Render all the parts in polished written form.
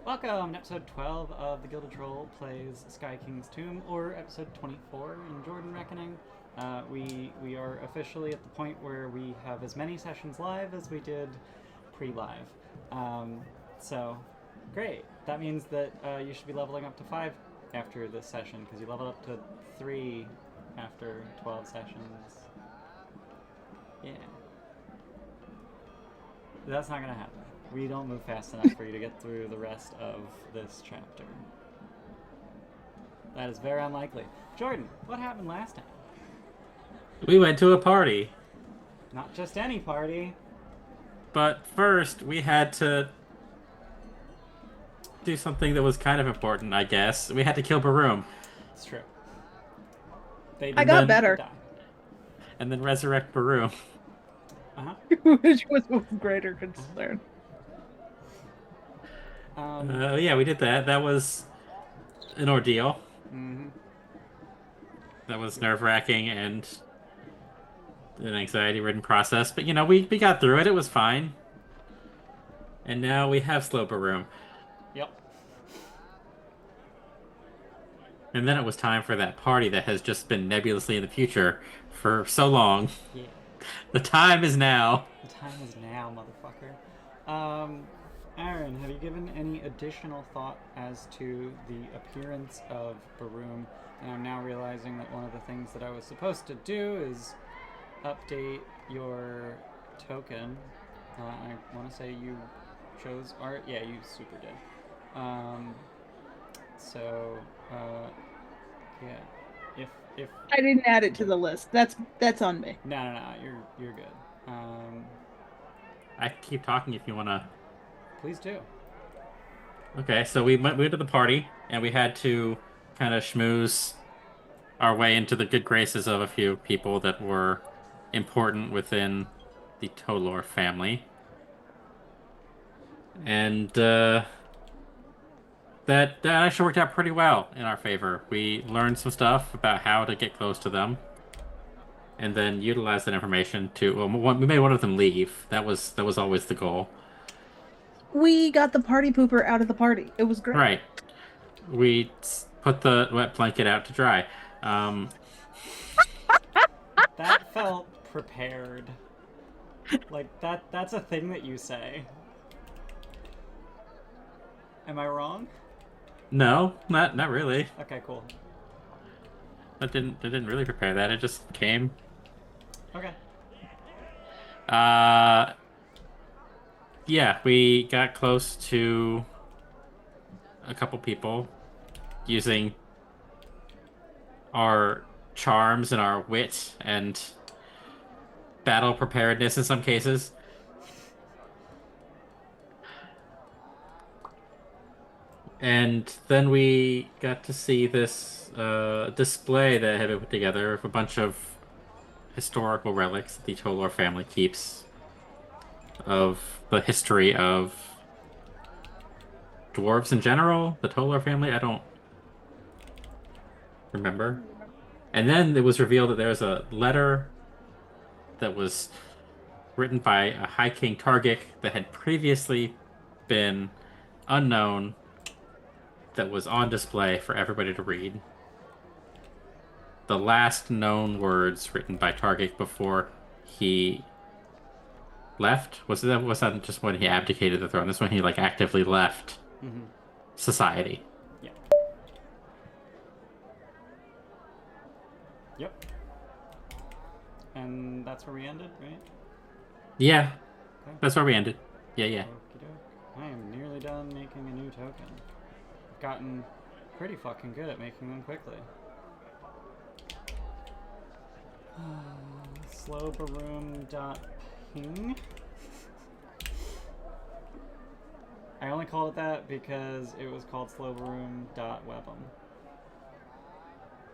Welcome to episode 12 of the Gilded Troll Plays Sky King's Tomb, or episode 24 in Jordan Reckoning. We are officially at the point where we have as many sessions live as we did pre-live. So, great. That means that you should be leveling up to 5 after this session, because you leveled up to 3 after 12 sessions. Yeah. That's not going to happen. We don't move fast enough for you to get through the rest of this chapter. That is very unlikely. Jordan, what happened last time? We went to a party, Not just any party. but first we had to do something that was kind of important, I guess. We had to kill Baroom It's true. They I did and got then better, die. resurrect Baroom. Uh-huh. which was of greater concern. Yeah, we did that. That was an ordeal. Mm-hmm. That was nerve-wracking and an anxiety-ridden process. But we got through it. It was fine. And now we have slow Baroom. Yep. And then it was time for that party that has just been nebulously in the future for so long. Yeah. The time is now. The time is now, motherfucker. Aren, have you given any additional thought as to the appearance of Baroom? And I'm now realizing that one of the things that I was supposed to do is update your token. I want to say you chose art. Yeah, you super did. So, yeah. If I didn't add it to the list. That's on me. no, you're good. I can keep talking if you want to. Please do. Okay, so we went to the party and we had to kind of schmooze our way into the good graces of a few people that were important within the Tolorr family. And that actually worked out pretty well in our favor. We learned some stuff about how to get close to them and then utilize that information to, well, we made one of them leave. That was always the goal. We got the party pooper out of the party. It was great. Right. We put the wet blanket out to dry. That felt prepared. Like that's a thing that you say. Am I wrong? No, not really. Okay, cool. That didn't really prepare that. It just came. Okay. Uh, yeah, we got close to a couple people using our charms and our wit and battle preparedness in some cases. And then we got to see this display that had been put together of a bunch of historical relics that the Tolorr family keeps of the history of dwarves in general, the Tolorr family. I don't remember. And then it was revealed that there was a letter that was written by a High King Taargick that had previously been unknown, that was on display for everybody to read. The last known words written by Taargick before he left was that just when he abdicated the throne? This when he actively left Mm-hmm. society. Yeah. Yep. And that's where we ended, right? Yeah, Okay. that's where we ended. Yeah, yeah. Okie doke. I am nearly done making a new token. I've gotten pretty fucking good at making them quickly. Slowbaroom.ping. I only called it that because it was called slowbaroom.webm.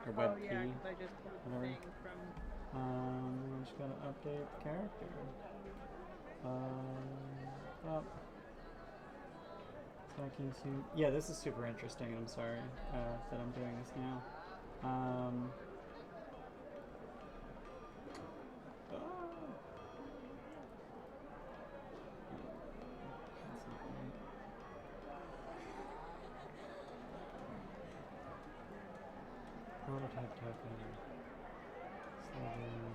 Or webp. I just pulled the Whatever. thing from. I'm just gonna update the character. Up. Tracking soon. Yeah, this is super interesting, and I'm sorry that I'm doing this now. Ah. That's not right. type token. Slogan.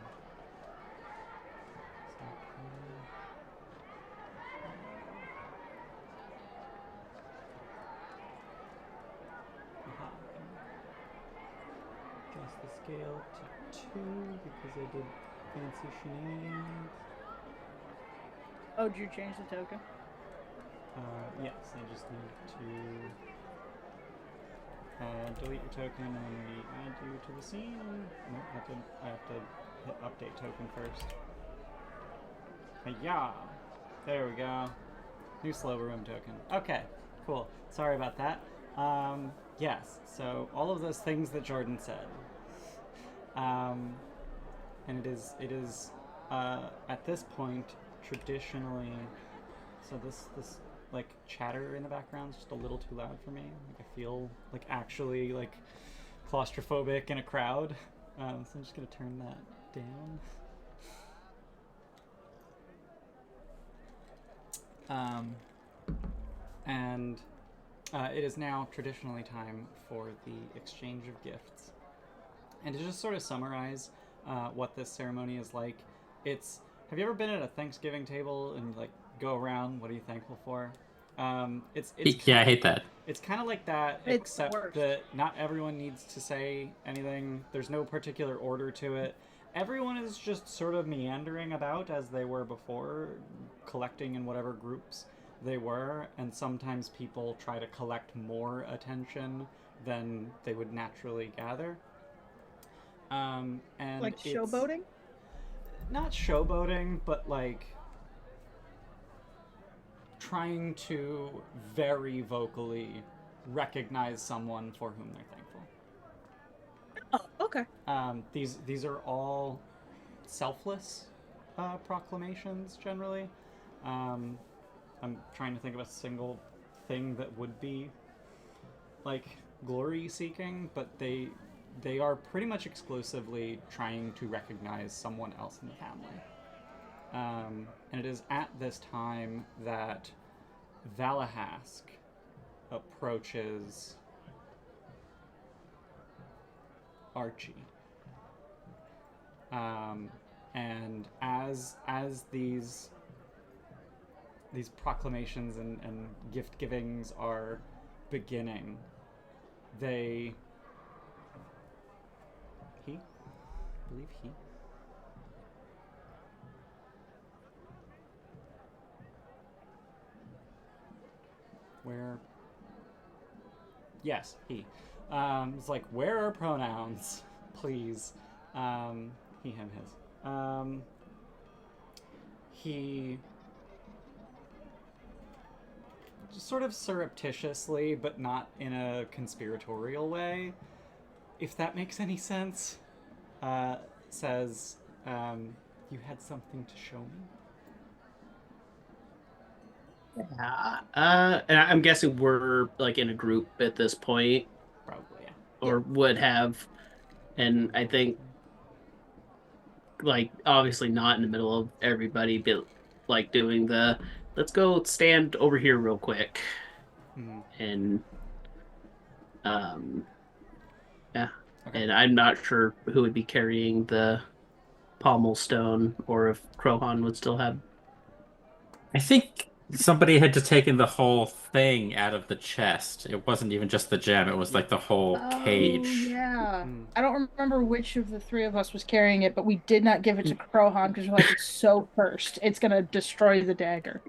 Adjust the scale to 2 because I did fancy shenanigans. Oh, did you change the token? Yes, I just need to delete your token and then we add you to the scene. Nope, I have to hit update token first. Yeah, there we go. New slow room token. Okay, cool. Sorry about that. Yes, so all of those things that Jordan said. And it is at this point traditionally. So this like chatter in the background is just a little too loud for me. Like I feel like actually like claustrophobic in a crowd. So I'm just gonna turn that down. And it is now traditionally time for the exchange of gifts. And to just sort of summarize what this ceremony is like, have you ever been at a Thanksgiving table and like go around, what are you thankful for? It's yeah, I hate that. It's kind of like that, It's except worse. that not everyone needs to say anything. There's no particular order to it. Everyone is just sort of meandering about as they were before, collecting in whatever groups they were, and sometimes people try to collect more attention than they would naturally gather. And Like it's showboating? not showboating, but like trying to very vocally recognize someone for whom they're thankful. Oh, okay. These are all selfless proclamations generally. I'm trying to think of a single thing that would be like glory seeking, but they are pretty much exclusively trying to recognize someone else in the family. And it is at this time that Valahask approaches Archie. And as these proclamations and gift givings are beginning, I believe he. Where? Yes, he. It's like, where are pronouns? Please. He, him, his. He just sort of surreptitiously, but not in a conspiratorial way, if that makes any sense, says, you had something to show me? Yeah. And I'm guessing we're like in a group at this point, Probably, yeah. or would have. And I think, like, obviously not in the middle of everybody, but like doing let's go stand over here real quick. Mm-hmm. And, yeah. Okay. And I'm not sure who would be carrying the pommel stone or if Krohan would still have. I think somebody had just taken the whole thing out of the chest. It wasn't even just the gem, it was like the whole cage. Oh, yeah. Mm. I don't remember which of the three of us was carrying it, but we did not give it to Krohan because we're like, it's so cursed. It's going to destroy the dagger.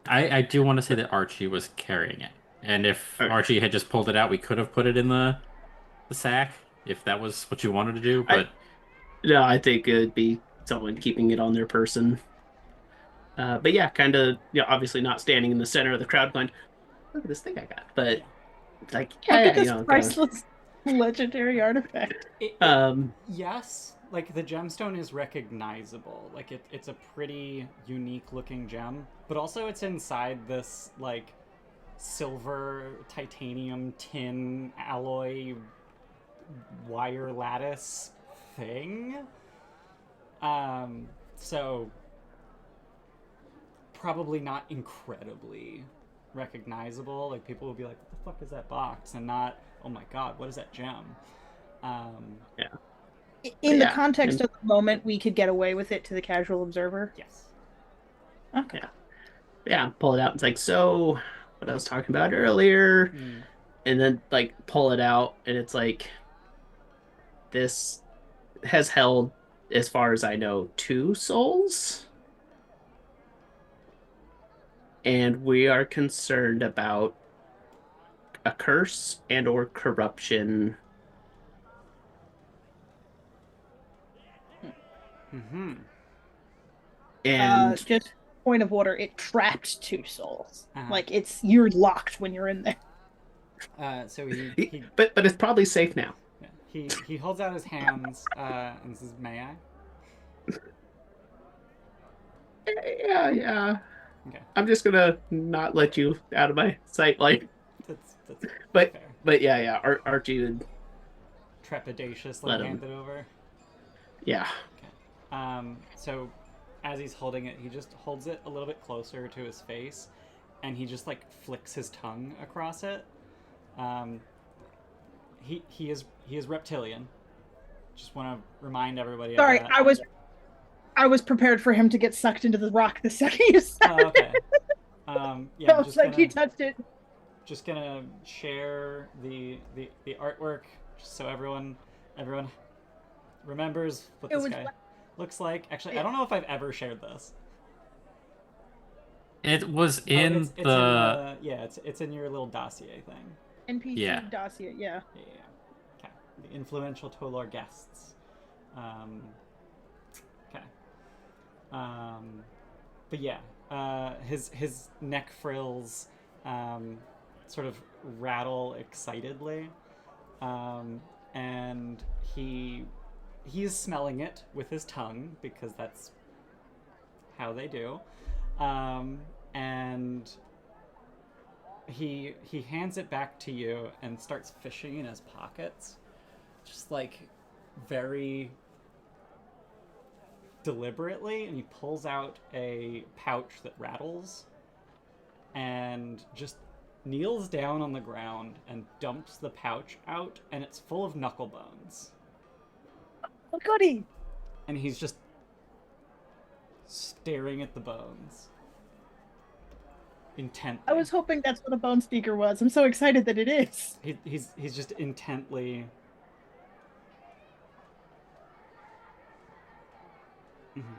I do want to say that Archie was carrying it. And if Okay. Archie had just pulled it out, we could have put it in the sack, if that was what you wanted to do, but No, I think it would be someone keeping it on their person. But yeah, kind of, obviously not standing in the center of the crowd going, look at this thing I got. But like, Look at this kinda- priceless legendary artifact. Yes, like the gemstone is recognizable. Like it's a pretty unique looking gem, but also it's inside this like silver, titanium, tin, alloy, wire lattice thing. So probably not incredibly recognizable. Like people will be like, what the fuck is that box? And not, oh my god, what is that gem? Yeah. In the Yeah, context and of the moment, we could get away with it to the casual observer. Yes. Okay. yeah, pull it out. It's like, so what I was talking about earlier, Mm. and then like pull it out, and it's like this has held, as far as I know, 2 souls, and we are concerned about a curse and or corruption. Mm-hmm. And Just point of order, it trapped 2 souls. Uh-huh. Like you're locked when you're in there. So he but it's probably safe now. yeah, he holds out his hands and says, "May I?" Yeah. Okay. I'm just gonna not let you out of my sight, like. That's But fair. yeah. Archie would Trepidatiously let him. hand it over. Yeah. Okay. So as he's holding it, he just holds it a little bit closer to his face, and he just like flicks his tongue across it. He is reptilian. Just want to remind everybody. Sorry, of that. I was prepared for him to get sucked into the rock the second you said. Oh, okay. Yeah. I was like, you touched it. Just gonna share the artwork, just so everyone remembers what this guy looks like. Actually, I don't know if I've ever shared this. It was Oh, in it's in the it's in your little dossier thing. NPC dossier, yeah. Yeah. Okay. The influential Tolorr guests. Okay. But yeah, his neck frills sort of rattle excitedly, and he's smelling it with his tongue because that's how they do, and he hands it back to you and starts fishing in his pockets, just like very deliberately, and he pulls out a pouch that rattles and just kneels down on the ground and dumps the pouch out, and it's full of knuckle bones. Oh, goody. And he's just staring at the bones intently. I was hoping that's what a bone speaker was. I'm so excited that it is. He's just intently. Mm-hmm.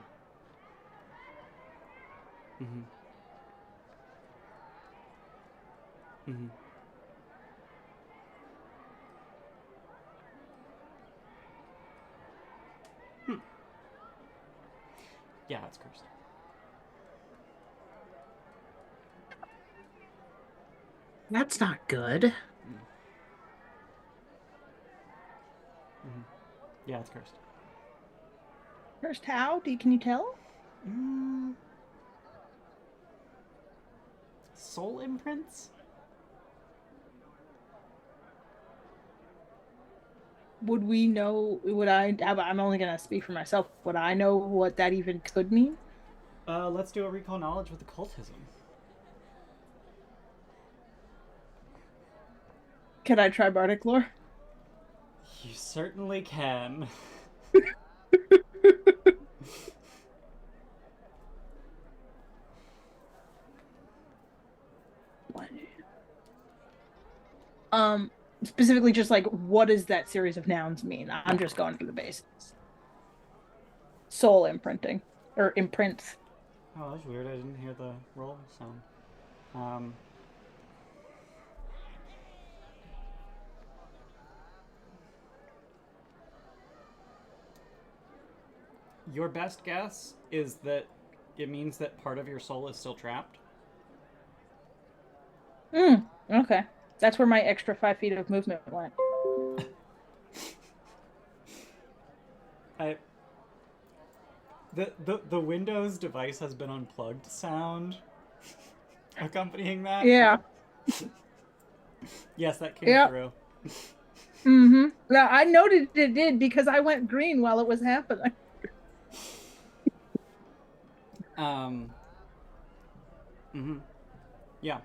Mm-hmm. Mm-hmm. Yeah, it's cursed. That's not good. Mm-hmm. Yeah, it's cursed. First, how? Can you tell? Soul imprints? Would we know? I'm only gonna speak for myself. Would I know what that even could mean? Let's do a recall knowledge with occultism. Can I try bardic lore? You certainly can. Specifically just like, what does that series of nouns mean? I'm just going for the basics. Soul imprinting. Or imprints. Oh, that's weird. I didn't hear the roll sound. Your best guess is that it means that part of your soul is still trapped. Okay. That's where my extra 5 feet of movement went. The Windows device has been unplugged sound accompanying that. Yeah. Yes, that came through. Mm-hmm. Now, I noted it did because I went green while it was happening. Mm-hmm. Yeah.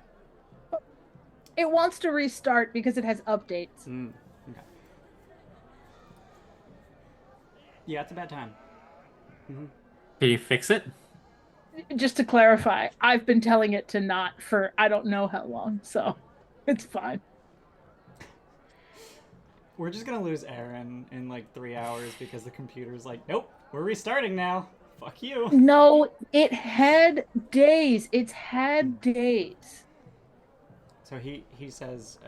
It wants to restart because it has updates. Okay. Yeah, it's a bad time. Mm-hmm. Can you fix it? Just to clarify, I've been telling it to not for I don't know how long, so it's fine. We're just gonna lose Aren in like 3 hours because the computer's like, nope, we're restarting now. Fuck you. No, it had days. It's had days. So he says,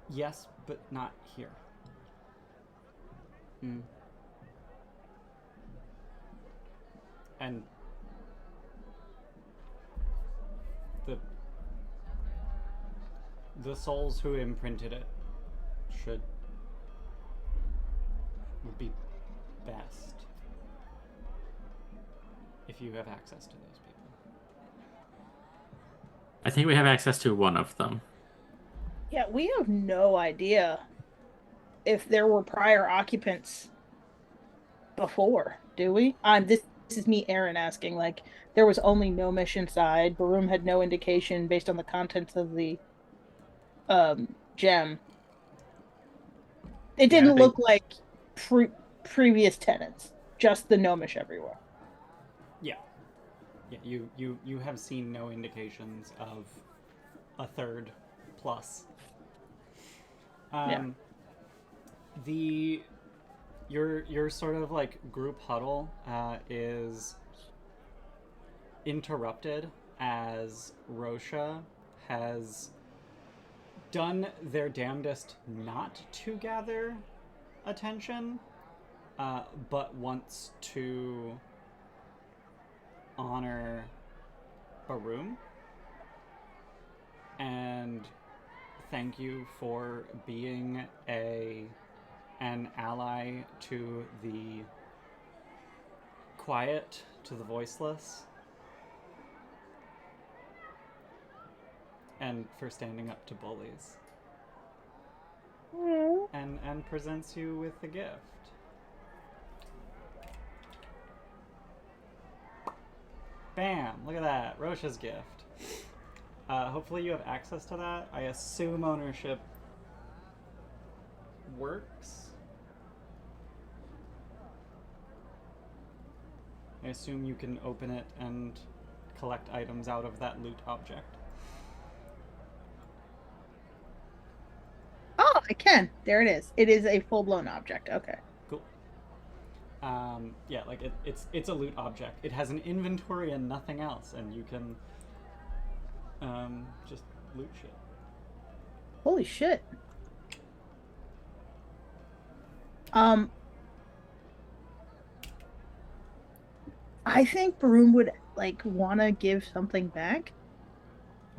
yes, but not here. Mm. And the souls who imprinted it would be best if you have access to those people. I think we have access to one of them. Yeah, we have no idea if there were prior occupants before, do we? This is me, Aren, asking. Like, there was only Gnomish inside. Baroom had no indication based on the contents of the gem. It Yeah, I didn't think look like previous tenants, just the Gnomish everywhere. Yeah. Yeah, you have seen no indications of a third plus. Yeah. Your sort of like group huddle is interrupted as Rosha has done their damnedest not to gather attention, but wants to honor Baroom and thank you for being an ally to the quiet, to the voiceless, and for standing up to bullies. And presents you with a gift. Bam! Look at that. Rosha's gift. Hopefully you have access to that. I assume ownership works. I assume you can open it and collect items out of that loot object. Oh, I can. There it is. It is a full-blown object. Okay. Cool. Yeah, like it's a loot object. It has an inventory and nothing else, and you can just loot shit. Holy shit. I think Baroom would like want to give something back,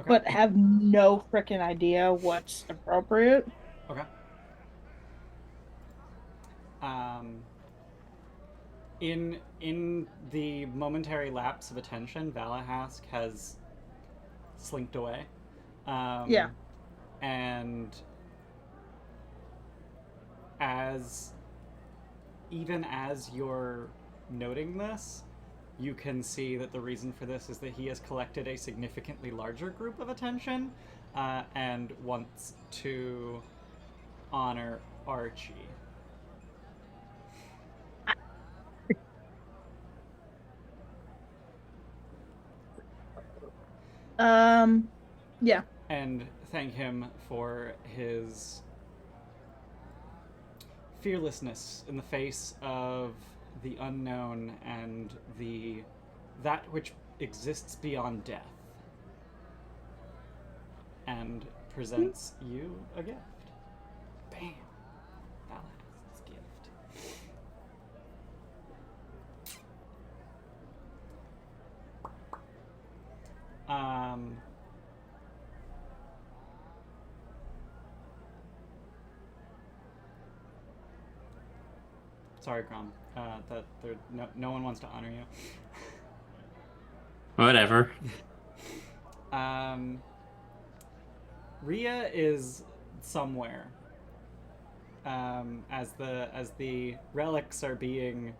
Okay. but have no freaking idea what's appropriate. Okay. In the momentary lapse of attention, Valahask has slinked away. Yeah. And even as you're noting this, you can see that the reason for this is that he has collected a significantly larger group of attention and wants to honor Archie. Yeah. And thank him for his fearlessness in the face of the unknown and that which exists beyond death. And presents you a gift. Bam. Valhast's gift. Sorry, Grom. That no one wants to honor you. Whatever. Rhea is somewhere. As the relics are being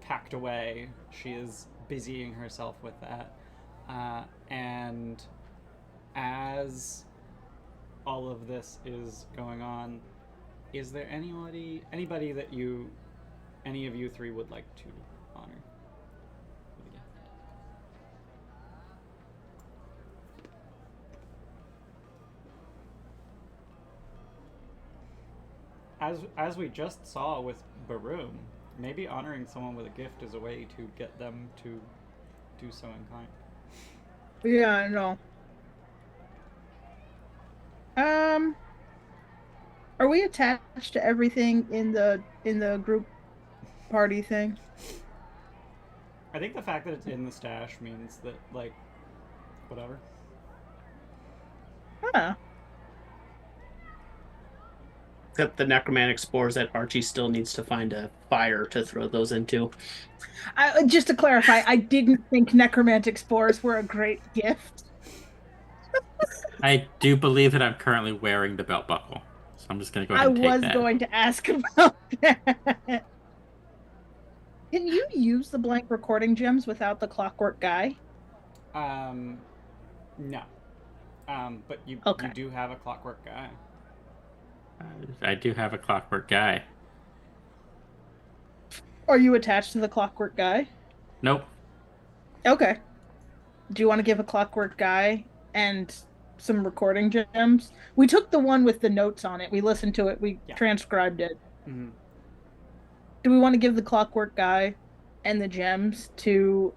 packed away, she is busying herself with that. And as all of this is going on, Is there anybody that any of you three would like to honor with a gift? As we just saw with Baroom, maybe honoring someone with a gift is a way to get them to do so in kind. Yeah, I know. Are we attached to everything in the group party thing? I think the fact that it's in the stash means that, like, whatever. Huh. Except the necromantic spores that Archie still needs to find a fire to throw those into. Just to clarify, I didn't think necromantic spores were a great gift. I do believe that I'm currently wearing the belt buckle, so I'm just going to go ahead and take that. I was going to ask about that. Can you use the blank recording gems without the clockwork guy? No. But you do have a clockwork guy. I do have a clockwork guy. Are you attached to the clockwork guy? Nope. Okay. Do you want to give a clockwork guy and some recording gems? We took the one with the notes on it. We listened to it. We transcribed it. Mm-hmm. Do we want to give the clockwork guy and the gems to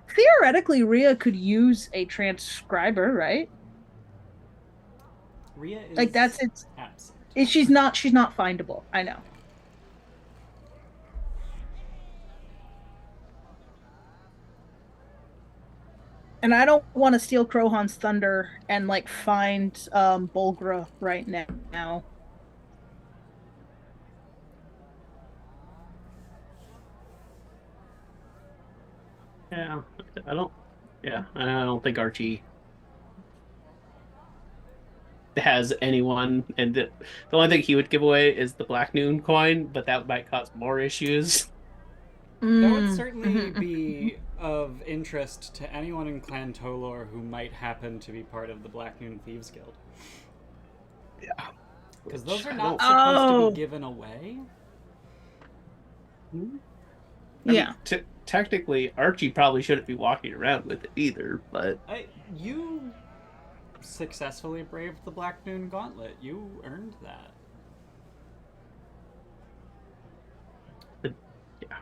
theoretically Rhea could use a transcriber, right? Rhea is like that's it's absent. She's not findable. I know. And I don't want to steal Krohan's thunder and like find Bulgra right now. Yeah, I don't think Archie has anyone, and the only thing he would give away is the Black Noon coin, but that might cause more issues. That would certainly be of interest to anyone in Clan Tolorr who might happen to be part of the Black Noon Thieves Guild. Yeah. Because those are not supposed to be given away. I mean, technically, Archie probably shouldn't be walking around with it either, but... You successfully braved the Black Noon Gauntlet. You earned that. Yeah.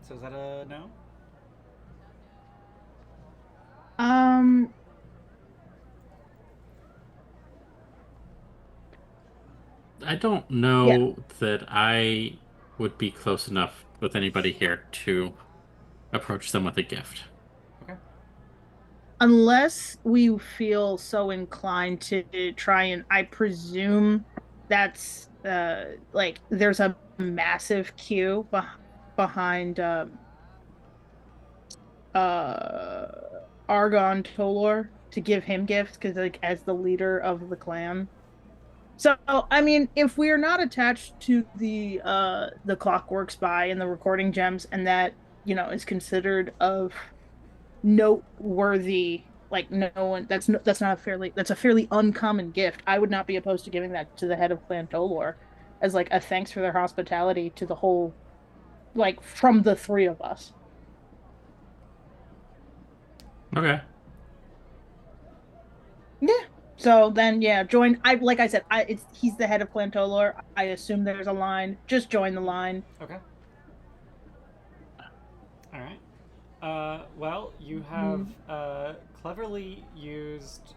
So is that a no? I don't know that I would be close enough with anybody here to approach them with a gift. Okay. Unless we feel so inclined to try and, I presume that's like there's a massive queue behind Argon Tolorr to give him gifts because like as the leader of the clan. So I mean, if we're not attached to the clockwork spy and the recording gems, and that is considered of noteworthy, like no one that's a fairly uncommon gift. I would not be opposed to giving that to the head of Clan Tolorr as like a thanks for their hospitality to the whole, like from the three of us. Okay. Yeah. So then, join. Like I said, he's the head of Clan Tolorr. I assume there's a line. Just join the line. Okay. All right. Well, you have cleverly used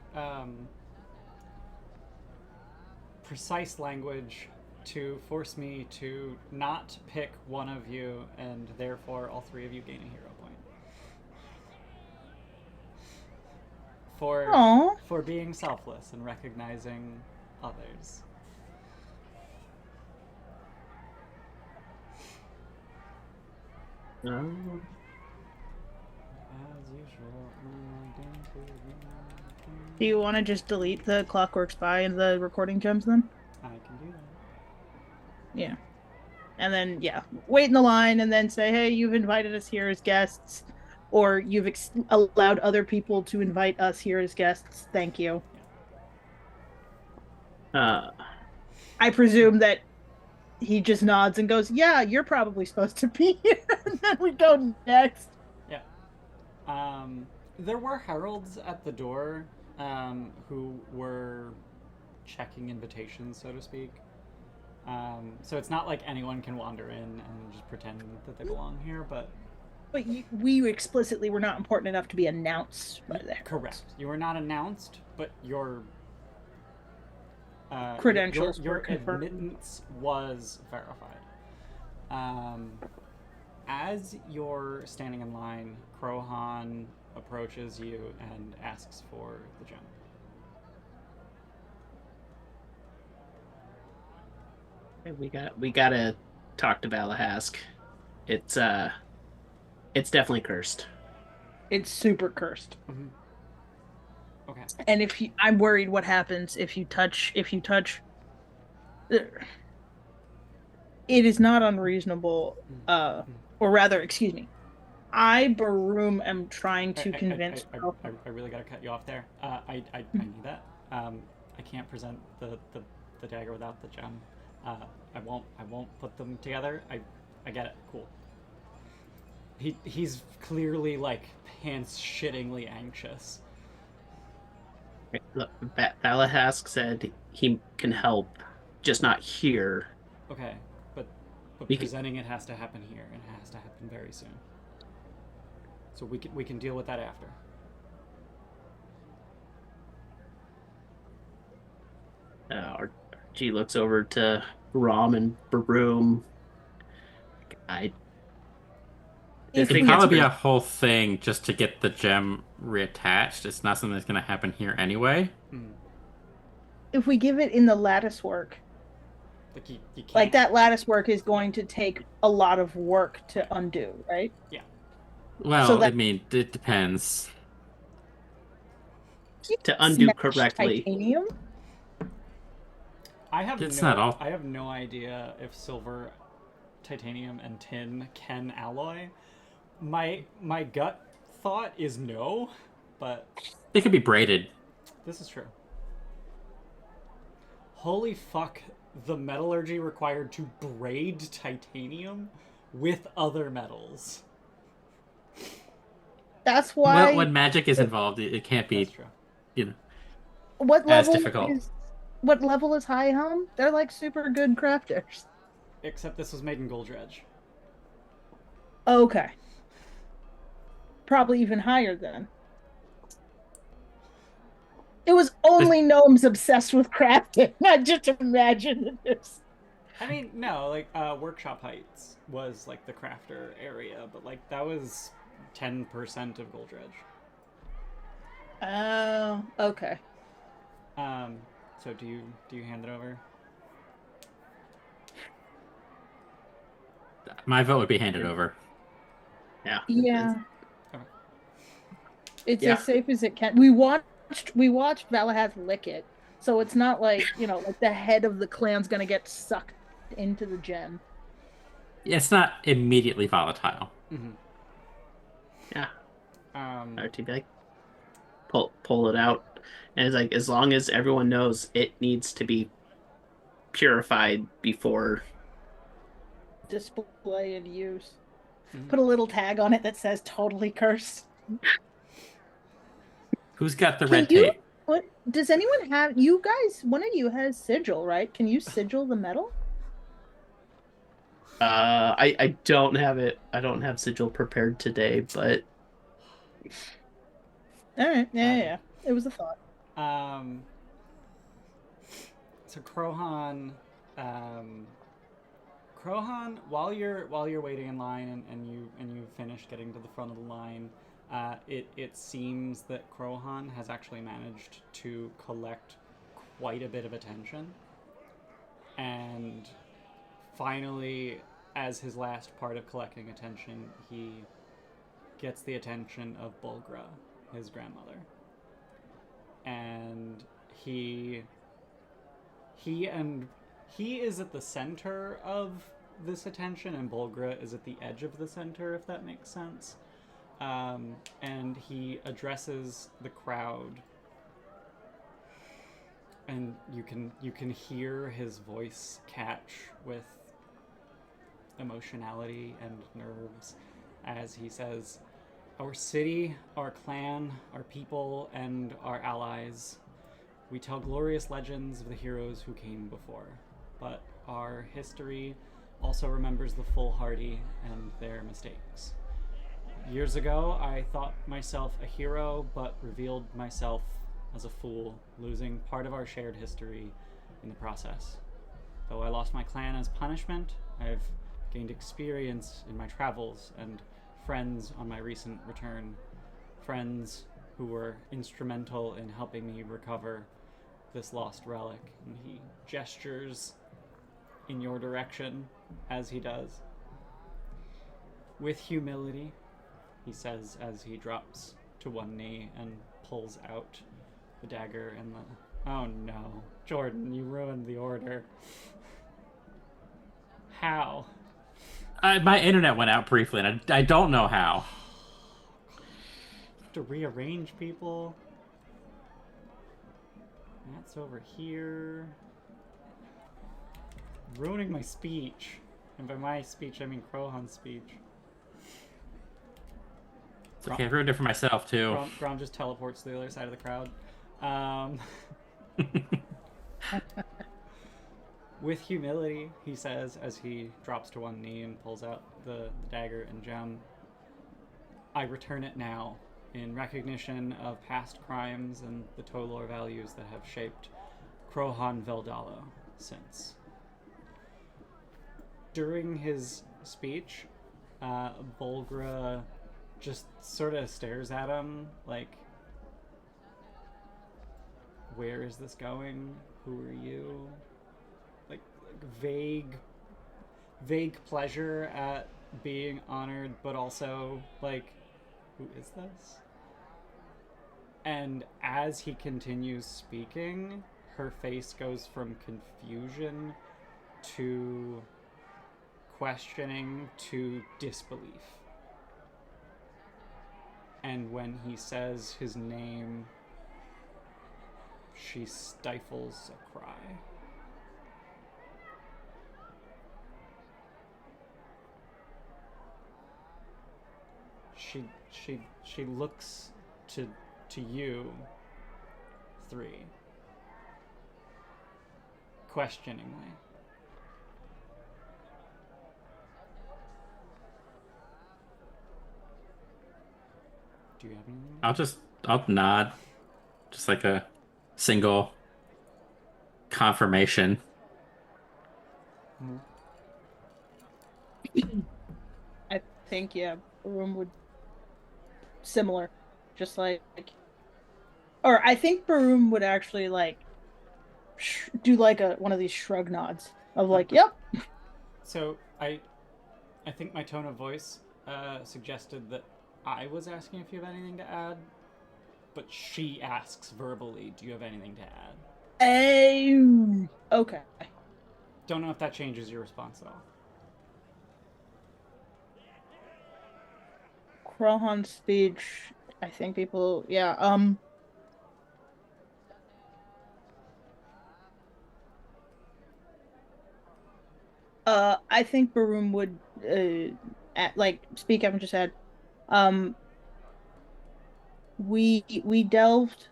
precise language to force me to not pick one of you, and therefore all three of you gain a hero point. For being selfless and recognizing others. As usual. Do you want to just delete the clockwork spy and the recording gems then? I can do that. Yeah. And then, wait in the line and then say, hey, you've invited us here as guests. or you've allowed other people to invite us here as guests. Thank you. Uh, I presume that he just nods and goes, "Yeah, you're probably supposed to be here." And then we go next. Yeah. There were heralds at the door who were checking invitations, so to speak. So it's not like anyone can wander in and just pretend that they belong here, but we explicitly were not important enough to be announced by the heralds. Correct. You were not announced, but your credentials your were confirmed. admittance was verified. As you're standing in line, Krohan approaches you and asks for the gem. we gotta talk to Valahask. It's definitely cursed. It's super cursed. Mm-hmm. Okay. And I'm worried what happens if you touch. It is not unreasonable. Or rather, excuse me. I, Baroom, am trying to convince. I really gotta cut you off there. I need that. I can't present the dagger without the gem. I won't put them together. I get it. Cool. He's clearly like pants shittingly anxious. Look, Valahask said he can help, just not here. Okay, but presenting it has to happen here, and it has to happen very soon. So we can deal with that after. Archie looks over to Rom and Baroom. It could probably be a whole thing just to get the gem reattached. It's not something that's going to happen here anyway. If we give it in the lattice work, you can't. Like that lattice work is going to take a lot of work to undo, right? Yeah. Well, so I mean, it depends. To undo correctly. Titanium? I have no idea if silver, titanium, and tin can alloy. My gut thought is no, but they could be braided. This is true. Holy fuck, the metallurgy required to braid titanium with other metals. That's why when magic is involved, it can't be. That's true. You know, what level as difficult. What level is High Helm? They're like super good crafters. Except this was made in Goldredge. Okay. Probably even higher then. It was only gnomes obsessed with crafting. I just imagine this. I mean, no, like Workshop Heights was like the crafter area, but like that was 10% of Goldredge. Oh, okay. So do you hand it over? My vote would be handed over. Yeah. Yeah. Okay. It's as safe as it can. We watched Valahath lick it, so it's not like, like the head of the clan's gonna get sucked into the gem. It's not immediately volatile. Mm-hmm. Yeah. RT be like, pull it out, and it's like, as long as everyone knows it needs to be purified before display and use. Mm-hmm. Put a little tag on it that says "totally cursed." Who's got the red tape? What does anyone have? You guys, one of you has sigil, right? Can you sigil the metal? I don't have it. I don't have sigil prepared today, but all right, yeah. It was a thought. So Krohan, while you're waiting in line and you finish getting to the front of the line, it seems that Krohan has actually managed to collect quite a bit of attention, and finally, as his last part of collecting attention, he gets the attention of Bulgra, his grandmother, and he is at the center of this attention, and Bulgra is at the edge of the center, if that makes sense. and he addresses the crowd. And you can hear his voice catch with emotionality and nerves as he says, "Our city, our clan, our people, and our allies. We tell glorious legends of the heroes who came before, but our history also remembers the foolhardy and their mistakes. Years ago, I thought myself a hero, but revealed myself as a fool, losing part of our shared history in the process. Though I lost my clan as punishment, I've gained experience in my travels and friends on my recent return. Friends who were instrumental in helping me recover this lost relic." And he gestures in your direction as he does. "With humility," he says as he drops to one knee and pulls out the dagger and the... Oh no. Jordan, you ruined the order. How? My internet went out briefly, and I don't know how. Have to rearrange people. That's over here. Ruining my speech. And by my speech, I mean Krohan's speech. It's okay, I ruined it for myself, too. Grom just teleports to the other side of the crowd. With humility, he says as he drops to one knee and pulls out the dagger and gem, "I return it now in recognition of past crimes and the Tolorr values that have shaped Krohan Veldalo since." During his speech, Bolgra just sort of stares at him like, "Where is this going? Who are you?" Like vague pleasure at being honored, but also like, who is this? And as he continues speaking, her face goes from confusion to questioning to disbelief. And when he says his name, she stifles a cry. She looks to you three questioningly. Do you have anything? I'll nod. Just like a single confirmation. I think, yeah, Baroom would similar. Just like, or I think Baroom would actually like do like one of these shrug nods of like, "Yep." So I think my tone of voice suggested that I was asking if you have anything to add, but she asks verbally, "Do you have anything to add?" Okay. Don't know if that changes your response at all. Krohan's speech, I think people, yeah, I think Baroom would, speak up and just said, we delved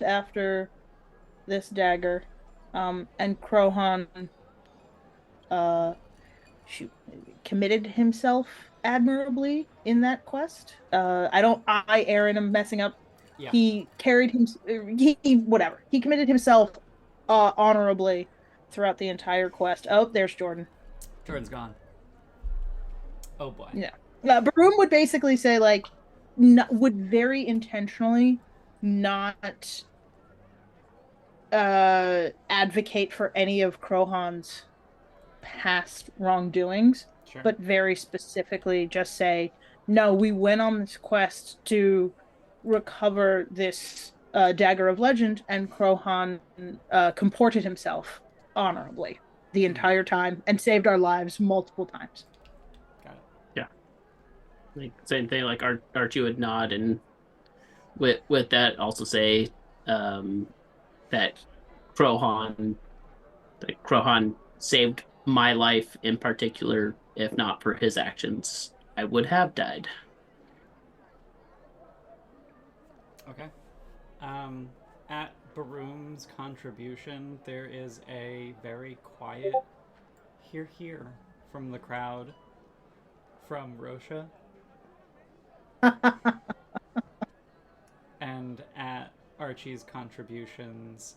after this dagger, and Krohan, committed himself admirably in that quest. Aren, am messing up. Yeah. He carried him. Whatever. He committed himself honorably throughout the entire quest. Oh, there's Jordan. Jordan's gone. Oh boy. Yeah. Baroom would basically say like, would very intentionally not advocate for any of Krohan's past wrongdoings, Sure. but very specifically just say, no, we went on this quest to recover this dagger of legend, and Krohan comported himself honorably the entire time and saved our lives multiple times. Got it. Yeah. Like same thing, like Archie would nod, and with that also say that Krohan Krohan saved my life in particular. If not for his actions, I would have died. Okay. At Baroom's contribution, there is a very quiet hear from the crowd from Rosha. And at Archie's contributions,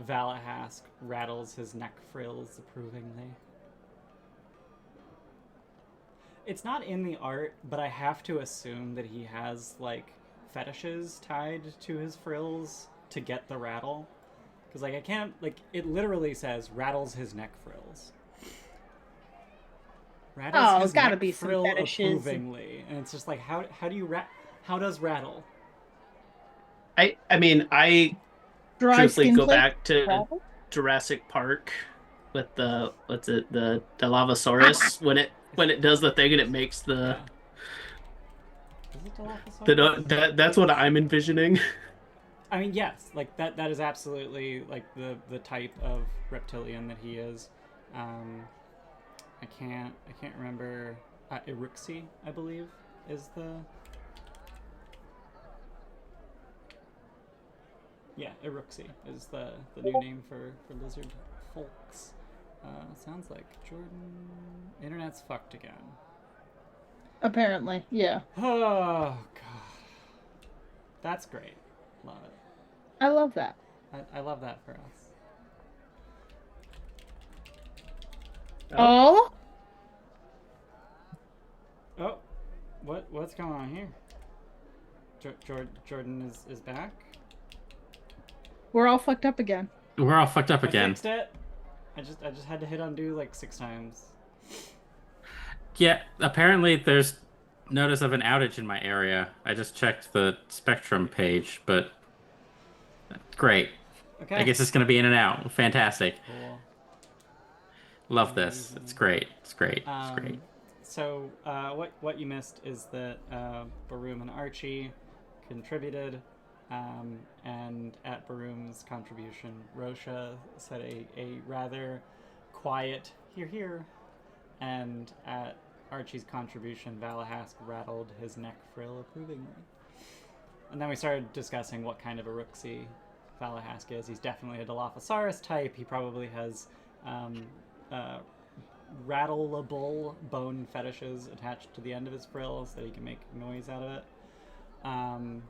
Valahask rattles his neck frills approvingly. It's not in the art, but I have to assume that he has, like, fetishes tied to his frills to get the rattle. Because, like, I can't, like, it literally says rattles his neck frills. Rattles his gotta neck be some frill fetishes. approvingly. And it's just like, how do you how does rattle? I mean, I Dry truthfully skin go plate. back to Travel? Jurassic Park with the what's it the Dilophosaurus when it does the thing and it makes Yeah. Is it Dilophosaurus? that's what I'm envisioning. I mean, yes, like that is absolutely like the type of reptilian that he is. I can't remember. Iruxi, I believe, is the. Yeah, Iruxi is the new name for lizard folks. Sounds like Jordan. Internet's fucked again. Apparently, yeah. Oh god, that's great. Love it. I love that. I love that for us. Oh, Oh, what's going on here? Jordan is back. we're all fucked up again. We're all fucked up I again. fixed it. I just had to hit undo like 6 times. Yeah, apparently there's notice of an outage in my area. I just checked the Spectrum page, but great. Okay. I guess it's going to be in and out. Fantastic. Cool. Love this. It's great. It's great. It's great. So what you missed is that Baroom and Archie contributed, and at Baroom's contribution, Rosha said a rather quiet here, and at Archie's contribution, Valahask rattled his neck frill approvingly. And then we started discussing what kind of a Rooksy Valahask is. He's definitely a Dilophosaurus type. He probably has rattleable bone fetishes attached to the end of his frill so that he can make noise out of it. And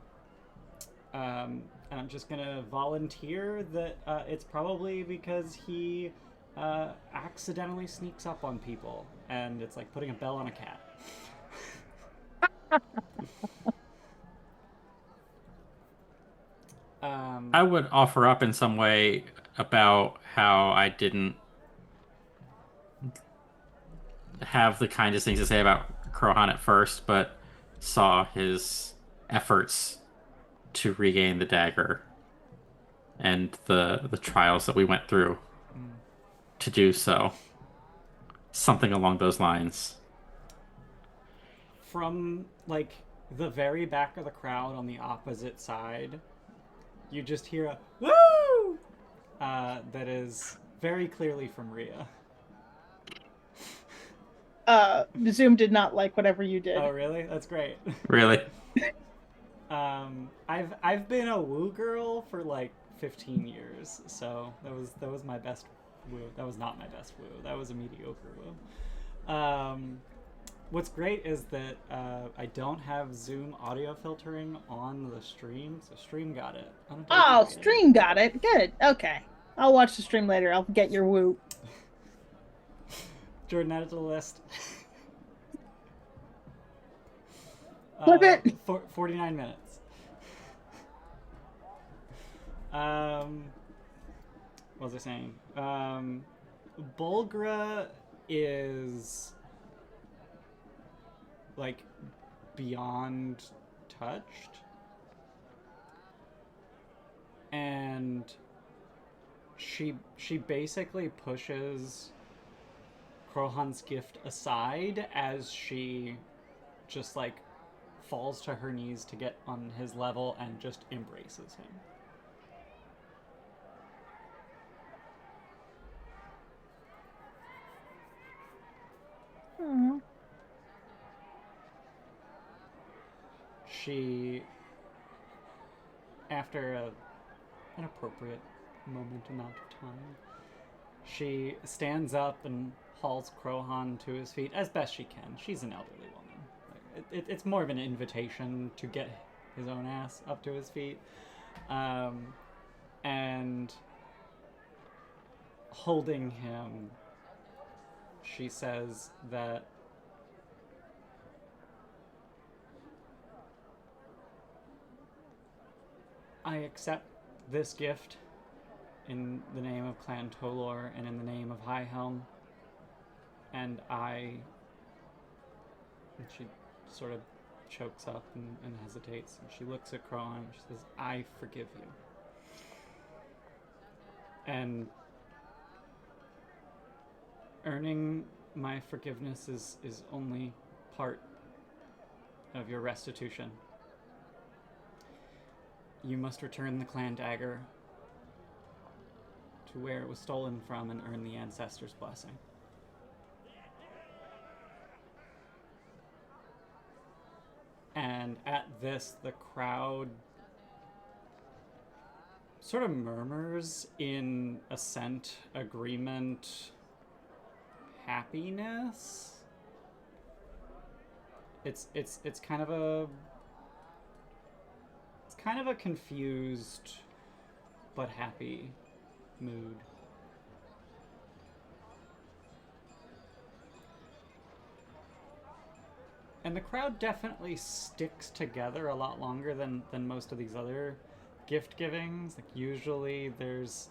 I'm just gonna volunteer that it's probably because he accidentally sneaks up on people, and it's like putting a bell on a cat. I would offer up in some way about how I didn't have the kindest things to say about Krohan at first, but saw his efforts to regain the dagger and the trials that we went through to do so. Something along those lines. From like the very back of the crowd on the opposite side, you just hear a woo that is very clearly from Rhea. Zoom did not like whatever you did. Oh really? That's great. Really? I've been a woo girl for like 15 years, so that was my best woo. That was not my best woo. That was a mediocre woo. What's great is that I don't have Zoom audio filtering on the stream, so stream got it. Oh, stream got it. Good. Okay. I'll watch the stream later. I'll get your woo. Jordan, add it to the list. Flip it. 49 minutes. What was I saying? Bulgra is like beyond touched, and she basically pushes Krohan's gift aside as she just like falls to her knees to get on his level and just embraces him. Aww. She, after an appropriate amount of time, she stands up and hauls Crowhan to his feet as best she can. She's an elderly woman. It's more of an invitation to get his own ass up to his feet. And holding him, she says that I accept this gift in the name of Clan Tolorr and in the name of High Helm. And she sort of chokes up and hesitates. And she looks at Crowhan and she says, I forgive you. And earning my forgiveness is only part of your restitution. You must return the clan dagger to where it was stolen from and earn the ancestors' blessing. And at this, the crowd sort of murmurs in assent, agreement, happiness. It's kind of a confused but happy mood. And the crowd definitely sticks together a lot longer than most of these other gift givings. Like usually there's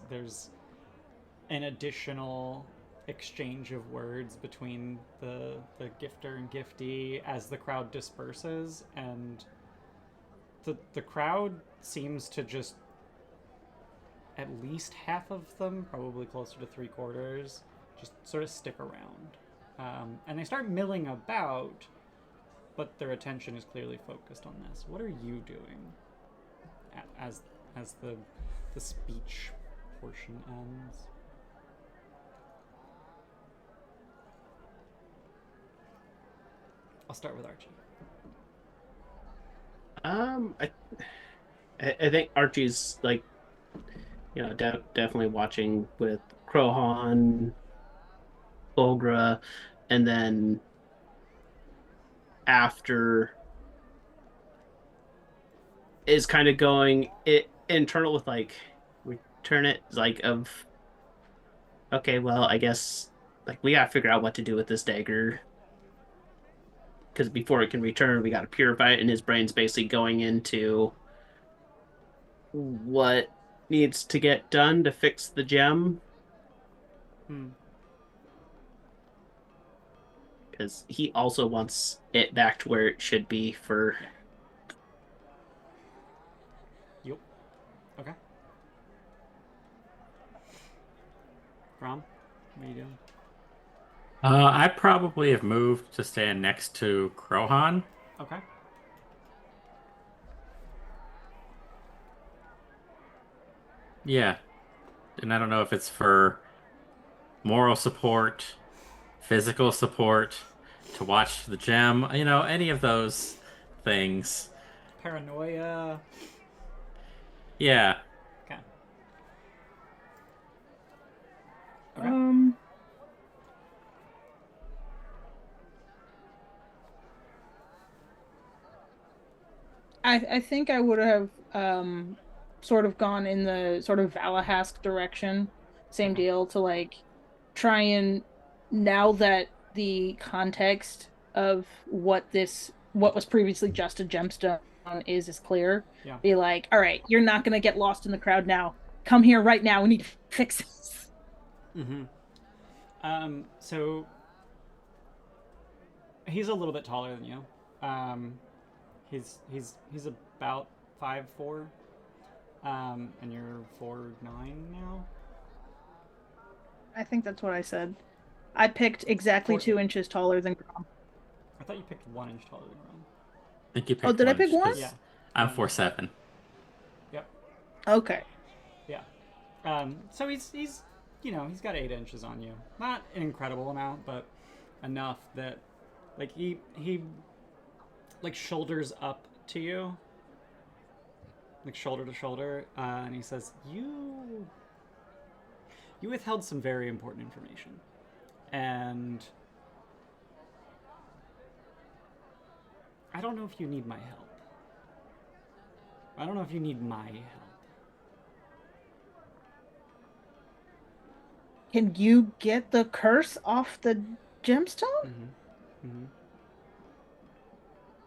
an additional exchange of words between the gifter and giftee as the crowd disperses, and the crowd seems to just, at least half of them, probably closer to 3/4, just sort of stick around. And they start milling about, but their attention is clearly focused on this. What are you doing as the speech portion ends? I'll start with Archie. I think Archie's like, definitely watching with Crowhan, Olgra, and then after is kind of going internal with like return it like of okay, well, I guess like we gotta figure out what to do with this dagger, because before it can return we gotta purify it, and his brain's basically going into what needs to get done to fix the gem. Because he also wants it back to where it should be for... Yep. Okay. Grom, what are you doing? I probably have moved to stand next to Crowhan. Okay. Yeah. And I don't know if it's for moral support, physical support, to watch the gem, any of those things. Paranoia. Yeah. Okay. I think I would have sort of gone in the sort of Valahask direction. Same deal, to like try and, now that the context of what was previously just a gemstone is clear, be like, all right, you're not gonna get lost in the crowd now. Come here right now. We need to fix this. So he's a little bit taller than you. He's about 5'4", and you're 4'9" now. I think that's what I said. I picked exactly 2 inches taller than Grom. I thought you picked 1 inch taller than Ron. I think you picked Oh, did I pick 'cause one? Yeah. I'm 4'7". Yep. Okay. Yeah. So he's he's got 8 inches on you. Not an incredible amount, but enough that like he like shoulders up to you, like shoulder to shoulder, and he says, "You withheld some very important information, and I don't know if you need my help. I don't know if you need my help." Can you get the curse off the gemstone? Mm-hmm. Mm-hmm.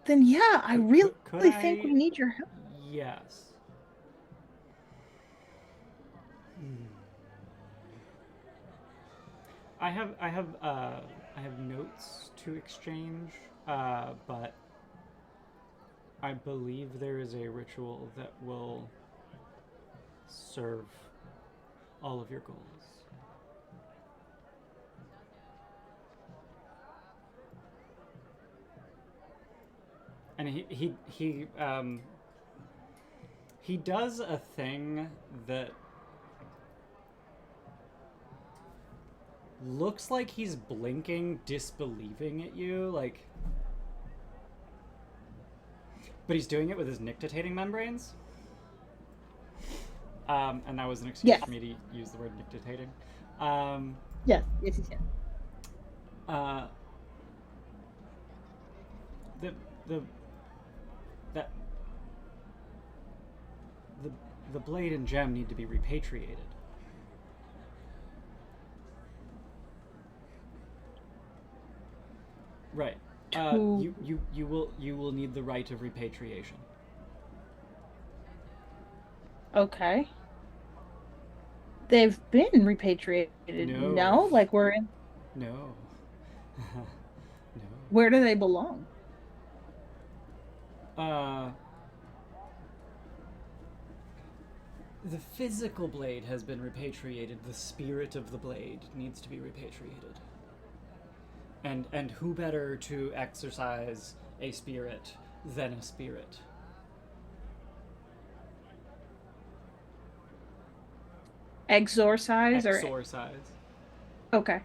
Then yeah, I really Could think I- we need your help. Yes. I have notes to exchange, but I believe there is a ritual that will serve all of your goals. And he does a thing that looks like he's blinking, disbelieving at you, like, but he's doing it with his nictitating membranes. And that was an excuse Yes. for me to use the word nictitating. Yes, yes, yes. The blade and gem need to be repatriated. Right. You will need the right of repatriation. Okay. They've been repatriated. No. Like we're in. No. No. Where do they belong? The physical blade has been repatriated. The spirit of the blade needs to be repatriated. And who better to exercise a spirit than a spirit? Exorcise or Exorcise. okay.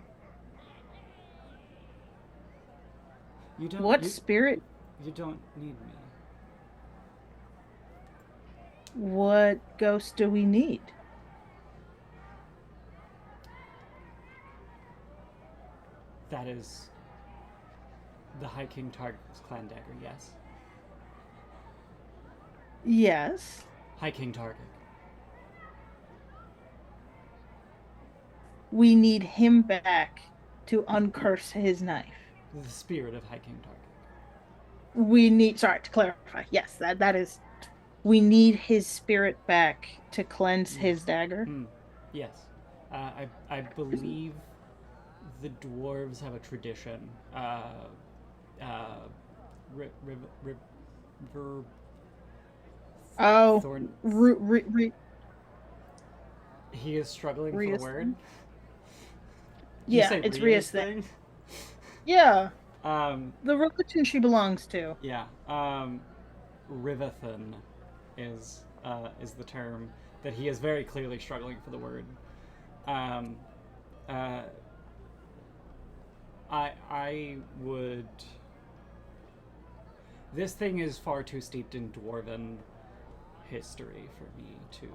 You don't. What you, spirit? You don't need me. What ghost do we need? That is the High King Taargick's clan dagger. Yes. Yes. High King Taargick. We need him back to uncurse his knife. The spirit of High King Taargick. We need, sorry, to clarify. Yes, that is, we need his spirit back to cleanse his dagger. Yes. I believe the dwarves have a tradition. Oh, Thorn. He is struggling for the Ria's word. thing? Did you Yeah, say it's Ria's Ria's thing. Yeah, the religion she belongs to. Yeah. Rivathan is the term that he is very clearly struggling for the word. I would. This thing is far too steeped in dwarven history for me to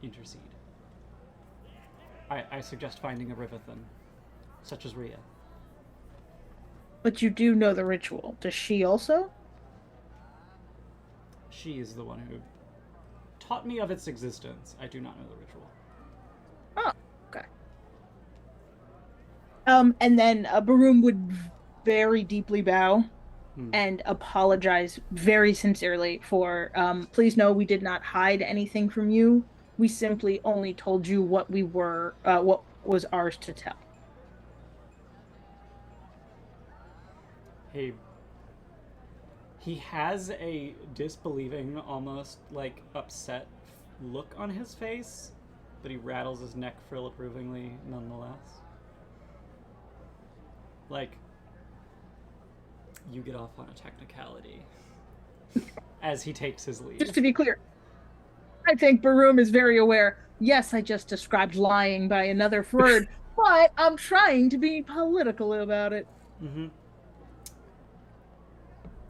intercede. I suggest finding a Rivathan, such as Ria. But you do know the ritual. Does she also? She is the one who taught me of its existence. I do not know the ritual. Oh, okay. And then Baroom would very deeply bow and apologize very sincerely for, please know we did not hide anything from you. We simply only told you what what was ours to tell. He has a disbelieving, almost like upset look on his face, but he rattles his neck frill approvingly nonetheless. like, you get off on a technicality as he takes his leave. Just to be clear, I think Baroom is very aware. Yes, I just described lying by another word, but I'm trying to be political about it. Mm-hmm.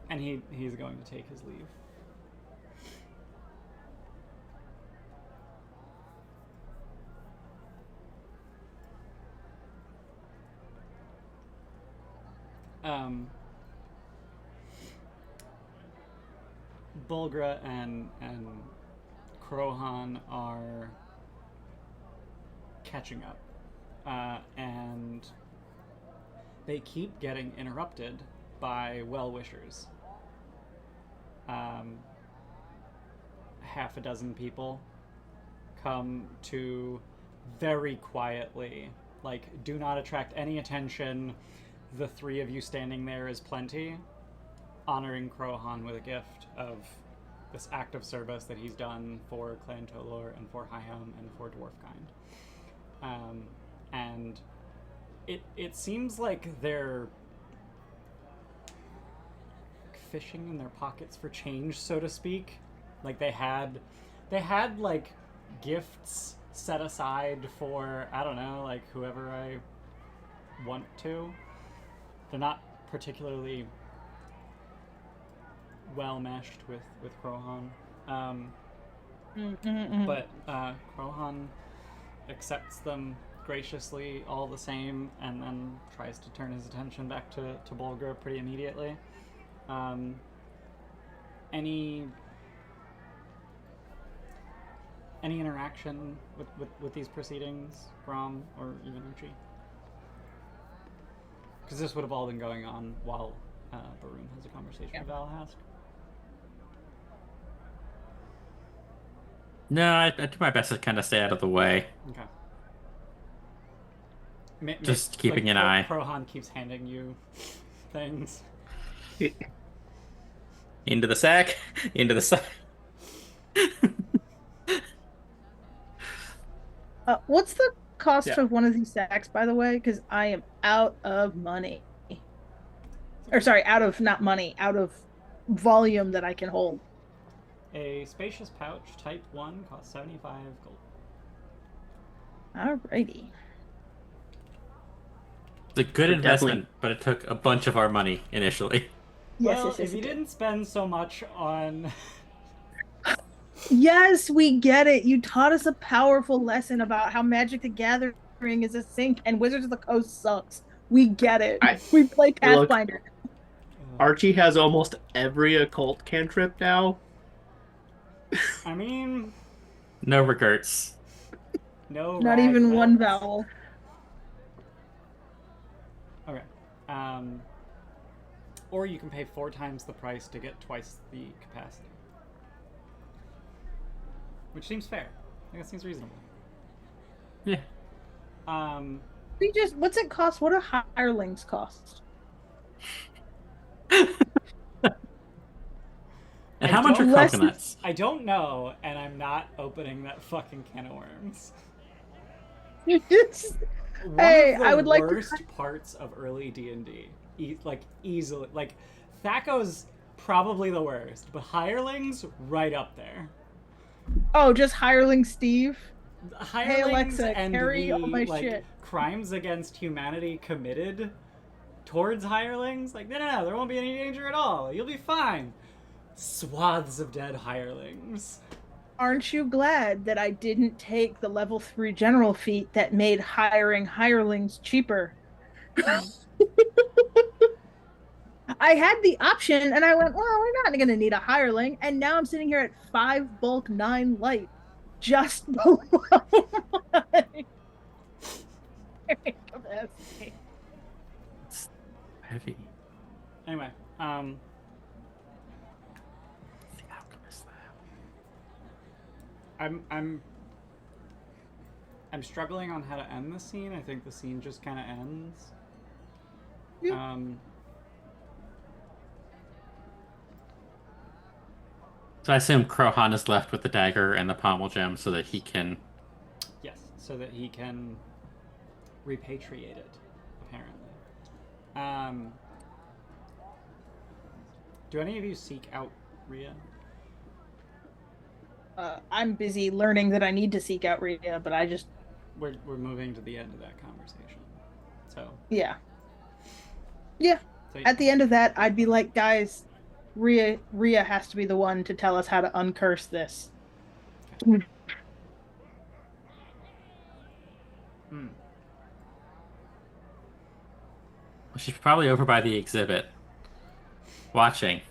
And he's going to take his leave. Bulgra and Krohan are catching up, and they keep getting interrupted by well-wishers. Half a dozen people come to very quietly, like, do not attract any attention. The three of you standing there is plenty, honoring Krohan with a gift of this act of service that he's done for Clan Tolorr and for High Home and for Dwarfkind. And it seems like they're fishing in their pockets for change, so to speak. Like they had like gifts set aside for, I don't know, like whoever I want to. They're not particularly well meshed with Krohan. But Krohan accepts them graciously all the same, and then tries to turn his attention back to Bulgra pretty immediately. Any interaction with these proceedings, Grom, or even Archie? Because this would have all been going on while Baroom has a conversation with Valhask. No, I do my best to kind of stay out of the way. Okay. Just keeping an eye. Krohan keeps handing you things. Into the sack. Into the sack. What's the cost of one of these sacks, by the way? Because I am out of money. Or sorry, out of volume that I can hold. A spacious pouch, type 1, costs 75 gold. Alrighty. It's a good investment, but it took a bunch of our money initially. Well, if you didn't spend so much on... Yes, we get it. You taught us a powerful lesson about how Magic the Gathering is a sink and Wizards of the Coast sucks. We get it. We play Pathfinder. Archie has almost every occult cantrip now. I mean... No regrets. No. Not even one vowel. Okay. Or you can pay 4 times the price to get twice the capacity. Which seems fair. I think that seems reasonable. Yeah. What's it cost? What do hirelings cost? And how much are coconuts? I don't know, and I'm not opening that fucking can of worms. I would like worst parts of early D&D. Easily. Like, Thaco's probably the worst, but hirelings, right up there. Oh, just hireling Steve? Hirelings, hey Alexa, and carry all my shit. Crimes against humanity committed towards hirelings? Like, no, there won't be any danger at all. You'll be fine. Swaths of dead hirelings. Aren't you glad that I didn't take the level 3 general feat that made hiring hirelings cheaper? I had the option, and I went, well, we're not going to need a hireling, and now I'm sitting here at 5 bulk, 9 light, just below my capacity. It's heavy. Anyway, The Alchemist Lab. I'm struggling on how to end the scene. I think the scene just kind of ends. Yeah. So I assume Krohan is left with the dagger and the pommel gem so that he can... Yes, so that he can repatriate it, apparently. Do any of you seek out Rhea? I'm busy learning that I need to seek out Rhea, but I just We're moving to the end of that conversation. So yeah. so At the end of that, I'd be like, guys, Rhea has to be the one to tell us how to uncurse this. Hmm. Well, she's probably over by the exhibit, watching.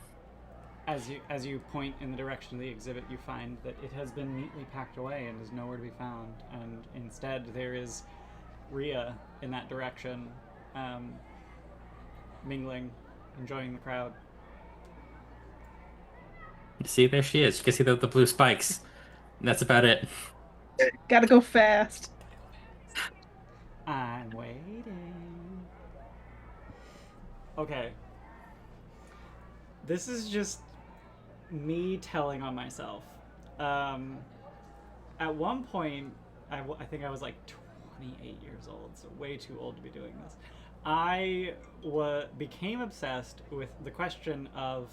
As you point in the direction of the exhibit, you find that it has been neatly packed away and is nowhere to be found. And instead, there is Rhea in that direction, mingling, enjoying the crowd. You see, there she is. You can see the blue spikes. And that's about it. Gotta go fast. I'm waiting. Okay. This is just me telling on myself. At one point, I think I was like 28 years old, so way too old to be doing this. I became obsessed with the question of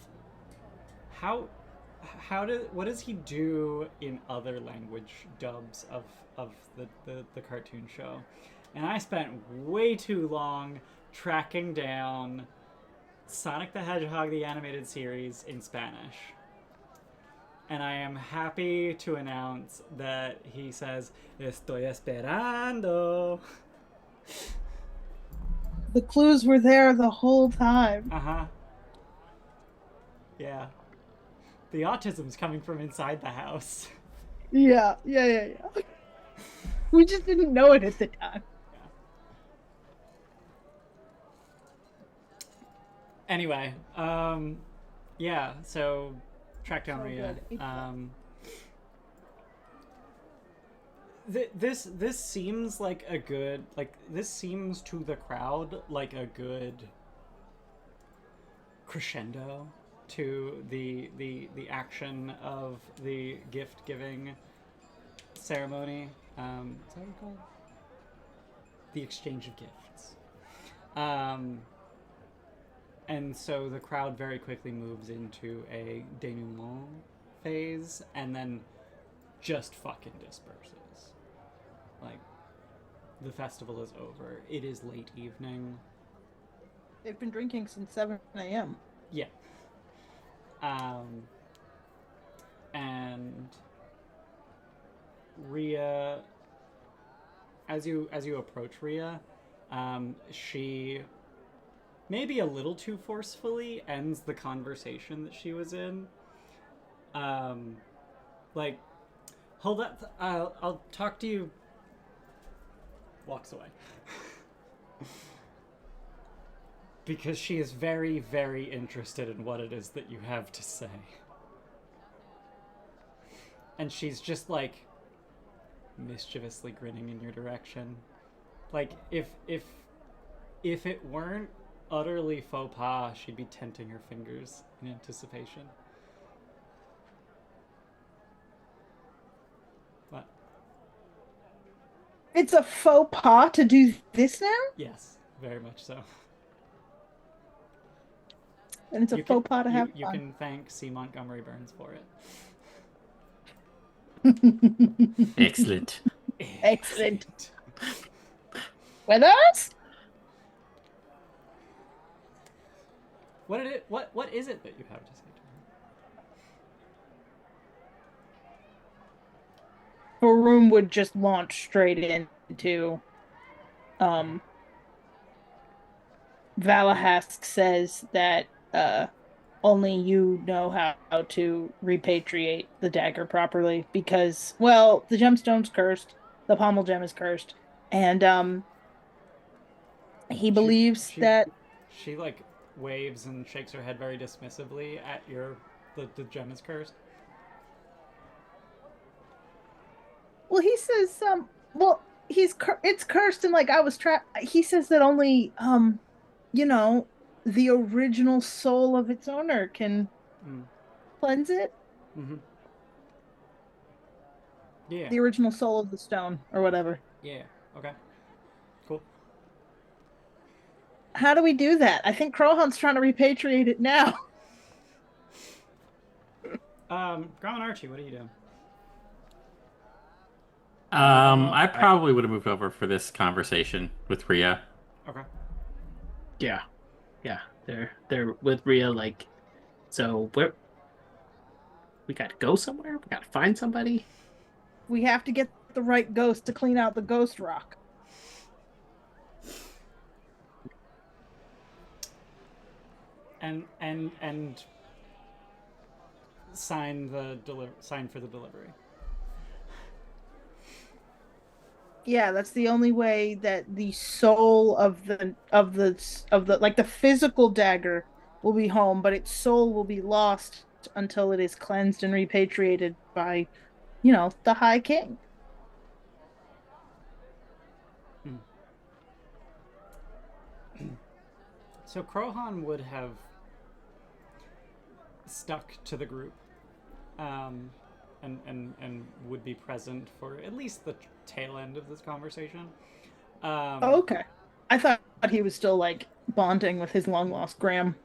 what does he do in other language dubs of the cartoon show, and I spent way too long tracking down Sonic the Hedgehog the animated series in Spanish. And I am happy to announce that he says, "Estoy esperando." The clues were there the whole time. Uh-huh. Yeah. The autism's coming from inside the house. Yeah. We just didn't know it at the time. Anyway, yeah, so track down So Rhea. good. This seems like a good, this seems to the crowd like a good crescendo to the action of the gift giving ceremony. Is that what it's called? The exchange of gifts. And so the crowd very quickly moves into a denouement phase and then just fucking disperses. Like, the festival is over. It is late evening. They've been drinking since 7 a.m. Yeah. And Rhea, as you approach Rhea, she maybe a little too forcefully ends the conversation that she was in. Like, hold up, I'll talk to you. Walks away. Because she is very, very interested in what it is that you have to say. And she's just like mischievously grinning in your direction. Like, if it weren't utterly faux pas, she'd be tenting her fingers in anticipation. What? It's a faux pas to do this now? Yes, very much so. And it's a faux pas to have You fun. can thank C. Montgomery Burns for it. Excellent. Excellent. With us? What is it that you have to say to her? Baroom would just launch straight into Valahask says that only you know how to repatriate the dagger properly because, well, the gemstone's cursed, the pommel gem is cursed, and he believes that she like waves and shakes her head very dismissively at the gem is cursed. well, he says well, it's cursed and like I was trapped. He says that only the original soul of its owner can cleanse it. Mm-hmm. Yeah. The original soul of the stone or whatever. Yeah. Okay. Cool. How do we do that? I think Crowhunt's trying to repatriate it now. Grom and Archie, what are you doing? I probably would have moved over for this conversation with Rhea. Okay. Yeah. They're with Rhea, like, so we gotta go somewhere? We gotta find somebody? We have to get the right ghost to clean out the ghost rock. And sign for the delivery. Yeah, that's the only way that the soul of the like the physical dagger will be home, but its soul will be lost until it is cleansed and repatriated by, the High King. So Crowhan would have stuck to the group, and would be present for at least the tail end of this conversation. Oh, okay. I thought he was still like bonding with his long lost Grandmama.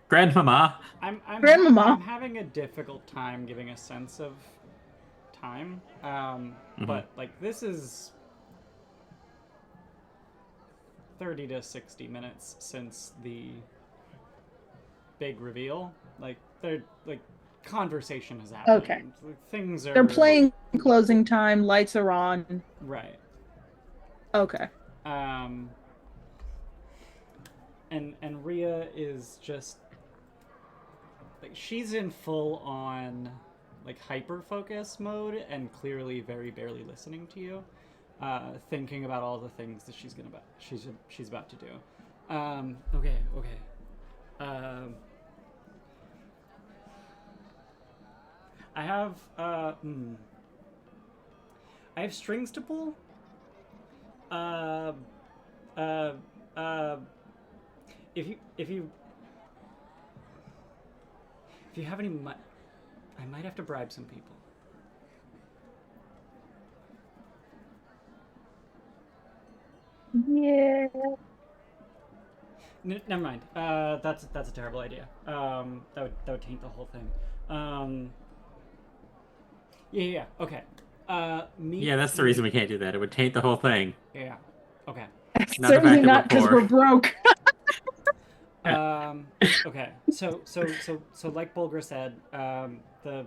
Grandmama. I'm having a difficult time giving a sense of time, but like this is 30 to 60 minutes since the big reveal. Like they're like conversation has happened. Okay. Things are. They're playing closing time. Lights are on. Right. Okay. And Rhea is just like she's in full on like hyper focus mode and clearly very barely listening to you, thinking about all the things that she's about to do. Okay. I have strings to pull. If you have any I might have to bribe some people. Yeah. Never mind. That's a terrible idea. That would taint the whole thing. Yeah. Okay. Yeah, that's the reason we can't do that. It would taint the whole thing. Yeah. Okay. Certainly not because we're broke. Okay. So like Bulger said, the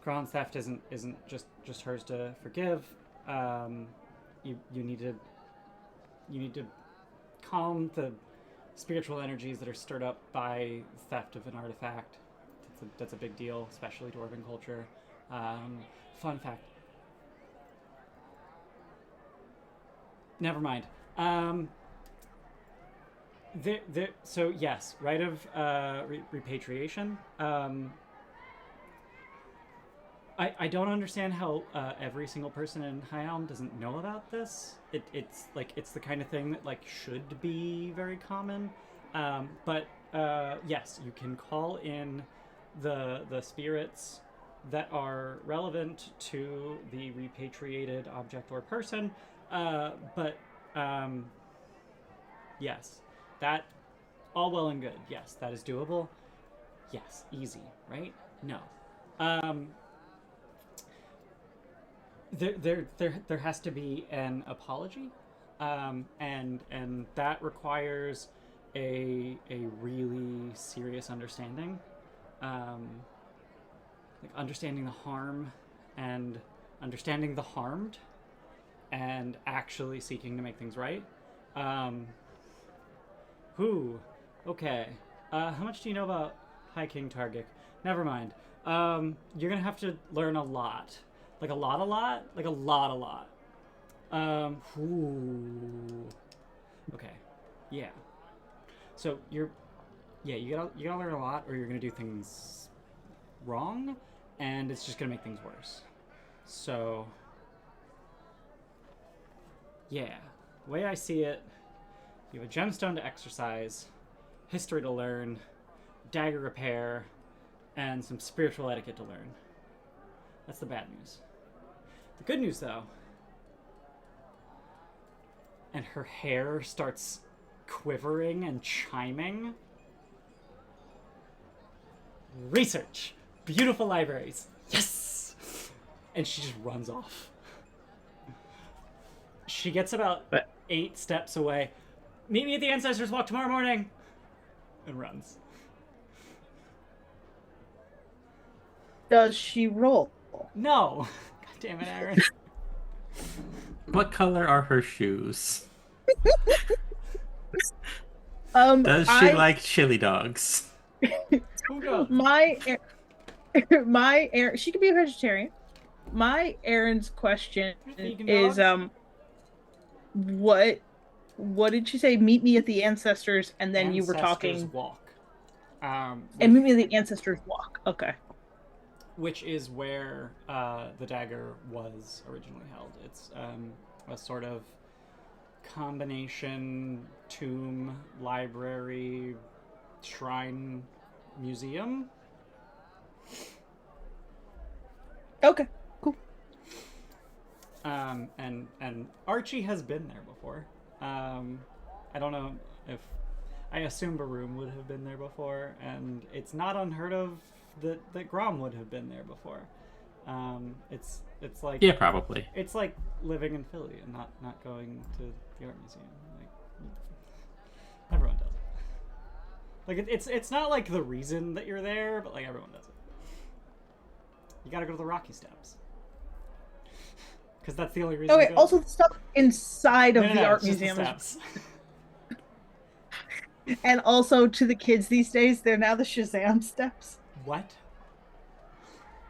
Crown theft isn't just hers to forgive. You need to calm the spiritual energies that are stirred up by theft of an artifact. That's a big deal, especially Dwarven culture. Fun fact. Never mind. So yes, rite of repatriation. I don't understand how every single person in High Elm doesn't know about this. It's the kind of thing that like should be very common. But yes, you can call in the spirits that are relevant to the repatriated object or person. But yes, that all well and good. Yes, that is doable. Yes, easy, right? No. There has to be an apology, and that requires a really serious understanding, like understanding the harm and understanding the harmed, and actually seeking to make things right. Okay. How much do you know about High King Taargick? Never mind. You're gonna have to learn a lot. Like a lot? Like a lot. Okay. Yeah. So you gotta learn a lot, or you're gonna do things wrong, and it's just gonna make things worse. So, yeah. The way I see it, you have a gemstone to exercise, history to learn, dagger repair, and some spiritual etiquette to learn. That's the bad news. The good news, though, and her hair starts quivering and chiming. Research. Beautiful libraries. Yes! And she just runs off. She gets about 8 steps away. Meet me at the Ancestors' Walk tomorrow morning! And runs. Does she roll? No! God damn it, Aren. What color are her shoes? Does she like chili dogs? Who knows? She could be a vegetarian. My Aaron's question is what did she say? Meet me at the Ancestors, and then you were talking Walk. And meet me at the Ancestors' Walk. Okay. Which is where the dagger was originally held. It's a sort of combination tomb, library, shrine, museum. Okay, cool. And Archie has been there before. I don't know if I assume Baroom would have been there before, and it's not unheard of that Grom would have been there before. It's like, yeah, probably. It's like living in Philly and not going to the art museum. Like, everyone does it. Like it's not like the reason that you're there, but like everyone does it. You gotta go to the Rocky Steps. Because that's the only reason. Okay, also the stuff inside of the art it's just museum. The steps. And also to the kids these days, they're now the Shazam steps. What?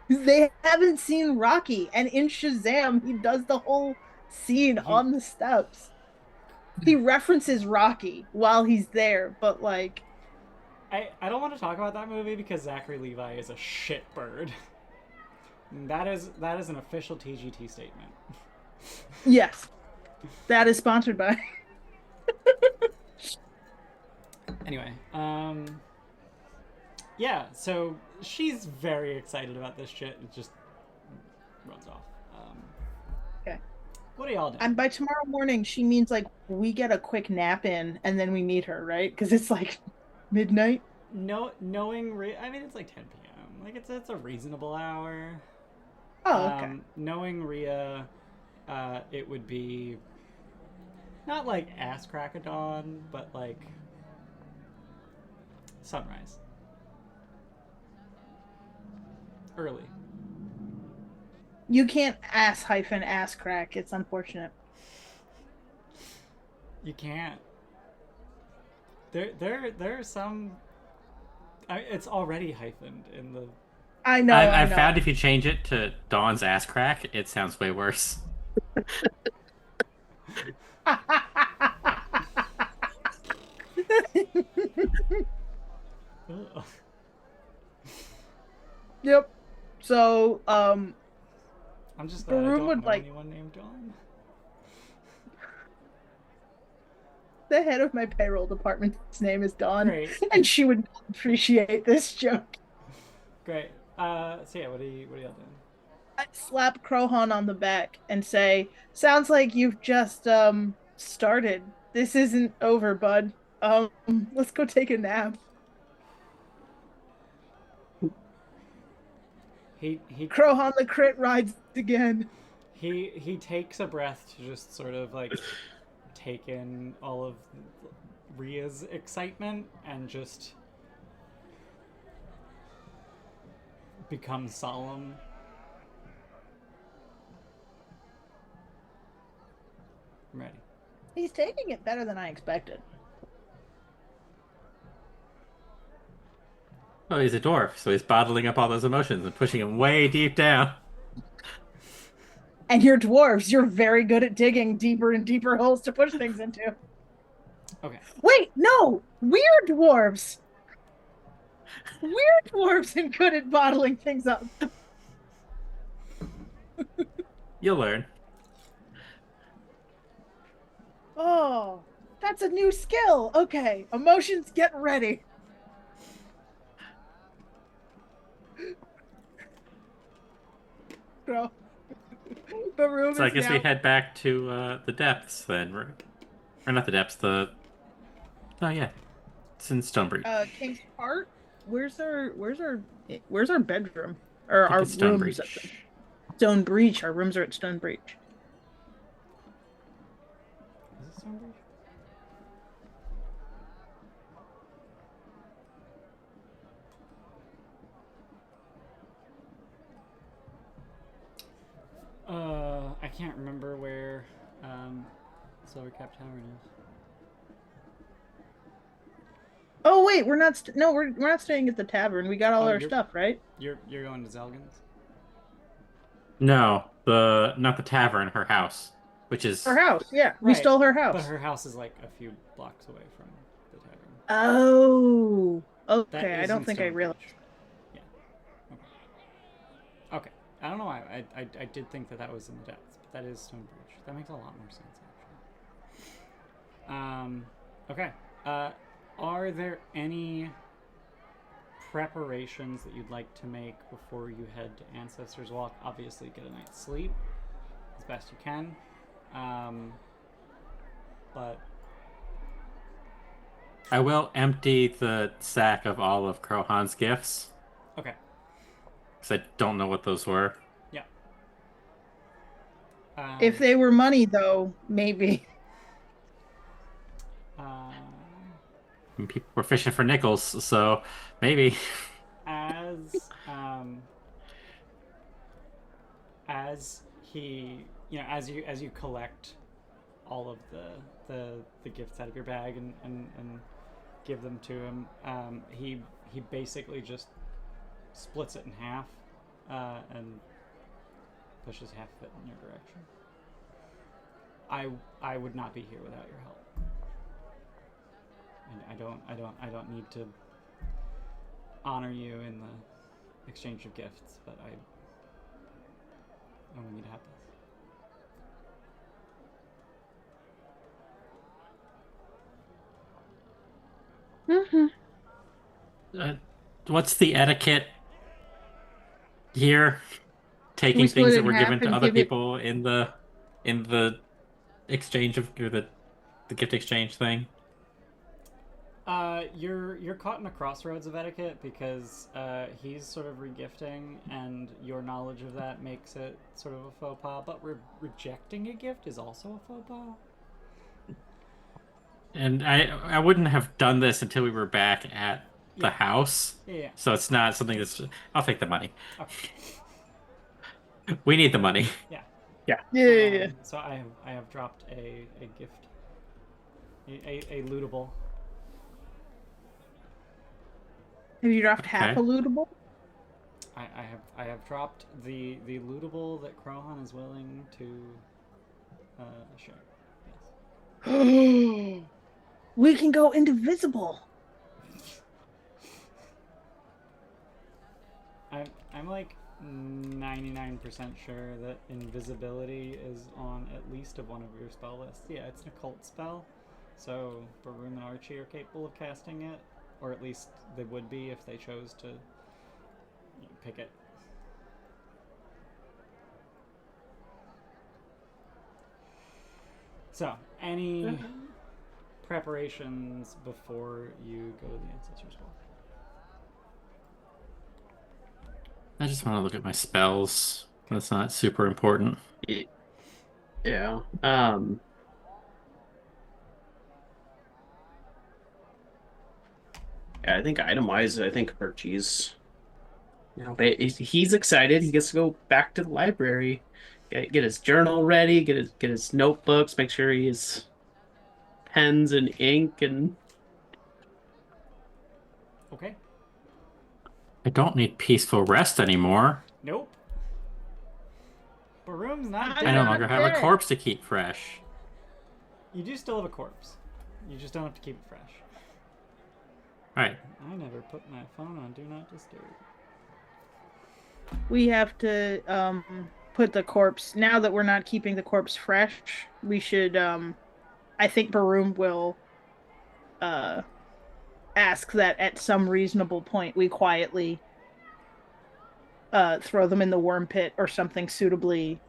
They haven't seen Rocky, and in Shazam, he does the whole scene on the steps. He references Rocky while he's there, but like... I don't want to talk about that movie because Zachary Levi is a shitbird. That is an official TGT statement. Yes. That is sponsored by... Anyway, yeah, so she's very excited about this shit and just runs off. Okay. What are y'all doing? And by tomorrow morning, she means like we get a quick nap in and then we meet her, right? Because it's like midnight. No, I mean, it's like 10 p.m. Like it's a reasonable hour. Oh, okay. Knowing Rhea, it would be not like ass crack of dawn, but like sunrise. Early. You can't ass crack. It's unfortunate. You can't. There are some. It's already hyphened in the. I know. I found if you change it to Dawn's ass crack, it sounds way worse. Yep. So, I'm just glad I Baroom don't would know like anyone named Dawn. the head of my payroll department's name is Dawn, Great. and she would appreciate this joke. Great. So yeah, what are y'all doing? I'd slap Crohan on the back and say, "Sounds like you've just started. This isn't over, bud. Let's go take a nap." He Crohan the crit rides again. He takes a breath to just sort of like take in all of Rhea's excitement and just becomes solemn. I'm ready. He's taking it better than I expected. Oh, he's a dwarf, so he's bottling up all those emotions and pushing them way deep down. And you're dwarves. You're very good at digging deeper and deeper holes to push things into. Okay. Wait, no! We're dwarves! We're dwarves and good at bottling things up. You'll learn. Oh, that's a new skill. Okay, emotions, get ready. Bro. Baroom So I is guess now... we head back to the depths then, right? Or not the depths, the Oh yeah, it's in Stonebreach. King's Heart. Where's our bedroom or I think our it's rooms? Stonebreach. Stone Breach. Our rooms are at Stone Breach. Is it Stonebridge? I can't remember where Silvercap Tavern is. Oh wait, we're not. We're not staying at the tavern. We got all Oh, our stuff, right? You're going to Zelgin's? No, not the tavern, her house, which is Her house. Yeah, we Right, stole her house. But her house is like a few blocks away from the tavern. Oh, That okay. I is don't in think I Stonebridge. realized. Yeah. Okay. I don't know why. I did think that was in the depths, but that is Stonebridge. That makes a lot more sense, actually. Okay. Are there any preparations that you'd like to make before you head to Ancestors Walk? Obviously, get a night's sleep as best you can. But I will empty the sack of all of Krohan's gifts okay. because I don't know what those were. Yeah. If they were money, though, maybe. And people were fishing for nickels, so maybe. As he, as you collect all of the gifts out of your bag and give them to him, he basically just splits it in half and pushes half of it in your direction. I would not be here without your help. And I don't need to honor you in the exchange of gifts, but I want you to have this. What's the etiquette here? Taking split things it that in were half given to and other give it- people in the exchange of or the gift exchange thing. You're caught in a crossroads of etiquette because he's sort of regifting, and your knowledge of that makes it sort of a faux pas. But rejecting a gift is also a faux pas. And I wouldn't have done this until we were back at the house. Yeah. So it's not something that's. I'll take the money. Okay. We need the money. Yeah. Yeah. So I have dropped a gift, a lootable. Have you dropped half a lootable? I have dropped the lootable that Krohan is willing to share. Yes. We can go indivisible. I'm like 99% sure that invisibility is on at least of one of your spell lists. Yeah, it's an occult spell, so Baroom and Archie are capable of casting it, or at least they would be if they chose to pick it. So, any preparations before you go to the Ancestors' Walk? I just want to look at my spells. That's not super important. Yeah. Yeah, I think item-wise, I think Archie's, he's excited. He gets to go back to the library, get his journal ready, get his notebooks, make sure he has pens and ink and. Okay. I don't need peaceful rest anymore. Nope. Baroom's not I dead. no longer have a dead. corpse to keep fresh. You do still have a corpse. You just don't have to keep it fresh. Right. I never put my phone on Do Not Disturb. We have to put the corpse. Now that we're not keeping the corpse fresh, we should. I think Baroom will ask that at some reasonable point we quietly throw them in the worm pit or something suitably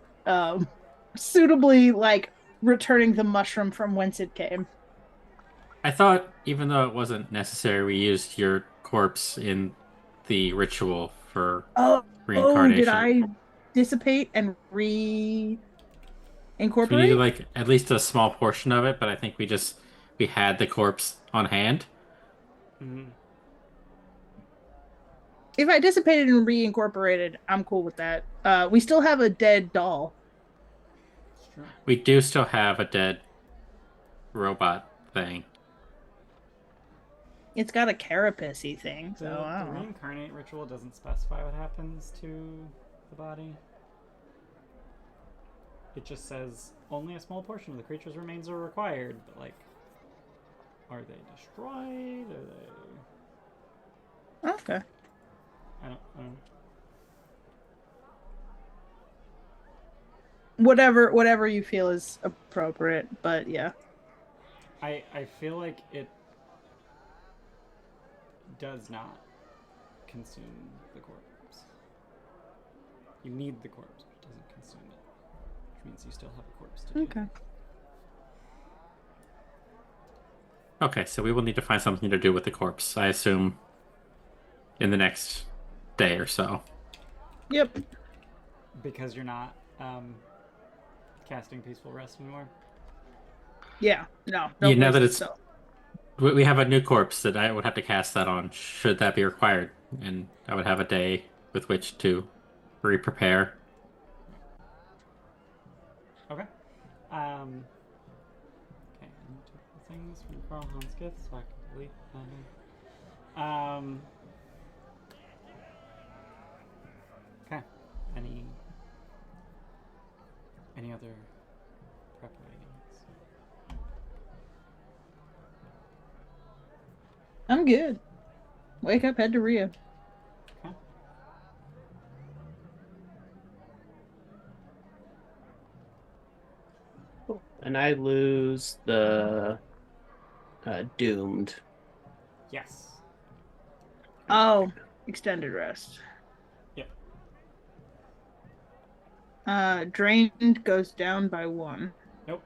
like returning the mushroom from whence it came. I thought even though it wasn't necessary, we used your corpse in the ritual for Oh, did reincarnation. I dissipate and So we needed incorporate? like at least a small portion of it, but I think we had the corpse on hand. Mm-hmm. If I dissipated and reincorporated, I'm cool with that. We still have a dead doll. It's true. We do still have a dead robot thing. It's got a carapacey thing, so The I the don't know. reincarnate ritual doesn't specify what happens to the body. It just says only a small portion of the creature's remains are required, but like, are they destroyed? Are they? Okay. I don't. Whatever you feel is appropriate, but yeah. I feel like it does not consume the corpse. You need the corpse, but it doesn't consume it, which means you still have a corpse to do. Okay. Okay, so we will need to find something to do with the corpse, I assume, in the next day or so. Yep. Because you're not casting Peaceful Rest anymore. Yeah. No. Yeah, now waste that it, it's so. we have a new corpse that I would have to cast that on, should that be required, and I would have a day with which to re-prepare. Okay. Okay, I need to put the things from Carl Hans gift so I can delete that. Okay. Any other preparations? I'm good. Wake up, head to Rio. Okay. And I lose the doomed. Yes. Oh, extended rest. Yep. Drained goes down by 1. Nope.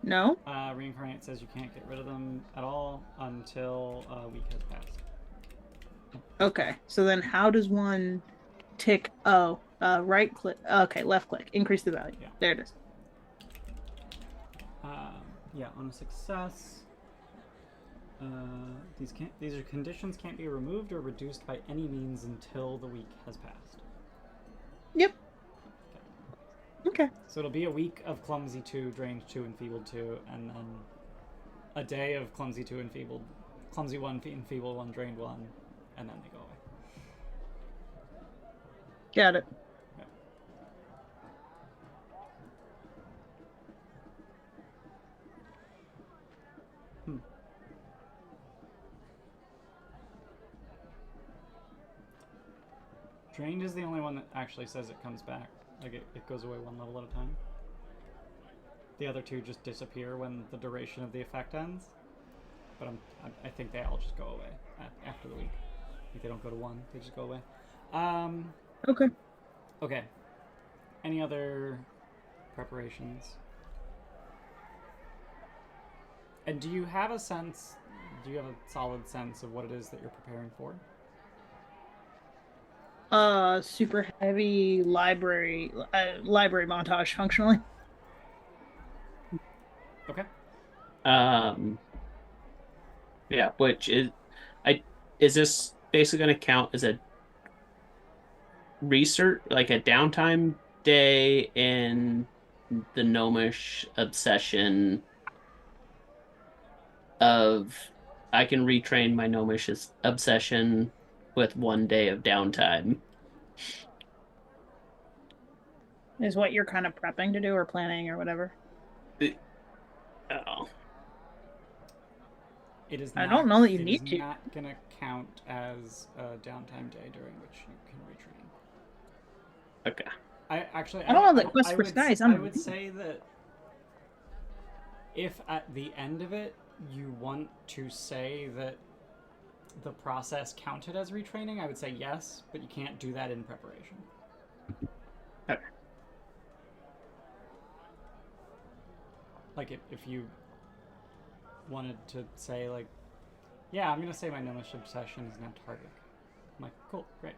No? Reincarnate says you can't get rid of them at all until a week has passed. Okay. So then how does one tick? Oh, right click. Okay, left click. Increase the value. Yeah. There it is. Yeah, on a success, these are conditions can't be removed or reduced by any means until the week has passed. Yep. Okay. So it'll be a week of Clumsy 2, Drained 2, Enfeebled 2, and then a day of Clumsy 2, Enfeebled, Clumsy 1, Enfeebled 1, Drained 1, and then they go away. Got it. Yeah. Drained is the only one that actually says it comes back. Like it goes away 1 level at a time. The other 2 just disappear when the duration of the effect ends. But I think they all just go away after the week. Like they don't go to 1, they just go away. Okay. Okay. Any other preparations? And do you have a solid sense of what it is that you're preparing for? Super heavy library montage functionally. Okay. Yeah, which is this basically going to count as a research, like a downtime day in the gnomish obsession of I can retrain my gnomish obsession with 1 day of downtime? Is what you're kind of prepping to do or planning or whatever. Oh. It is not, I don't know that you need to. It is not going to count as a downtime day during which you can retrain. Okay. I don't know that Quest for Skies. I would say that if at the end of it you want to say that the process counted as retraining, I would say yes, but you can't do that in preparation. Okay. Like if you wanted to say like, yeah, I'm gonna say my gnomish obsession is now Taargick. I'm like, cool, great,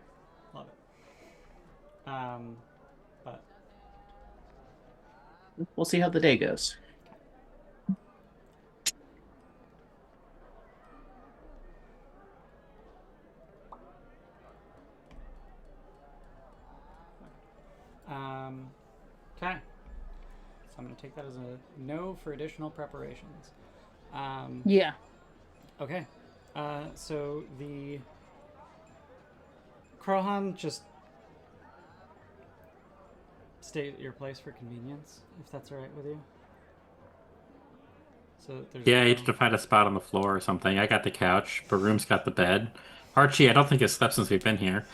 love it. But We'll see how the day goes. okay. So I'm gonna take that as a no for additional preparations. Yeah. Okay. So the Krohan just stay at your place for convenience, if that's all right with you. So there's Yeah, no... you have to find a spot on the floor or something. I got the couch. Baroom's got the bed. Archie, I don't think has slept since we've been here.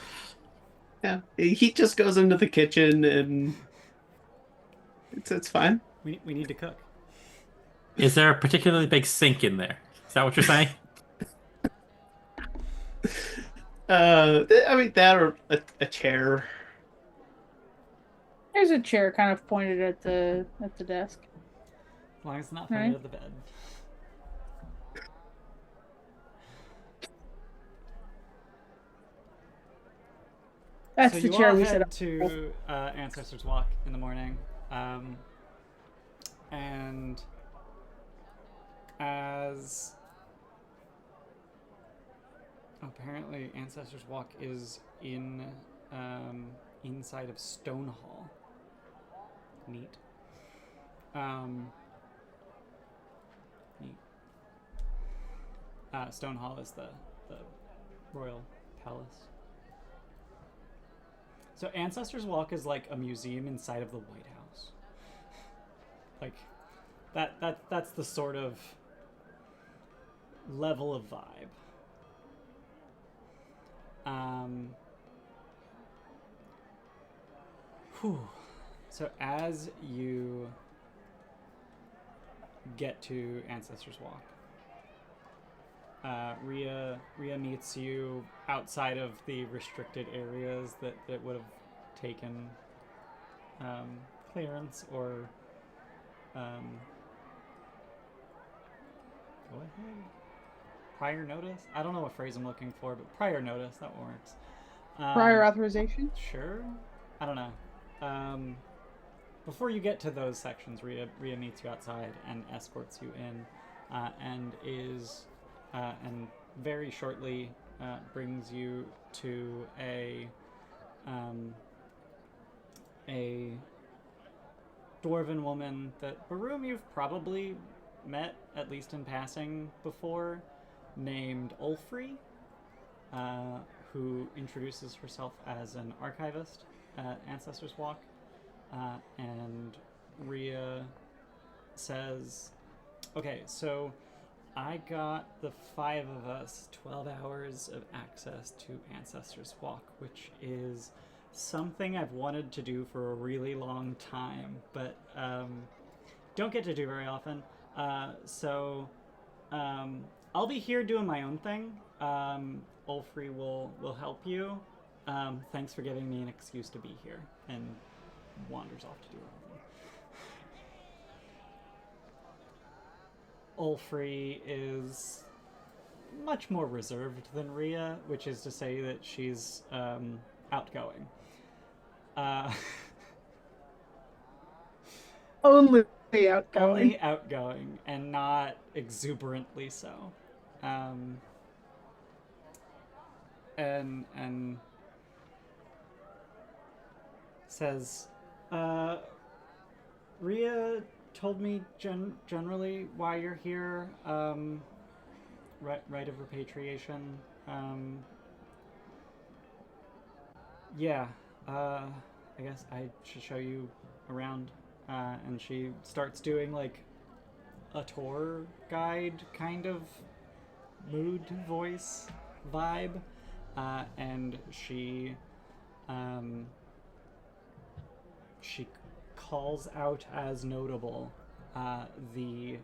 Yeah, he just goes into the kitchen and it's fine. We need to cook. Is there a particularly big sink in there? Is that what you're saying? I mean that or a chair. There's a chair kind of pointed at the desk. As long as it's not Right. pointed at the bed. That's So the you chair all we head set up. to Ancestors Walk in the morning. And as apparently Ancestors Walk is in inside of Stonehall. Neat. Neat. Stonehall is the royal palace. So Ancestors Walk is like a museum inside of the White House. Like that's the sort of level of vibe. So as you get to Ancestors Walk, Rhea meets you outside of the restricted areas that would have taken clearance or go ahead. Prior notice? I don't know what phrase I'm looking for, but prior notice, that works. Prior authorization? Sure. I don't know. Before you get to those sections, Rhea meets you outside and escorts you in, and very shortly brings you to a dwarven woman that Baroom you've probably met at least in passing before, named Ulfrey, who introduces herself as an archivist at Ancestors Walk, and Rhea says, okay, so I got the 5 of us 12 hours of access to Ancestors Walk, which is something I've wanted to do for a really long time, but don't get to do very often. So I'll be here doing my own thing. Ulfrey will help you. Thanks for giving me an excuse to be here, and wanders off to do her own thing. Ulfrey is much more reserved than Rhea, which is to say that she's outgoing. Only outgoing. Only outgoing, and not exuberantly so. And says, Rhea told me generally why you're here. Right of repatriation. Yeah. I guess I should show you around. And she starts doing like a tour guide kind of mood voice vibe, and she calls out as notable the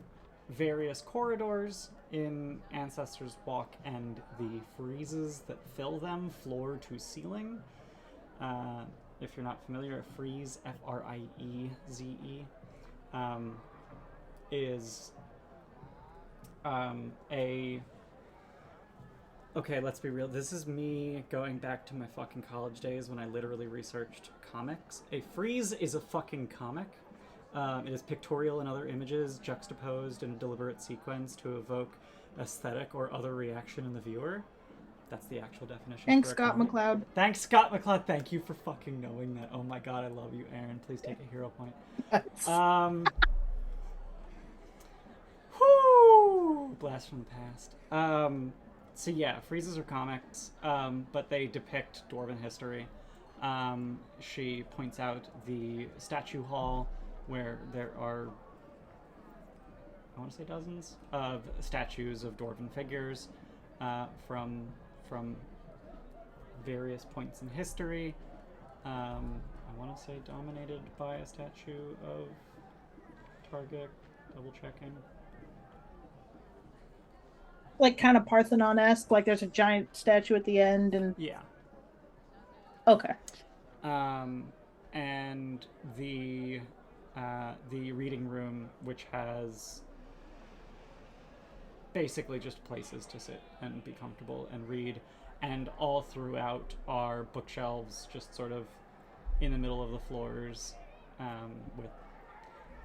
various corridors in Ancestors Walk and the friezes that fill them floor to ceiling. If you're not familiar, a frieze, F-R-I-E-Z-E, is a... Okay, let's be real. This is me going back to my fucking college days when I literally researched comics. A frieze is a fucking comic. It is pictorial and other images juxtaposed in a deliberate sequence to evoke aesthetic or other reaction in the viewer. That's the actual definition. Thanks, for a Scott comic. McCloud. Thanks, Scott McCloud. Thank you for fucking knowing that. Oh my god, I love you, Aren. Please take a hero point. Yes. Whoo! Blast from the past. So yeah, friezes are comics, but they depict Dwarven history. She points out the statue hall where there are, I want to say dozens of statues of Dwarven figures from various points in history. I want to say dominated by a statue of Taargick. Double checking. Like kind of Parthenon-esque, like there's a giant statue at the end, and Yeah. okay. And the reading room, which has basically just places to sit and be comfortable and read, and all throughout are bookshelves, just sort of in the middle of the floors, with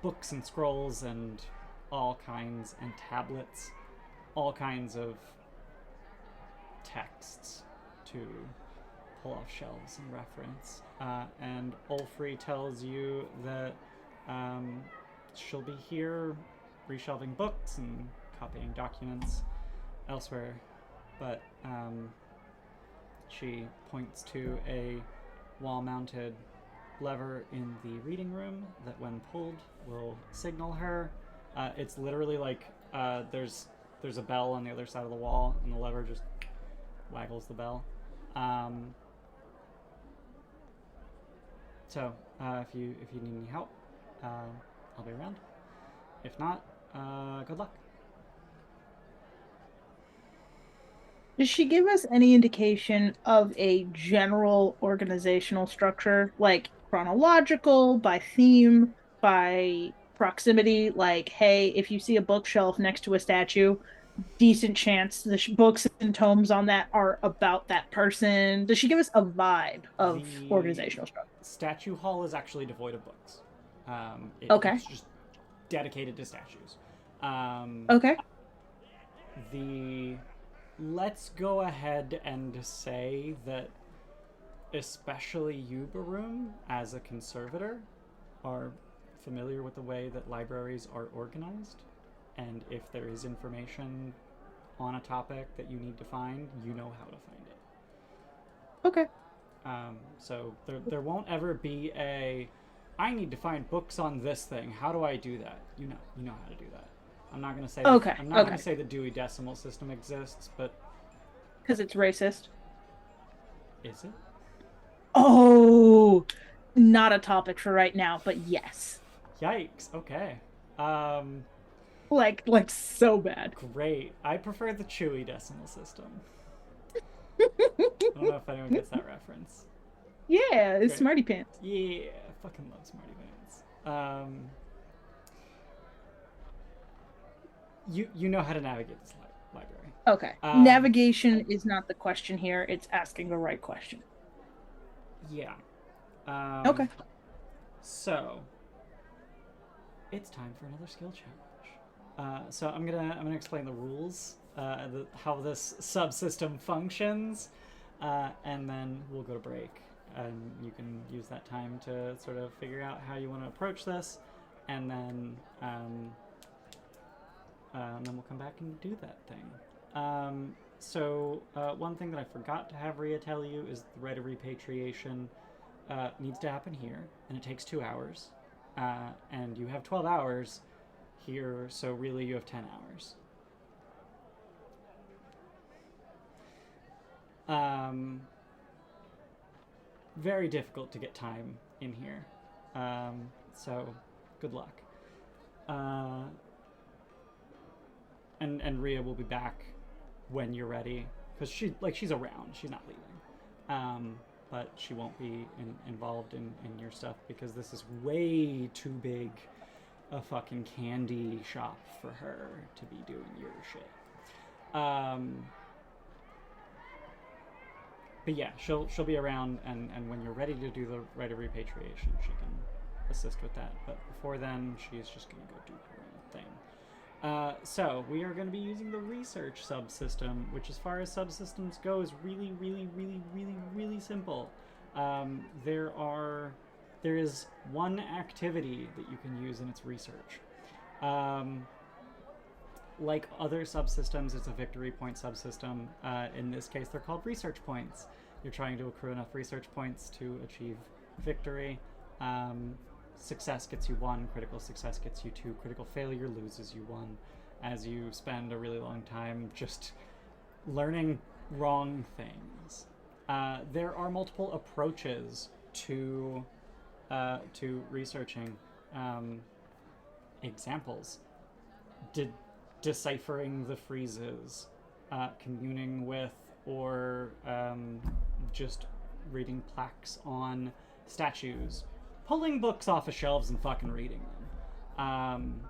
books and scrolls and all kinds, and tablets, all kinds of texts to pull off shelves and reference. And Ulfrey tells you that she'll be here reshelving books and copying documents elsewhere, but she points to a wall-mounted lever in the reading room that when pulled will signal her. It's literally like there's a bell on the other side of the wall, and the lever just waggles the bell. So if you need any help, I'll be around. If not, good luck. Does she give us any indication of a general organizational structure, like chronological, by theme, by proximity? Like, hey, if you see a bookshelf next to a statue, decent chance the books and tomes on that are about that person. Does she give us a vibe of organizational structure? Statue Hall is actually devoid of books. Okay. It's just dedicated to statues. Okay. Let's go ahead and say that especially you, Baroom, as a conservator, are familiar with the way that libraries are organized, and if there is information on a topic that you need to find, you know how to find it. Okay. So there won't ever be a, I need to find books on this thing. How do I do that? You know how to do that. I'm not gonna say. Okay. I'm not gonna say the Dewey Decimal System exists, but because it's racist. Is it? Oh, not a topic for right now, but yes. Yikes. Okay. Like so bad. Great. I prefer the Chewy Decimal System. I don't know if anyone gets that reference. Yeah, it's Great. Smarty Pants. Yeah, I fucking love Smarty Pants. You know how to navigate this library. Okay. Navigation is not the question here. It's asking the right question. Yeah. Okay. So it's time for another skill challenge. So I'm gonna explain the rules, how this subsystem functions, and then we'll go to break, and you can use that time to sort of figure out how you want to approach this, and then we'll come back and do that thing. So one thing that I forgot to have Rhea tell you is the rite of repatriation needs to happen here, and it takes 2 hours, and you have 12 hours here, so really you have 10 hours. Very difficult to get time in here, so good luck. And Rhea will be back when you're ready, because she's around, she's not leaving, but she won't be involved in your stuff because this is way too big a fucking candy shop for her to be doing your shit. But yeah, she'll be around, and when you're ready to do the rite of repatriation, she can assist with that. But before then, she's just going to go do her own thing. So we are going to be using the research subsystem, which as far as subsystems go is really, really, really, really, really simple. There is one activity that you can use in its research. Like other subsystems, it's a victory point subsystem. In this case, they're called research points. You're trying to accrue enough research points to achieve victory. Success gets you 1, critical success gets you 2, critical failure loses you 1, as you spend a really long time just learning wrong things. There are multiple approaches to researching. Examples. Deciphering the freezes, communing with, or just reading plaques on statues, pulling books off of shelves and fucking reading them,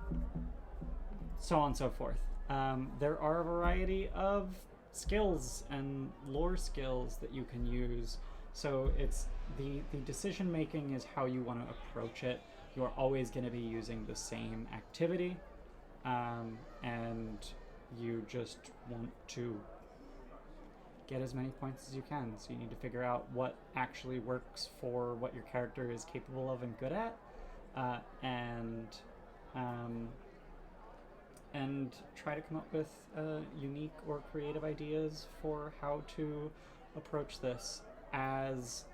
so on and so forth. There are a variety of skills and lore skills that you can use, so it's the decision making is how you want to approach it. You're always going to be using the same activity. And you just want to get as many points as you can. So you need to figure out what actually works for what your character is capable of and good at, and try to come up with unique or creative ideas for how to approach this as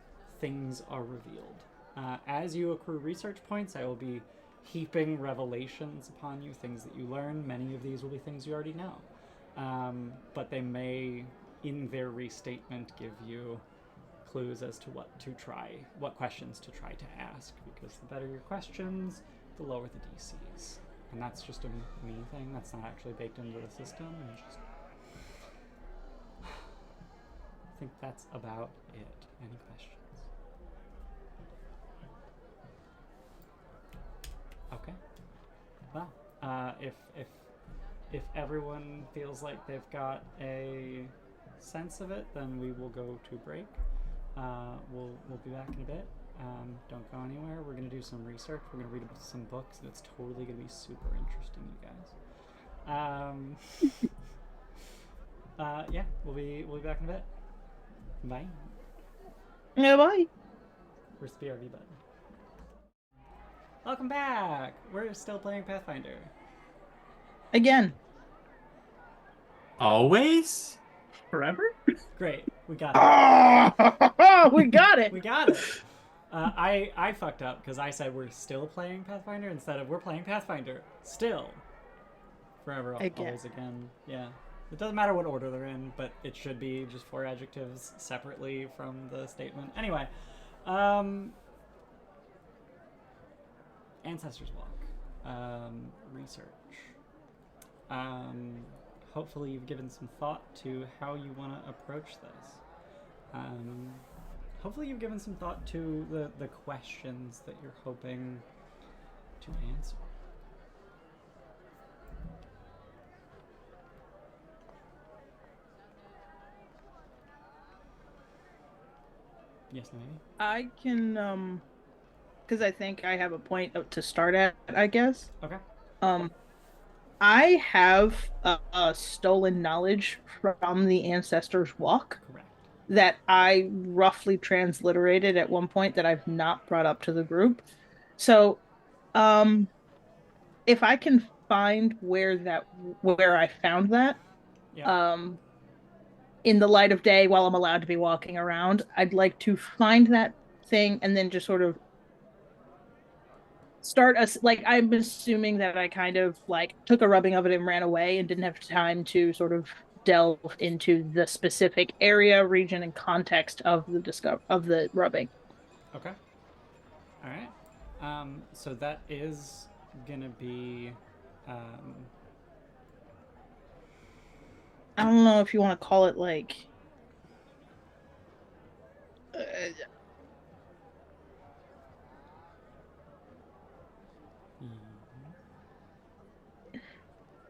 things are revealed. As you accrue research points, I will be heaping revelations upon you, things that you learn. Many of these will be things you already know. But they may, in their restatement, give you clues as to what questions to try to ask, because the better your questions, the lower the DCs. And that's just a me thing. That's not actually baked into the system. And just, I think that's about it. Any questions? Okay. Well, if everyone feels like they've got a sense of it, then we will go to break. We'll be back in a bit. Don't go anywhere. We're gonna do some research. We're gonna read some books, and it's totally gonna be super interesting, you guys. Yeah, we'll be back in a bit. Bye. Yeah, bye. Where's the BRB button? Welcome back! We're still playing Pathfinder. Again. Always? Forever? Great, we got it. Oh, we got it! We got it! I fucked up because I said we're still playing Pathfinder instead of we're playing Pathfinder. Still. Forever, Again. always, again. Yeah. It doesn't matter what order they're in, but it should be just 4 adjectives separately from the statement. Anyway. Ancestors Walk. Research. Hopefully you've given some thought to how you want to approach this. Hopefully you've given some thought to the questions that you're hoping to answer. Yes, maybe? I can, because I think I have a point to start at, I guess. Okay. I have stolen knowledge from the Ancestors Walk. Correct. That I roughly transliterated at one point that I've not brought up to the group. So, if I can find where I found that, Yeah. in the light of day while I'm allowed to be walking around, I'd like to find that thing and then just sort of start us like I'm assuming that I kind of like took a rubbing of it and ran away and didn't have time to sort of delve into the specific area, region, and context of the rubbing. Okay. All right. So that is gonna be. I don't know if you want to call it like.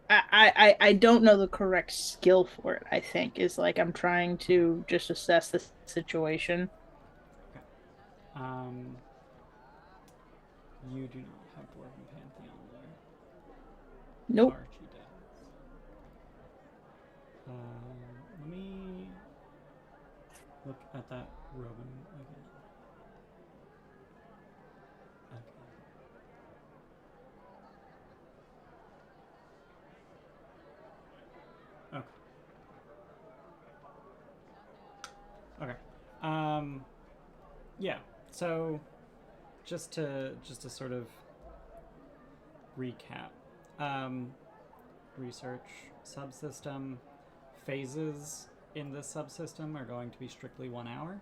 I don't know the correct skill for it, I think, is like I'm trying to just assess the situation. Okay. Um, you do not have Dwarven Pantheon there. Nope. Archie does. Let me look at that Robin again. Okay. Okay. Okay. Yeah. So, just to sort of recap, research subsystem phases in this subsystem are going to be strictly 1 hour.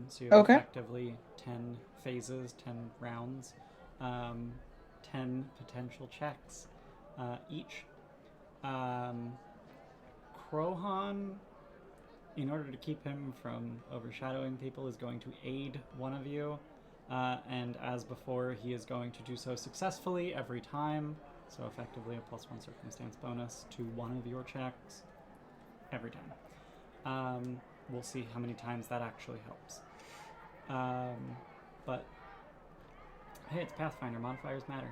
So you have Okay. effectively 10 phases, 10 rounds, 10 potential checks each. Krohan, in order to keep him from overshadowing people, is going to aid one of you. And as before, he is going to do so successfully every time. So effectively a +1 circumstance bonus to one of your checks every time. We'll see how many times that actually helps. But hey, it's Pathfinder. Modifiers matter.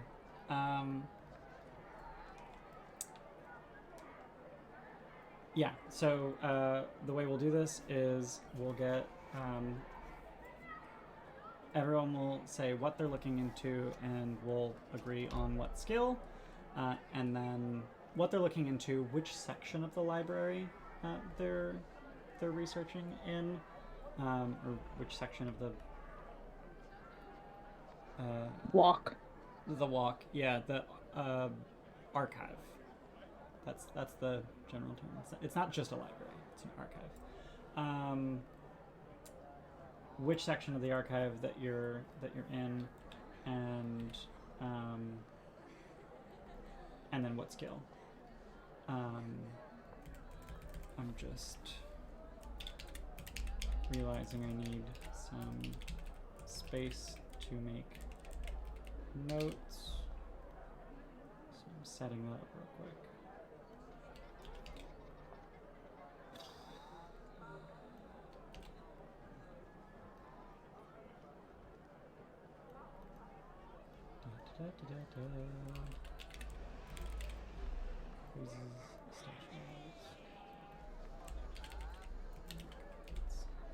Yeah, so the way we'll do this is we'll get... everyone will say what they're looking into, and we'll agree on what skill, and then what they're looking into, which section of the library they're researching in, or which section of the Walk. the walk. Yeah, the archive. That's the general term. It's not just a library; it's an archive. Which section of the archive that you're in, and then what skill. I'm just realizing I need some space to make notes, so I'm setting that up real quick.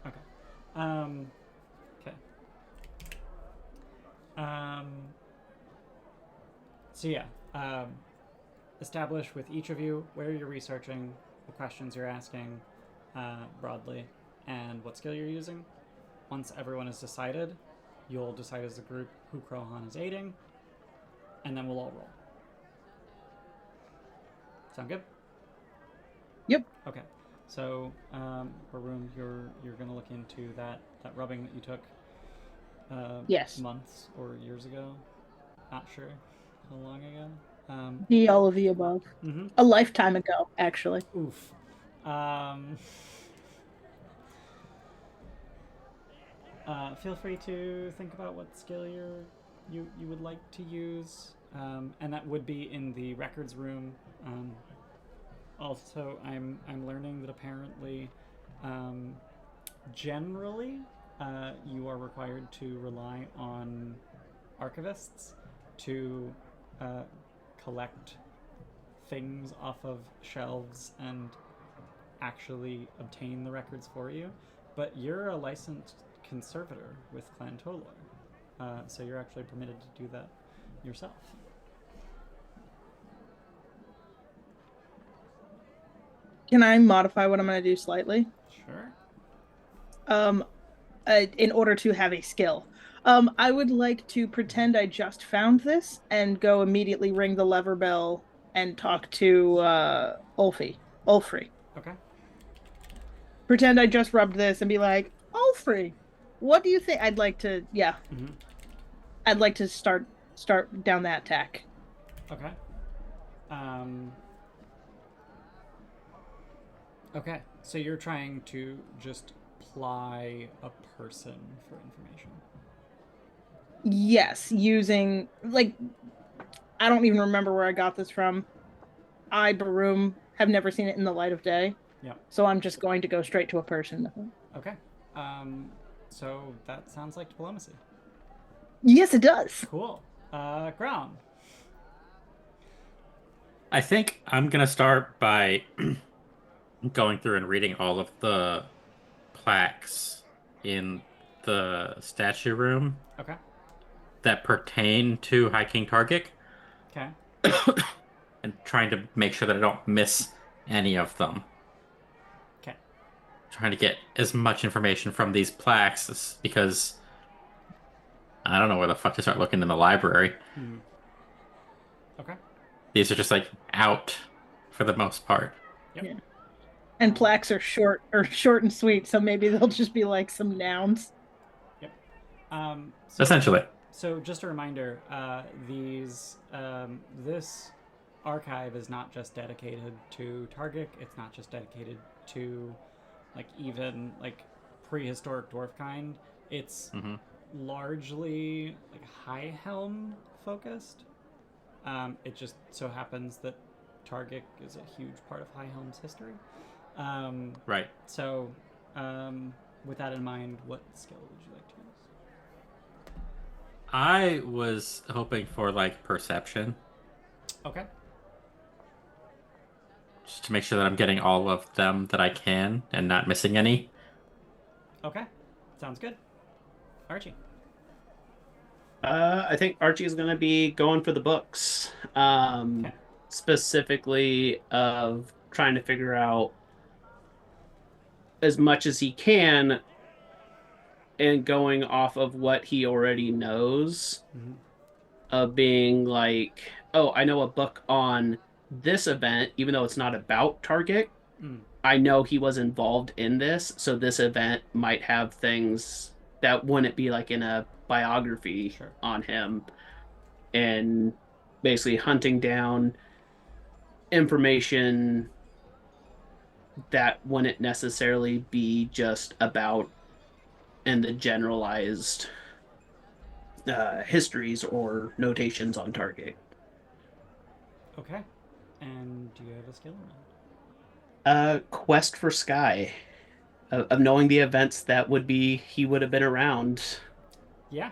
Okay. Okay. So yeah, establish with each of you where you're researching, the questions you're asking broadly, and what skill you're using. Once everyone has decided, you'll decide as a group who Krohan is aiding, and then we'll all roll. Sound good? Yep. Okay. So, Baroom, you're gonna look into that rubbing that you took Yes. months or years ago. Not sure how long ago. All of the above. Mm-hmm. A lifetime ago, actually. Oof. Feel free to think about what skill you would like to use, and that would be in the records room. Also, I'm learning that apparently, generally, you are required to rely on archivists to collect things off of shelves and actually obtain the records for you. But you're a licensed conservator with Clan Tolorr, so you're actually permitted to do that yourself. Can I modify what I'm going to do slightly? Sure. In order to have a skill. I would like to pretend I just found this and go immediately ring the lever bell and talk to Ulfrey. Okay. Pretend I just rubbed this and be like, Ulfrey, what do you think? I'd like to, yeah. Mm-hmm. I'd like to start down that tack. Okay. Okay, so you're trying to just ply a person for information. Yes, using, like, I don't even remember where I got this from. I, Baroom, have never seen it in the light of day. Yeah. So I'm just going to go straight to a person. Okay. So that sounds like diplomacy. Yes, it does. Cool. Grom. I think I'm gonna start by going through and reading all of the plaques in the statue room Okay. that pertain to High King Taargick Okay. and trying to make sure that I don't miss any of them. Okay. Trying to get as much information from these plaques because I don't know where the fuck to start looking in the library. Hmm. Okay. These are just like out for the most part. Yep. Yeah. And plaques are short and sweet, so maybe they'll just be like some nouns. Yep. Essentially. So just a reminder, this archive is not just dedicated to Taargick. It's not just dedicated to, like, even like prehistoric dwarf kind. It's largely like High Helm focused. It just so happens that Taargick is a huge part of High Helm's history. Right. So, with that in mind, what skill would you like to use? I was hoping for like perception, Okay. just to make sure that I'm getting all of them that I can and not missing any. Okay. Sounds good. Archie. I think Archie is going to be going for the books, Okay. specifically of trying to figure out as much as he can and going off of what he already knows, of being like, oh, I know a book on this event, even though it's not about Taargick. I know he was involved in this, so this event might have things that wouldn't be like in a biography on him, and basically hunting down information that wouldn't necessarily be just about in the generalized histories or notations on Taargick. Okay. And do you have a skill in mind? Quest for Sky, of knowing the events that he would have been around. Yeah,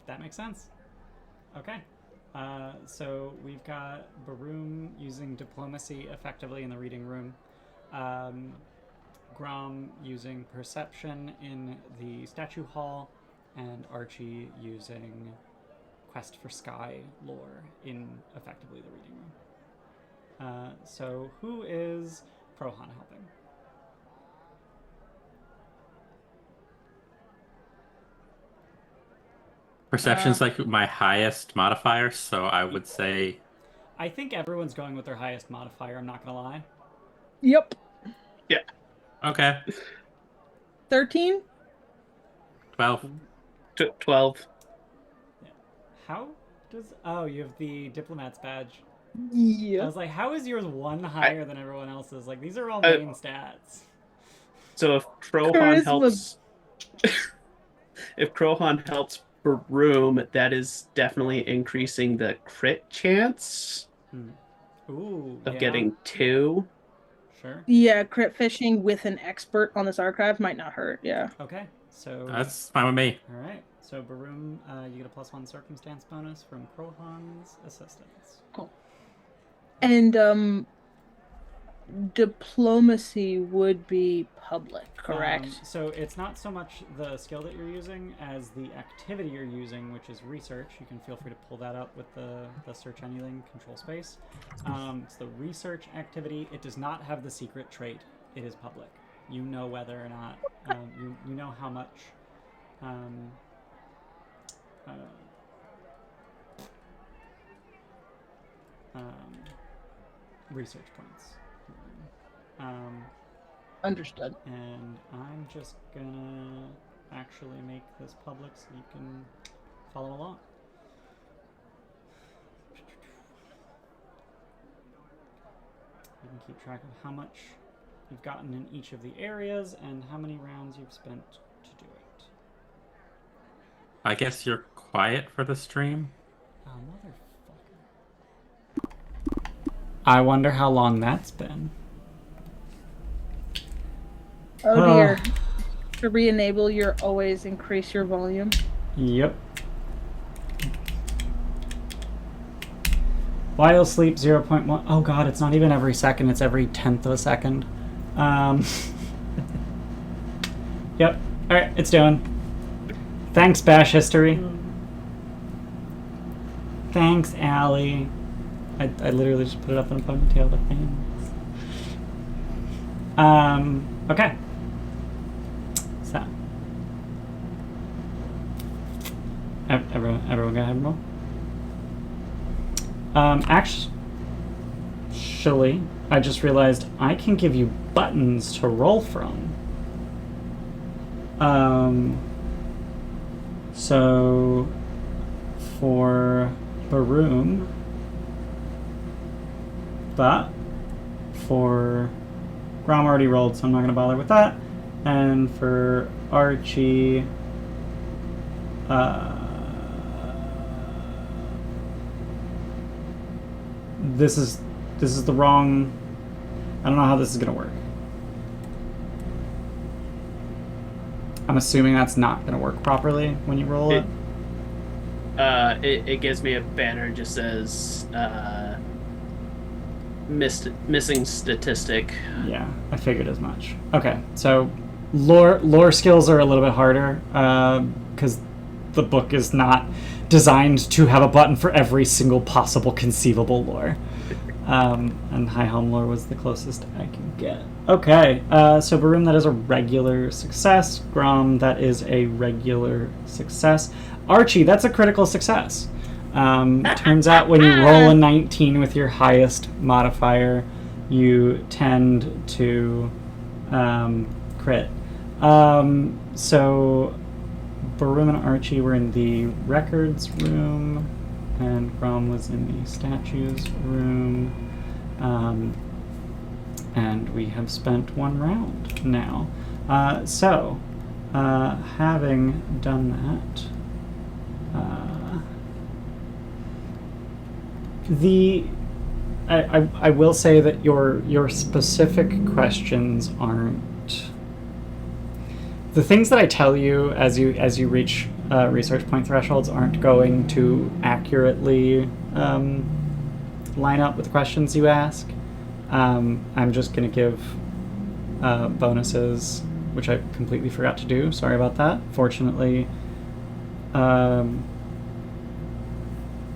that makes sense. Okay. So we've got Baroom using diplomacy effectively in the reading room. Grom using perception in the statue hall, and Archie using Quest for Sky lore in effectively the reading room. So who is Prohan helping? Perception's like my highest modifier, so I would say I think everyone's going with their highest modifier, I'm not gonna lie. Yep. Yeah. okay. 13? 12. 12. Yeah. How does... Oh, you have the diplomat's badge. I Yeah. was like, how is yours one higher than everyone else's? Like, these are all main stats. So if Prohan helps... if Prohan helps Baroom, that is definitely increasing the crit chance of getting 2. Sure. Yeah, crit fishing with an expert on this archive might not hurt. Yeah. Okay, so... That's fine with me. All right, so Baroom, you get a +1 circumstance bonus from Prohan's assistance. Cool. And diplomacy would be public, correct? So it's not so much the skill that you're using as the activity you're using, which is research. You can feel free to pull that up with the search anything control space. It's the research activity. It does not have the secret trait. It is public. You know whether or not you know how much research points. Understood. And I'm just gonna actually make this public so you can follow along. You can keep track of how much you've gotten in each of the areas and how many rounds you've spent to do it. I guess you're quiet for the stream. Oh, motherfucker. I wonder how long that's been. Oh dear. To re-enable your always increase your volume. Yep. While sleep 0.1. Oh god, it's not even every second, it's every 10th of a second. Yep. Alright, it's doing. Thanks, Bash History. Thanks, Allie. I literally just put it up in a ponytail, but thanks. Okay. So. Everyone go ahead and roll. Actually, I just realized I can give you buttons to roll from. So for Baroom, but for Grom already rolled, so I'm not going to bother with that. And for Archie, this is the wrong. I don't know how this is going to work. I'm assuming that's not going to work properly when you roll it. It gives me a banner that just says missing statistic. Yeah, I figured as much. Okay, so lore skills are a little bit harder because the book is not designed to have a button for every single possible conceivable lore. And High Helm lore was the closest I can get. Okay, so Baroom, that is a regular success. Grom, that is a regular success. Archie, that's a critical success. Turns out when you roll a 19 with your highest modifier, you tend to crit. So Baroom and Archie were in the records room, and Grom was in the statues room. And we have spent one round now. So, having done that, I will say that your specific questions aren't the things that I tell you as you reach research point thresholds aren't going to accurately line up with the questions you ask. I'm just going to give bonuses, which I completely forgot to do. Sorry about that. Fortunately,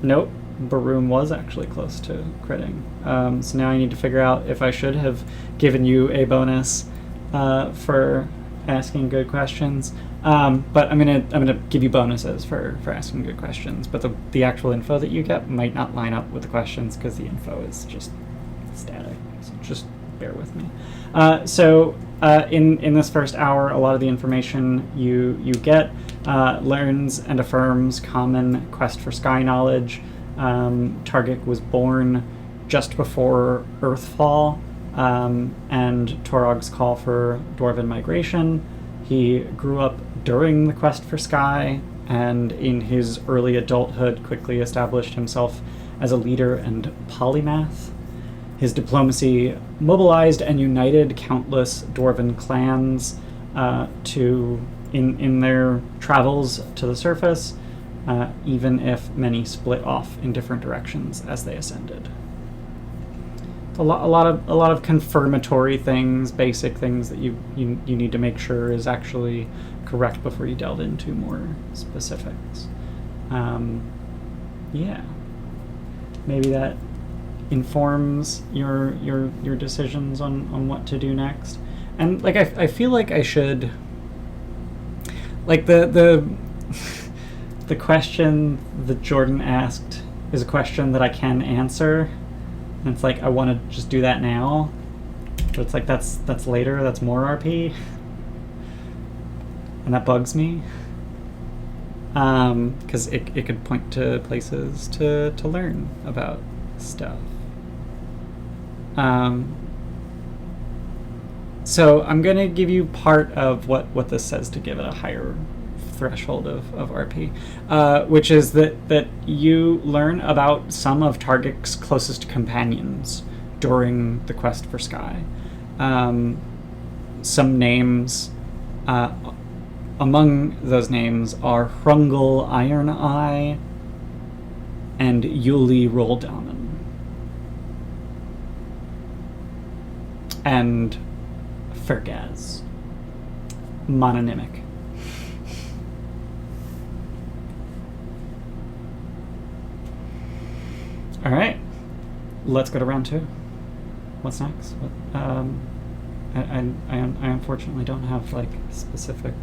nope, Baroom was actually close to critting. So now I need to figure out if I should have given you a bonus for asking good questions. But I'm gonna give you bonuses for asking good questions. But the actual info that you get might not line up with the questions because the info is just static. So just bear with me. So in this first hour, a lot of the information you get learns and affirms common quest for sky knowledge. Taargick was born just before Earthfall and Torog's call for Dwarven migration. He grew up during the quest for sky, and in his early adulthood quickly established himself as a leader and polymath. His diplomacy mobilized and united countless Dwarven clans in their travels to the surface, even if many split off in different directions as they ascended. A lot of confirmatory things, basic things that you need to make sure is actually correct before you delve into more specifics. Yeah, maybe that informs your decisions on what to do next. And like I feel like I should, like the question that Jordan asked is a question that I can answer. And it's like I want to just do that now, but it's like that's later. That's more RP, and that bugs me. Because it could point to places to learn about stuff. So I'm gonna give you part of what this says to give it a higher threshold of RP, which is that you learn about some of Taargick's closest companions, during the quest for Sky. Some names, among those names are Hrungle Iron Eye and Yuli Roldamen. And Fergaz. Mononymic. Alright. Let's go to round 2. What's next? I unfortunately don't have like specific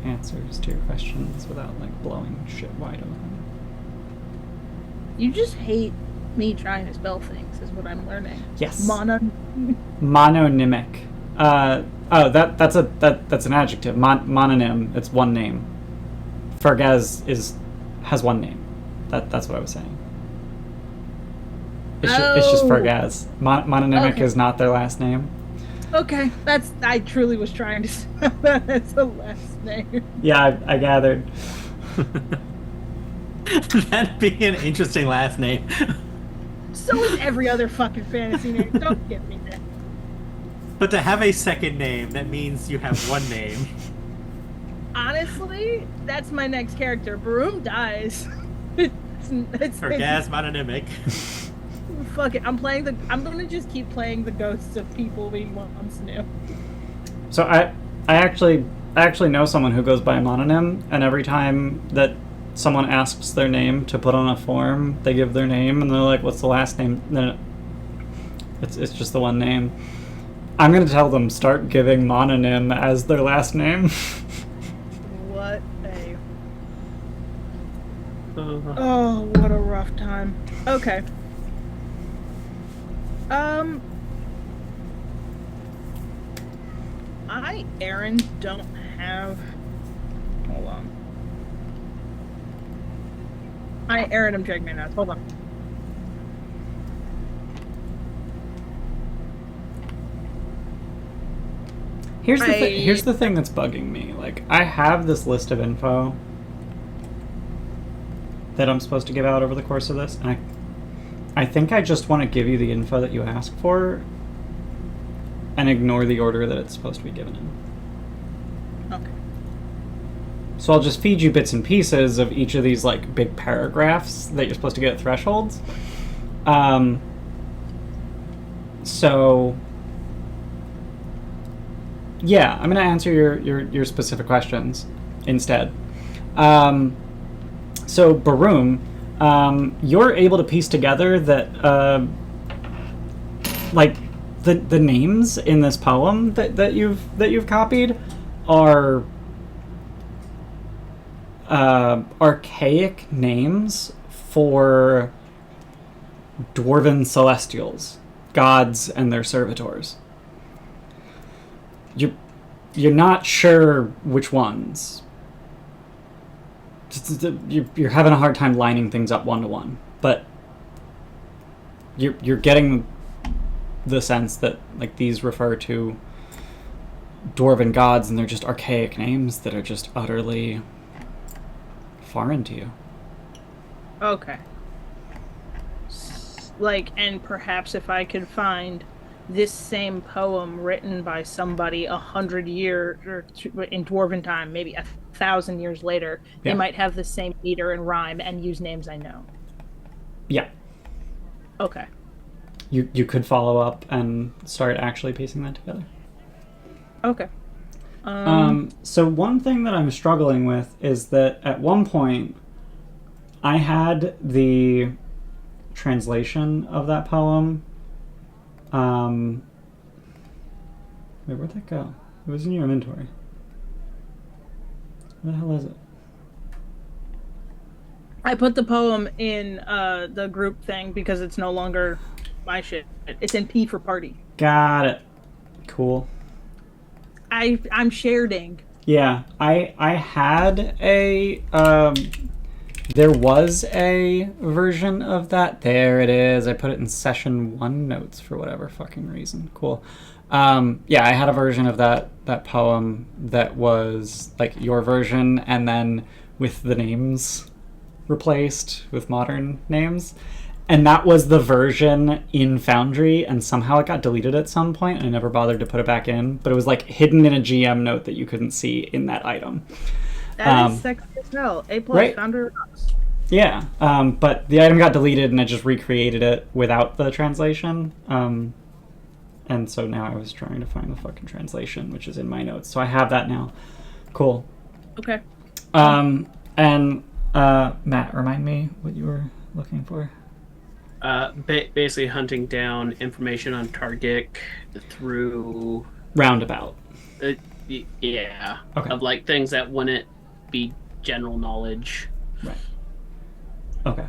answers to your questions without like blowing shit wide open. You just hate me trying to spell things, is what I'm learning. Yes. Mononymic. That's an adjective. Mononym. It's one name. Fergaz has one name. That's what I was saying. It's just Fergaz. Mononymic Okay. is not their last name. Okay, I truly was trying to spell that as a last name. Yeah, I gathered. That'd be an interesting last name. So is every other fucking fantasy name. Don't get me there. But to have a second name, that means you have one name. Honestly, that's my next character. Baroom dies. Fergaz Mononymic. Fuck it. I'm gonna just keep playing the ghosts of people we once knew. So I actually know someone who goes by a mononym, and every time that someone asks their name to put on a form, they give their name, and they're like, "What's the last name?" No, it's just the one name. I'm gonna tell them start giving mononym as their last name. What a... Oh, what a rough time. Okay. Aren, don't have... Hold on. Aren, I'm checking my notes. Hold on. Here's the thing that's bugging me. Like, I have this list of info that I'm supposed to give out over the course of this, and I think I just want to give you the info that you ask for and ignore the order that it's supposed to be given in. Okay. So I'll just feed you bits and pieces of each of these like big paragraphs that you're supposed to get at thresholds. So yeah, I'm gonna answer your specific questions instead. So Baroom, you're able to piece together that like the names in this poem that you've copied are archaic names for dwarven celestials, gods and their servitors. You're not sure which ones. You're having a hard time lining things up one to one, but you're getting the sense that like these refer to dwarven gods, and they're just archaic names that are just utterly foreign to you. Okay. Like, and perhaps if I could find this same poem written by somebody 100 years or in dwarven time, maybe 1,000 years later, Yeah. they might have the same meter and rhyme and use names I know. Yeah. Okay. You could follow up and start actually piecing that together. Okay. So one thing that I'm struggling with is that at one point I had the translation of that poem. Wait, where'd that go? It was in your inventory. Where the hell is it? I put the poem in the group thing because it's no longer my shit. It's in P for party. Got it. Cool. I'm sharing. Yeah, I had a there was a version of that. There it is. I put it in session 1 notes for whatever fucking reason. Cool. Yeah, I had a version of that poem that was like your version, and then with the names replaced with modern names. And that was the version in Foundry, and somehow it got deleted at some point, and I never bothered to put it back in. But it was like hidden in a GM note that you couldn't see in that item. That is sexy as hell. A+, right. Foundry rocks. Yeah, but the item got deleted, and I just recreated it without the translation. And so now I was trying to find the fucking translation, which is in my notes. So I have that now. Cool. Okay. And Matt, remind me what you were looking for. Basically hunting down information on Taargick through roundabout. Yeah. Okay. Of like things that wouldn't be general knowledge. Right. Okay.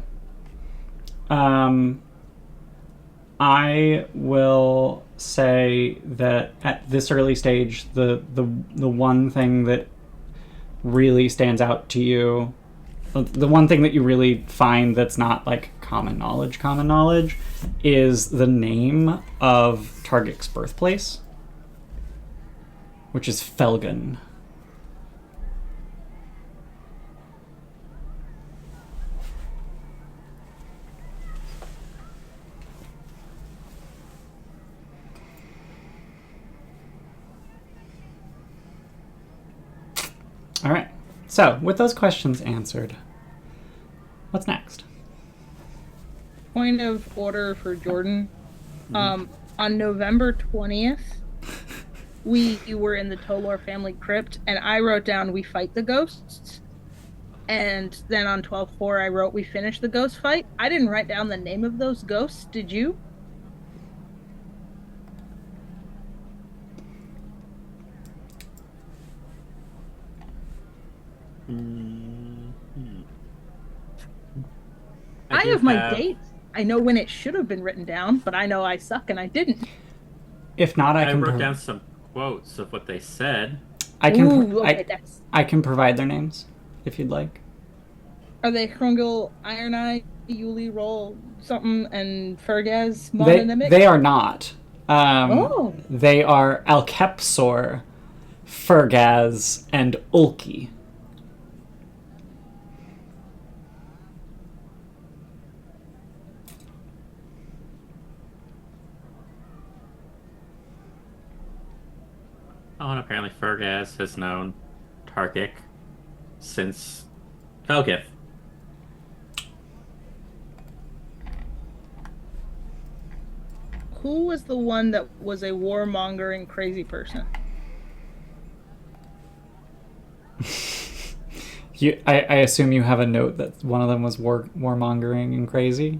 I will say that at this early stage, the one thing that really stands out to you, the one thing that you really find that's not like common knowledge, is the name of Taargick's birthplace, which is Felgen. All right. So, with those questions answered, what's next? Point of order for Jordan. On November 20th, we were in the Tolorr Family Crypt, and I wrote down, we fight the ghosts. And then on 12/4, I wrote, we finish the ghost fight. I didn't write down the name of those ghosts. Did you? I have my dates. I know when it should have been written down, but I know I suck and I didn't. If not, I can wrote down some quotes of what they said. I can provide their names if you'd like. Are they Hrungil, Iron Eye, Yuli, Roll, something, and Fergaz, mononymic? They are not. They are Alkepsor, Fergaz, and Ulki. Oh, and apparently Fergaz has known Taargick since Felgith. Who was the one that was a warmongering crazy person? I assume you have a note that one of them was warmongering and crazy?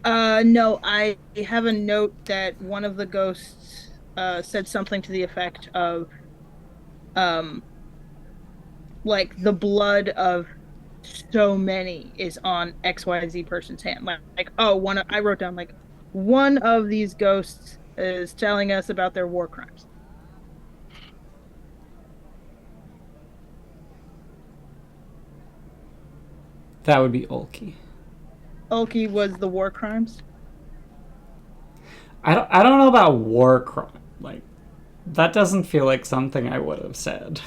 No, I have a note that one of the ghosts said something to the effect of, like, the blood of so many is on XYZ person's hand. I wrote down, like, one of these ghosts is telling us about their war crimes. That would be Ulki. Ulki was the war crimes? I don't know about war crime. Like, that doesn't feel like something I would have said.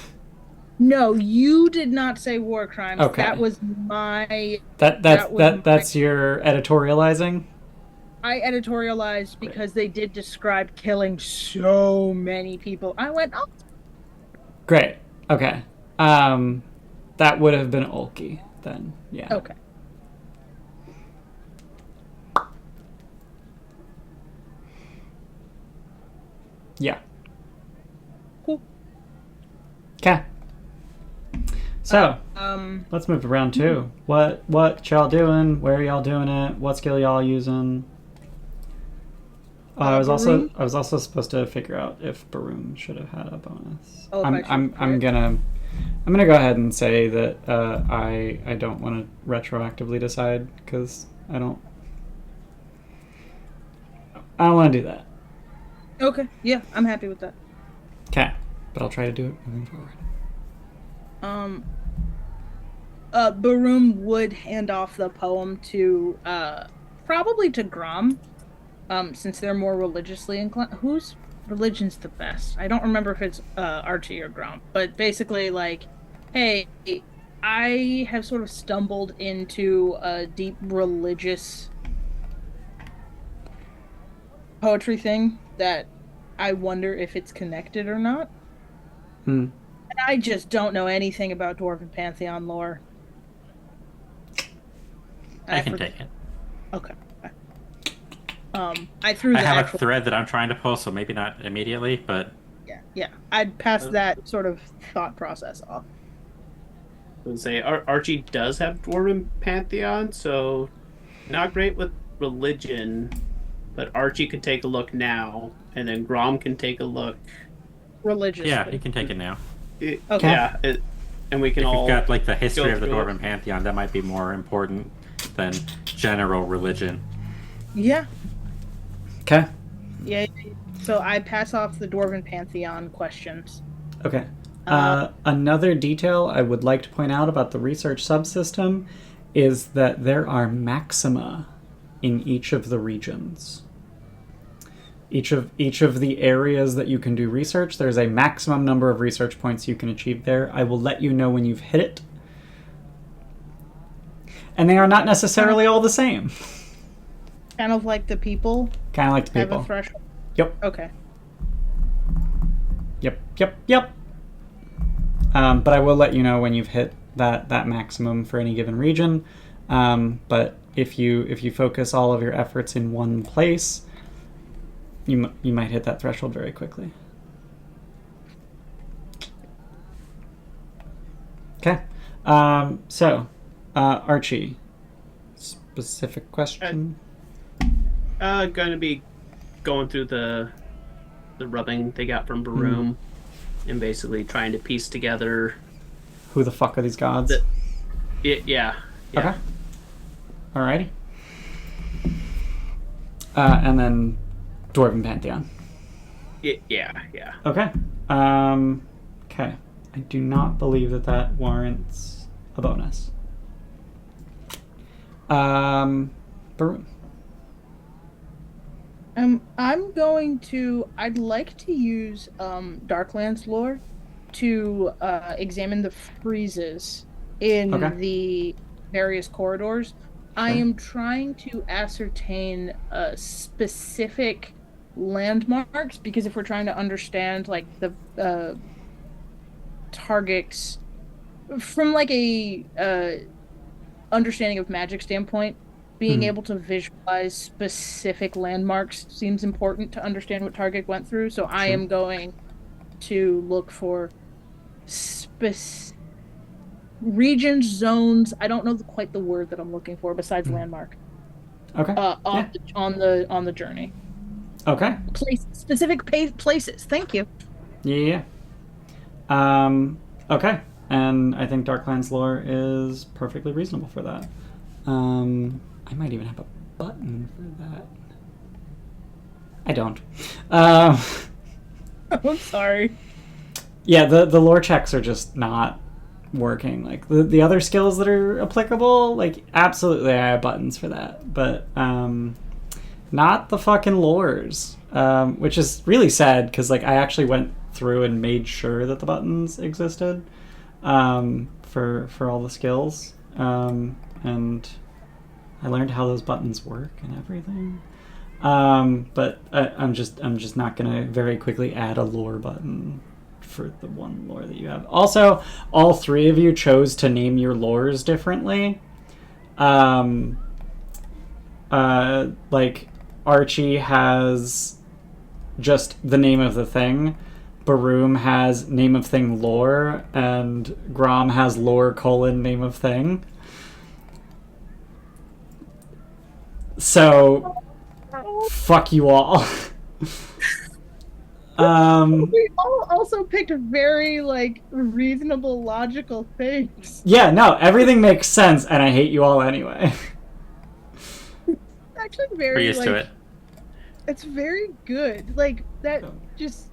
No, you did not say war crimes. Okay. That was my... That's your editorializing? I editorialized because they did describe killing so many people. I went, oh. Great. Okay. That would have been Ulki then. Yeah. Okay. Yeah. Cool. Okay. So, let's move to round 2. What y'all doing? Where y'all doing it? What skill y'all using? I was also supposed to figure out if Baroom should have had a bonus. Oh, I'm gonna go ahead and say that I don't want to retroactively decide because I don't want to do that. Okay, yeah, I'm happy with that. Okay, but I'll try to do it moving forward. Baroom would hand off the poem to probably to Grom, since they're more religiously inclined. Whose religion's the best? I don't remember if it's Archie or Grom, but basically, like, hey, I have sort of stumbled into a deep religious poetry thing that I wonder if it's connected or not. Hmm. And I just don't know anything about Dwarven Pantheon lore. And I can forget. take it. Okay. I threw I the have actual. a thread that I'm trying to pull, so maybe not immediately, but Yeah. I'd pass that sort of thought process off. I would say Archie does have Dwarven Pantheon, so not great with religion, but Archie could take a look now, and then Grom can take a look. Religiously. yeah, you can take it now. Okay. Yeah, and we can If all you've got like the history go of the through it. Dwarven Pantheon, that might be more important than general religion. Yeah. Okay. Yeah. So I pass off the Dwarven Pantheon questions. Okay. Another detail I would like to point out about the research subsystem is that there are maxima in each of the regions. Each of the areas that you can do research, there's a maximum number of research points you can achieve there. I will let you know when you've hit it. And they are not necessarily all the same. Kind of like the people Kind of like the have people. a threshold. Yep. Okay. Yep. But I will let you know when you've hit that maximum for any given region. But if you focus all of your efforts in one place, you might hit that threshold very quickly. Okay. So, Archie, specific question. Gonna be going through the rubbing they got from Baroom, and basically trying to piece together. Who the fuck are these gods? Yeah. Okay. Alrighty. And then Dwarven Pantheon. Yeah. Okay. Okay. I do not believe that warrants a bonus. Baroom. I'd like to use Darklands lore to examine the freezes in the various corridors. I am trying to ascertain specific landmarks, because if we're trying to understand like the Taargick's from like a understanding of magic standpoint, being able to visualize specific landmarks seems important to understand what Taargick went through. So I am going to look for regions, zones. I don't know quite the word that I'm looking for besides landmark. Okay. On the journey. Okay. Specific places. Thank you. Yeah. Okay. And I think Darklands lore is perfectly reasonable for that. I might even have a button for that. I don't. I'm sorry. Yeah, the lore checks are just not working. Like the other skills that are applicable, like absolutely I have buttons for that. But not the fucking lores. Which is really sad because like I actually went through and made sure that the buttons existed for all the skills. And I learned how those buttons work and everything. But I'm just not gonna very quickly add a lore button for the one lore that you have. Also, all three of you chose to name your lores differently. Like Archie has just the name of the thing. Baroom has name of thing lore, and Grom has lore : name of thing. So, fuck you all. We all also picked very like reasonable, logical things. Yeah, no, everything makes sense, and I hate you all anyway. Actually, very We're used to it. It's very good. Like that. Just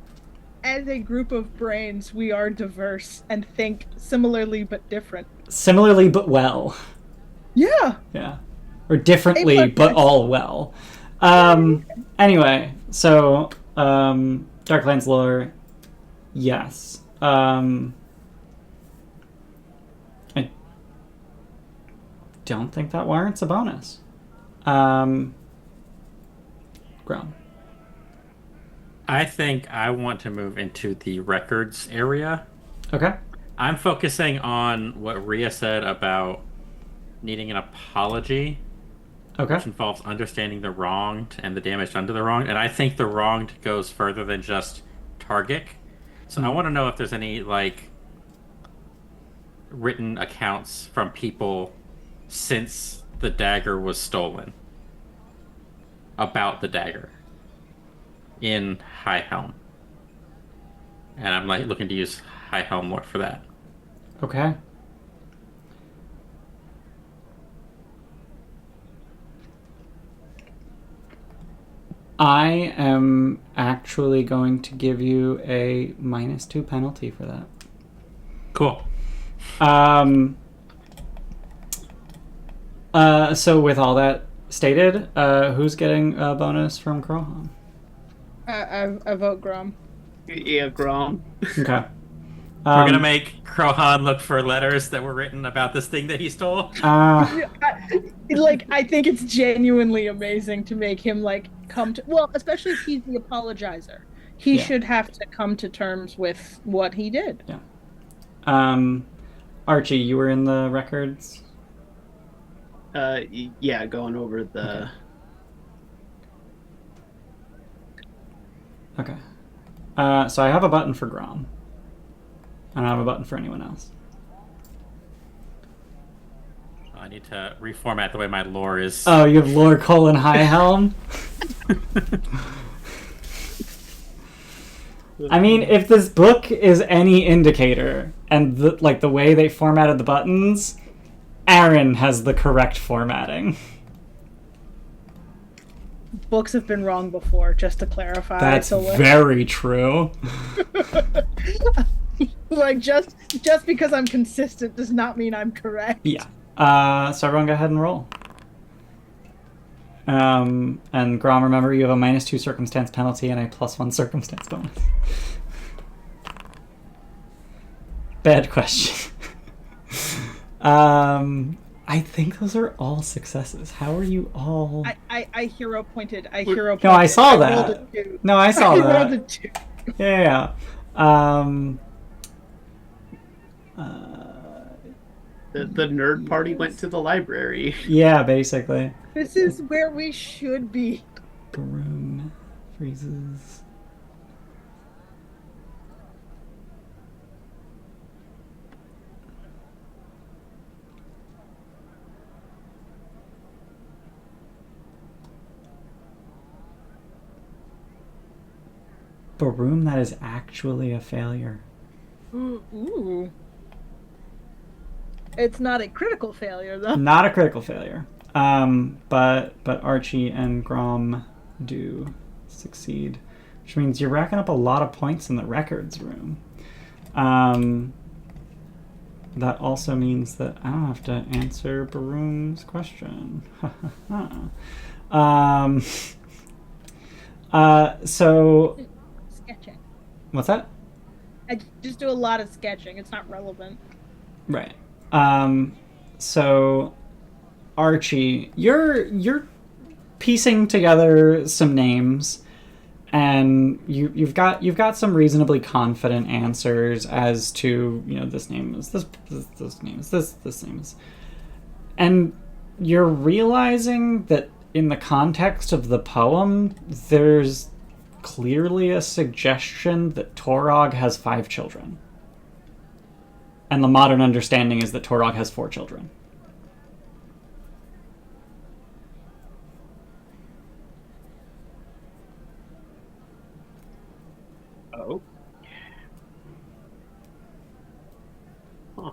as a group of brains, we are diverse and think similarly but different. Similarly but well. Yeah. Yeah. Or differently but all well. Anyway, so Darklands lore, yes. I don't think that warrants a bonus. Grom. I think I want to move into the records area. Okay. I'm focusing on what Ria said about needing an apology, Okay. which involves understanding the wronged and the damage done to the wronged. And I think the wronged goes further than just Taargick. So I want to know if there's any like written accounts from people since the dagger was stolen about the dagger in High Helm. And I'm like looking to use High Helm lore for that. Okay. I am actually going to give you a -2 penalty for that. Cool. So with all that stated, who's getting a bonus from Krohan? I vote Grom. Yeah, Grom. Okay. We're gonna make Krohan look for letters that were written about this thing that he stole. I think it's genuinely amazing to make him like come to, well, especially if he's the apologizer. He should have to come to terms with what he did. Yeah. Archie, you were in the records? Yeah, going over the. Okay. So I have a button for Grom. And I have a button for anyone else. I need to reformat the way my lore is. Oh, you have Lord Colin High Helm? I mean, if this book is any indicator, and the way they formatted the buttons, Aren has the correct formatting. Books have been wrong before, just to clarify. That's very true. Like, just because I'm consistent does not mean I'm correct. Yeah. So everyone go ahead and roll. And Grom, remember you have a -2 circumstance penalty and a +1 circumstance bonus. Bad question. I think those are all successes. How are you all? I hero pointed. No, I saw that. Rolled a 2. No, I saw that. I rolled a 2. Yeah. The nerd party went to the library. Yeah, basically. This is where we should be. Baroom freezes. Baroom, that is actually a failure. Ooh. It's not a critical failure, though. Not a critical failure. But Archie and Grom do succeed, which means you're racking up a lot of points in the records room. That also means that I don't have to answer Baroom's question. So Sketching. what's that? I just do a lot of sketching. It's not relevant. Right. So Archie, you're piecing together some names, and you've got some reasonably confident answers as to, this name is this name is this name is, and you're realizing that in the context of the poem, there's clearly a suggestion that Torog has 5 children. And the modern understanding is that Torog has 4 children. Oh. Huh.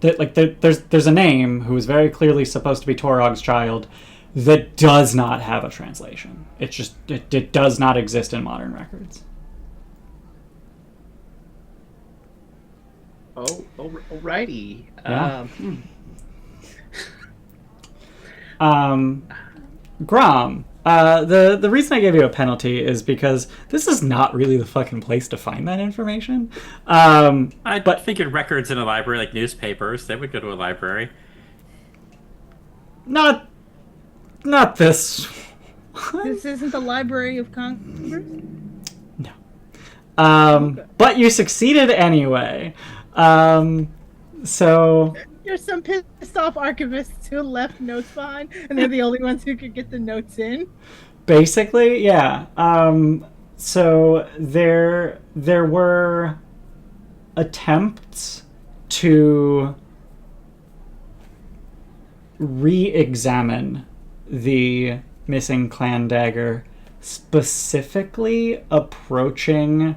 There's a name who is very clearly supposed to be Torog's child that does not have a translation. It does not exist in modern records. Oh, alrighty. Yeah. Grom, the reason I gave you a penalty is because this is not really the fucking place to find that information. I figured records in a library, like newspapers, they would go to a library. Not this This isn't the Library of Congress? No. Okay. But you succeeded anyway. So There's some pissed off archivists who left notes behind, and they're the only ones who could get the notes in. basically, yeah. So there were attempts to re-examine the missing clan dagger, specifically approaching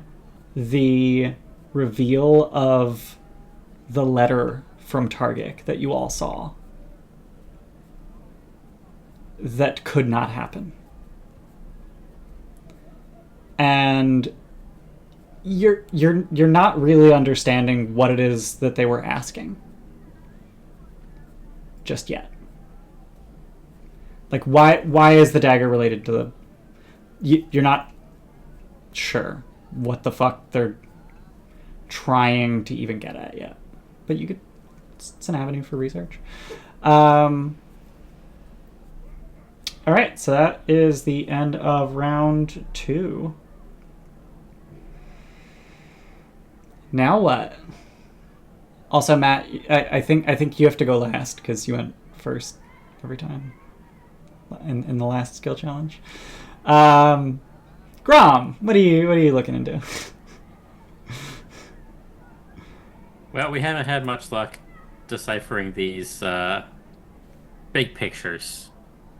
the reveal of the letter from Taargick that you all saw. That could not happen. And you're not really understanding what it is that they were asking just yet. Like, why is the dagger related to the... You're not sure what the fuck they're trying to even get at yet. But you could... It's an avenue for research. Alright, so that is the end of round 2. Now what? Also, Matt, I think you have to go last because you went first every time in the last skill challenge. Grom, what are you looking into? Well, we haven't had much luck deciphering these big pictures.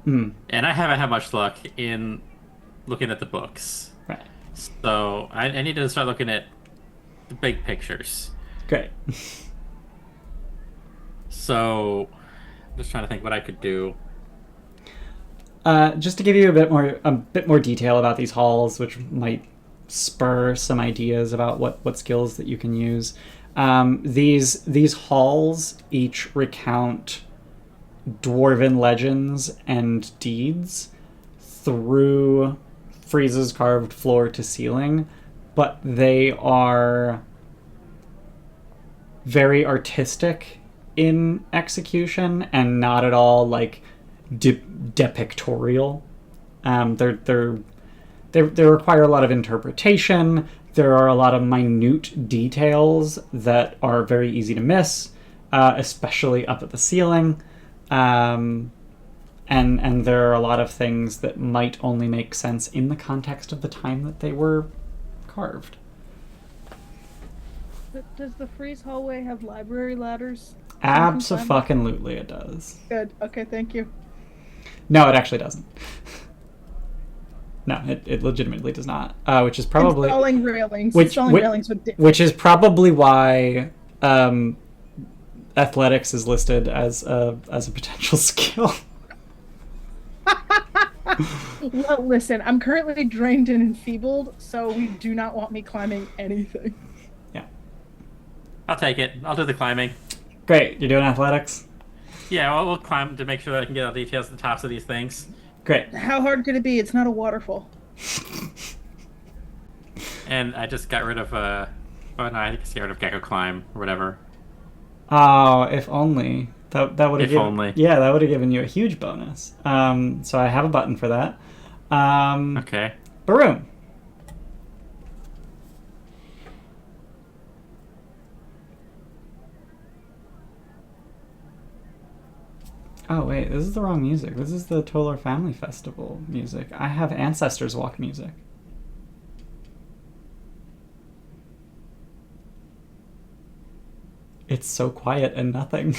And I haven't had much luck in looking at the books. Right. So I need to start looking at the big pictures. Great. So I'm just trying to think what I could do. Just to give you a bit more detail about these halls, which might spur some ideas about what skills that you can use. These halls each recount dwarven legends and deeds through friezes carved floor to ceiling, but they are very artistic in execution and not at all like depictorial. They require a lot of interpretation. There are a lot of minute details that are very easy to miss, especially up at the ceiling. And there are a lot of things that might only make sense in the context of the time that they were carved. Does the freeze hallway have library ladders? Abso-fucking-lutely it does. Good. Okay, thank you. No, it actually doesn't. No, it legitimately does not. Which is probably installing railings. Railings with which is probably why athletics is listed as a potential skill. Well, listen, I'm currently drained and enfeebled, so we do not want me climbing anything. Yeah. I'll take it. I'll do the climbing. Great. You're doing athletics? Yeah, well, we'll climb to make sure that I can get all the details at the tops of these things. Great. How hard could it be? It's not a waterfall. And I just got rid of I think I just got rid of Gecko Climb or whatever. Oh, if only. That would have given, only. Yeah, that would have given you a huge bonus. So I have a button for that. Okay. Baroom. Oh wait, this is the wrong music. This is the Tolorr Family Festival music. I have Ancestors Walk music. It's so quiet and nothing.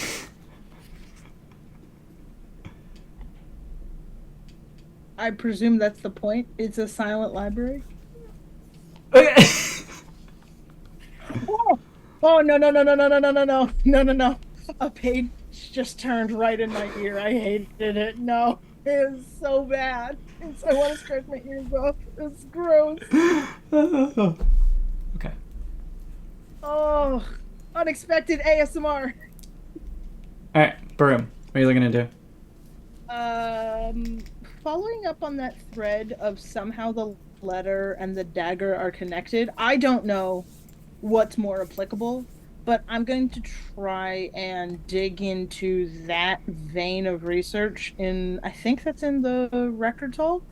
I presume that's the point. It's a silent library. Oh no. A page just turned right in my ear. I hated it. No. It was so bad. I want to scratch my ears off. It's gross. Okay. Oh, unexpected ASMR. Alright, Baroom, what are you looking to do? Following up on that thread of somehow the letter and the dagger are connected, I don't know what's more applicable, but I'm going to try and dig into that vein of research I think that's in the records hall.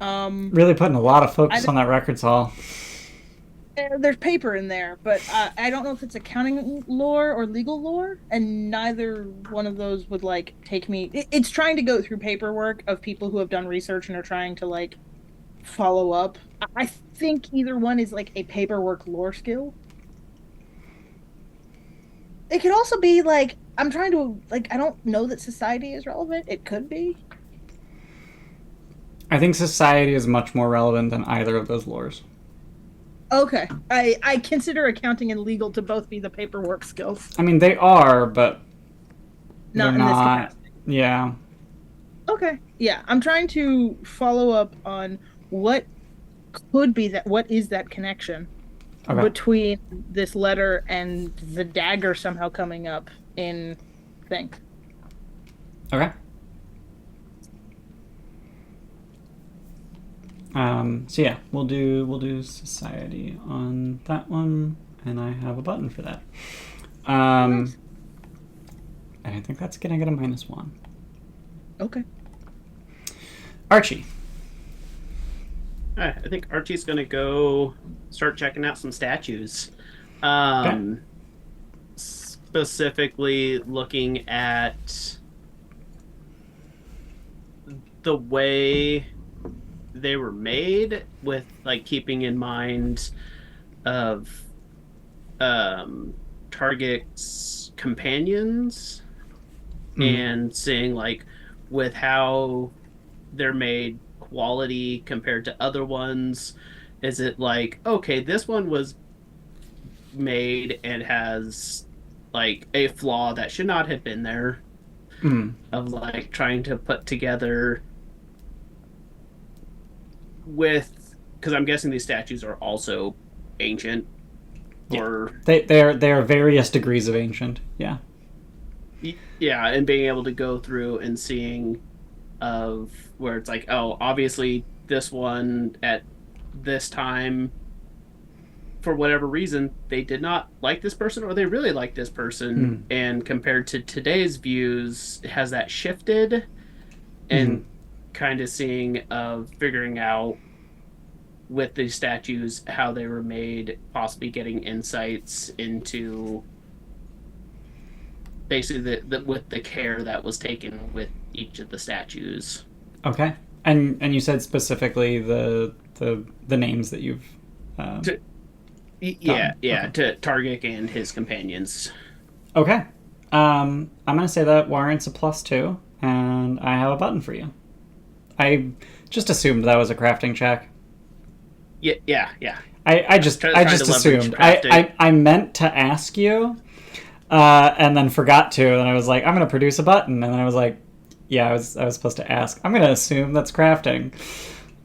Really putting a lot of focus on that records hall. There's paper in there, but I don't know if it's accounting lore or legal lore, and neither one of those would like take me. It's trying to go through paperwork of people who have done research and are trying to like follow up. I think either one is like a paperwork lore skill. It could also be like I'm trying to like I don't know that society is relevant. It could be. I think society is much more relevant than either of those lores. Okay. I consider accounting and legal to both be the paperwork skills. I mean, they are, but Not in this capacity. Yeah. Okay. Yeah, I'm trying to follow up on what could be that. What is that connection between this letter and the dagger somehow coming up in thing? Okay. So yeah, we'll do society on that one, and I have a button for that. And I think that's gonna get a -1. Okay. Archie. I think Archie's gonna go start checking out some statues. Specifically looking at the way they were made, with like keeping in mind of Taargick's companions, and seeing like with how they're made, quality compared to other ones. Is it like, okay, this one was made and has like a flaw that should not have been there, of like trying to put together with, because I'm guessing these statues are also ancient, or they are various degrees of ancient. Yeah, and being able to go through and seeing of where it's like, oh, obviously this one at this time, for whatever reason, they did not like this person, or they really like this person, and compared to today's views, has that shifted? And kind of seeing of figuring out with these statues how they were made, possibly getting insights into basically the with the care that was taken with each of the statues. Okay. And you said specifically the names that you've to Taargick and his companions. Okay. I'm gonna say that warrants a +2, and I have a button for you. I just assumed that was a crafting check. Yeah. I just assumed. I meant to ask you, and then forgot to, and I was like, I'm gonna produce a button, and then I was like, yeah, I was supposed to ask. I'm gonna assume that's crafting.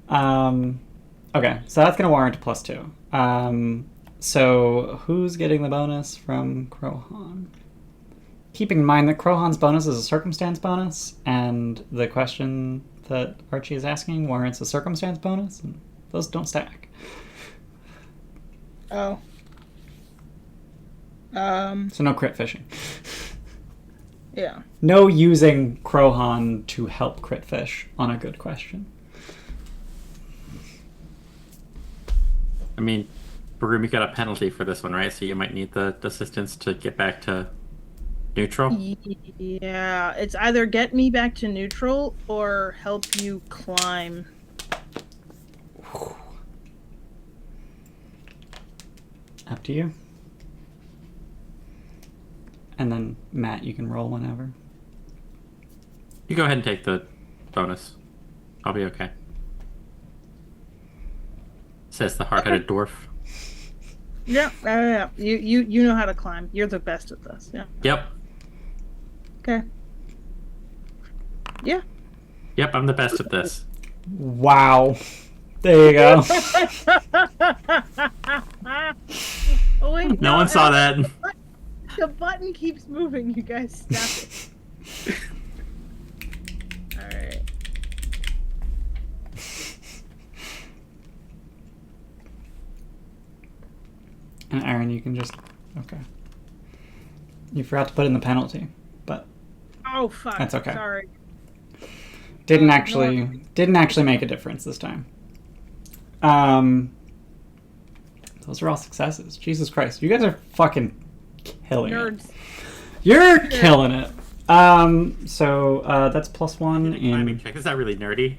Okay, so that's gonna warrant a +2. So who's getting the bonus from Crowhan? Keeping in mind that Crowhan's bonus is a circumstance bonus, and the question that Archie is asking warrants a circumstance bonus, and those don't stack. Oh. So no crit fishing. Yeah. No using Crowhan to help crit fish on a good question. I mean, Baroom, you got a penalty for this one, right? So you might need the assistance to get back to neutral? Yeah, it's either get me back to neutral or help you climb. Up to you. And then, Matt, you can roll whenever. You go ahead and take the bonus. I'll be okay. Says the hard-headed dwarf. Yeah. You know how to climb. You're the best at this. Yeah. Yep. Okay. Yeah. Yep, I'm the best at this. Wow. There you go. Oh, wait, no one saw that. The button keeps moving. You guys stop it. Alright. And Aren, you can just... Okay. You forgot to put in the penalty, but... Oh, fuck. That's okay. Sorry. Didn't actually make a difference this time. Those are all successes. Jesus Christ, you guys are fucking killing Nerds. it. You're killing it. So that's +1 in. Check. Is that really nerdy?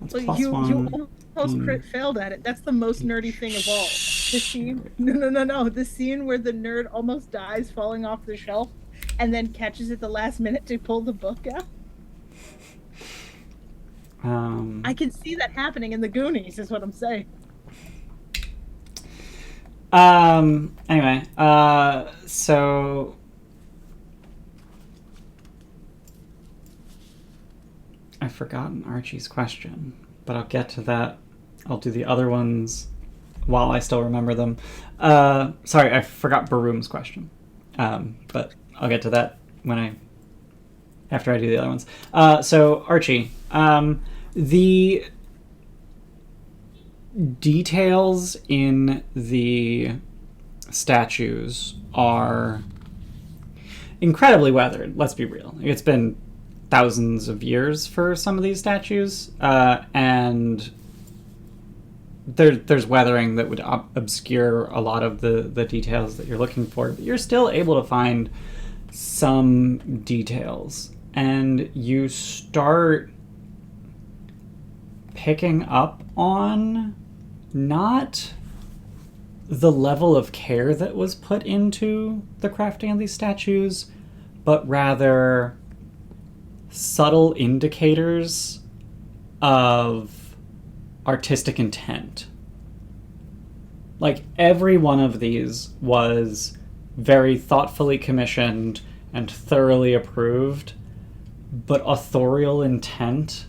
That's Well, plus you 1. almost crit failed at it. That's the most nerdy thing of all. This scene, no. The scene where the nerd almost dies falling off the shelf, and then catches at the last minute to pull the book out. I can see that happening in the Goonies. Is what I'm saying. Anyway, so I've forgotten Archie's question, but I'll get to that. I'll do the other ones while I still remember them. Sorry, I forgot Baroom's question. But I'll get to that after I do the other ones. So Archie, the details in the statues are incredibly weathered. Let's be real. It's been thousands of years for some of these statues, and there's weathering that would obscure a lot of the details that you're looking for, but you're still able to find some details, and you start picking up on not the level of care that was put into the crafting of these statues, but rather subtle indicators of artistic intent. Like, every one of these was very thoughtfully commissioned and thoroughly approved, but authorial intent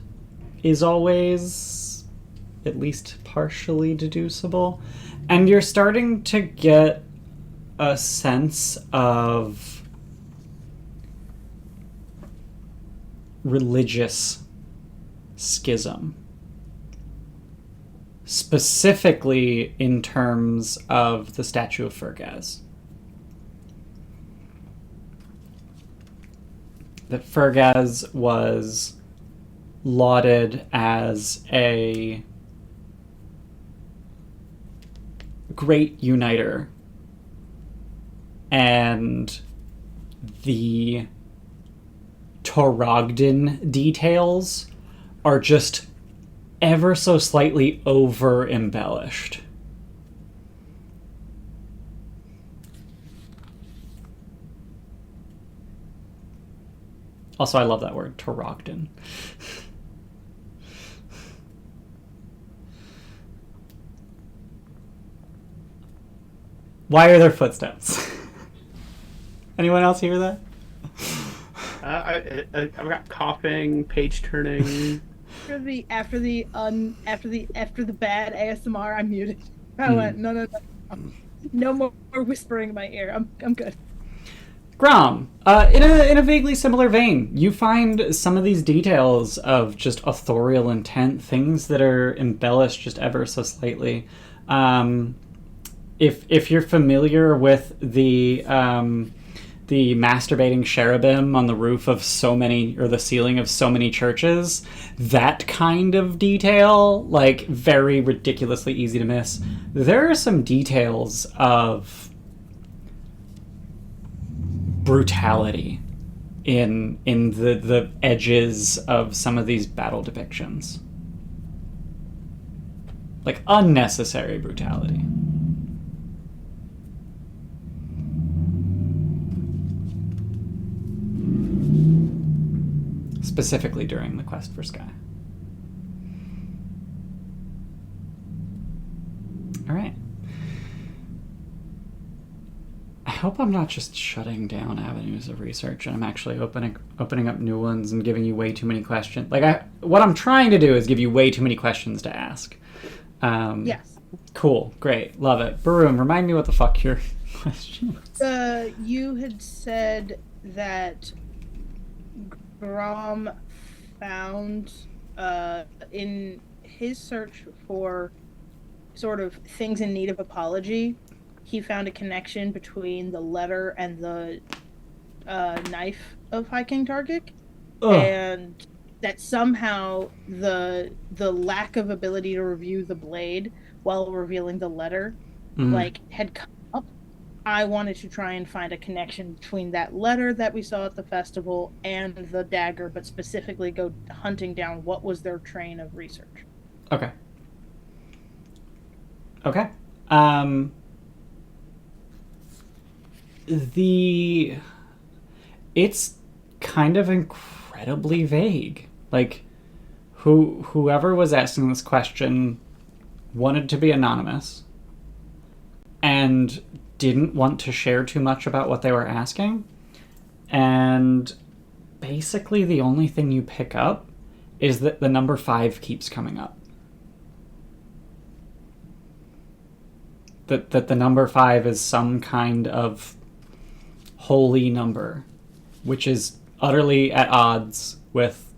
is always at least partially deducible. And you're starting to get a sense of religious schism, specifically in terms of the statue of Fergaz. That Fergaz was lauded as a great uniter, and the Taargick details are just ever so slightly over embellished. Also, I love that word, Taargick. Why are there footsteps? Anyone else hear that? I've got coughing, page turning. After the bad ASMR, I muted. I went no more whispering in my ear. I'm good. Grom, in a vaguely similar vein, you find some of these details of just authorial intent, things that are embellished just ever so slightly. If you're familiar with the masturbating cherubim on the roof of so many, or the ceiling of so many churches, that kind of detail, like, very ridiculously easy to miss. There are some details of brutality in the edges of some of these battle depictions. Like, unnecessary brutality. Specifically during the quest for Sky. Alright. I hope I'm not just shutting down avenues of research and I'm actually opening up new ones and giving you way too many questions. Like, what I'm trying to do is give you way too many questions to ask. Yes. Cool. Great. Love it. Baroom, remind me what the fuck your question was. You had said that Grom found in his search for sort of things in need of apology, he found a connection between the letter and the knife of High King Taargick. Ugh. and that somehow the lack of ability to review the blade while revealing the letter had come up. I wanted to try and find a connection between that letter that we saw at the festival and the dagger, but specifically go hunting down what was their train of research. Okay. It's kind of incredibly vague. Like, whoever was asking this question wanted to be anonymous and didn't want to share too much about what they were asking. And basically the only thing you pick up is that the number 5 keeps coming up. That the number 5 is some kind of holy number, which is utterly at odds with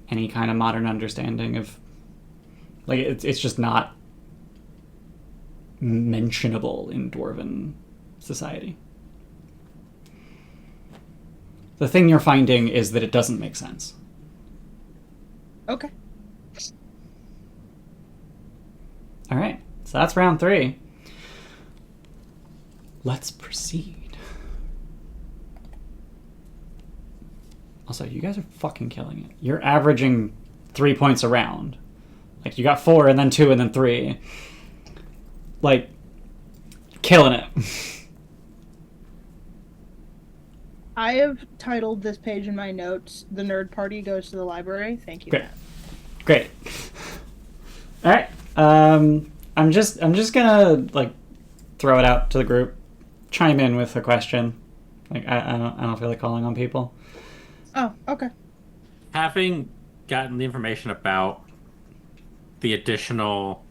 any kind of modern understanding of, like, it's just not mentionable in Dwarven society. The thing you're finding is that it doesn't make sense. Okay. All right, so that's round 3. Let's proceed. Also, you guys are fucking killing it. You're averaging 3 points a round. Like, you got 4 and then 2 and then 3. Like, killing it. I have titled this page in my notes, "The Nerd Party Goes to the Library." Thank you, Great. Matt. Great. All right. I'm just gonna, like, throw it out to the group. Chime in with a question. Like, I don't feel like calling on people. Oh, okay. Having gotten the information about the additional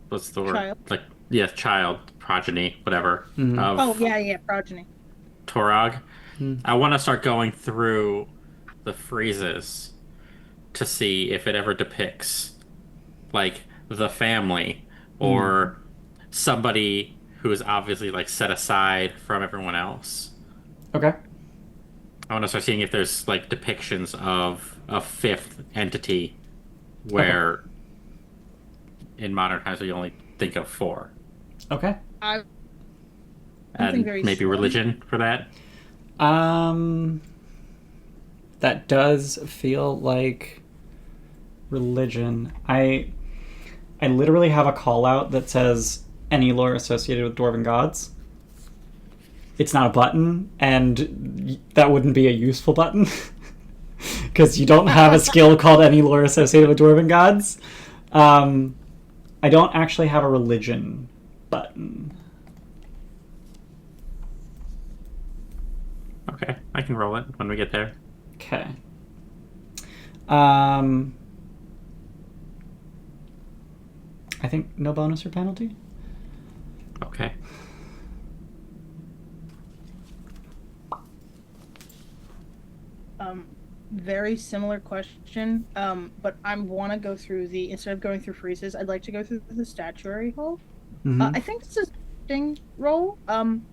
what's the word? Child. Like, yeah, child, progeny, whatever. Mhm. Of Progeny. Taargck. I want to start going through the friezes to see if it ever depicts, like, the family or somebody who is obviously, like, set aside from everyone else. Okay. I want to start seeing if there's, like, depictions of a 5th entity where in modern times we only think of 4. Okay. I And very maybe strong. religion for that. That does feel like religion. I literally have a call out that says any lore associated with dwarven gods. It's not a button, and that wouldn't be a useful button because you don't have a skill called any lore associated with dwarven gods. I don't actually have a religion button. Okay, I can roll it when we get there. Okay. I think no bonus or penalty. Okay. Very similar question. But I want to go through instead of going through freezes, I'd like to go through the statuary hole. Mm-hmm. I think this is a roll. I'm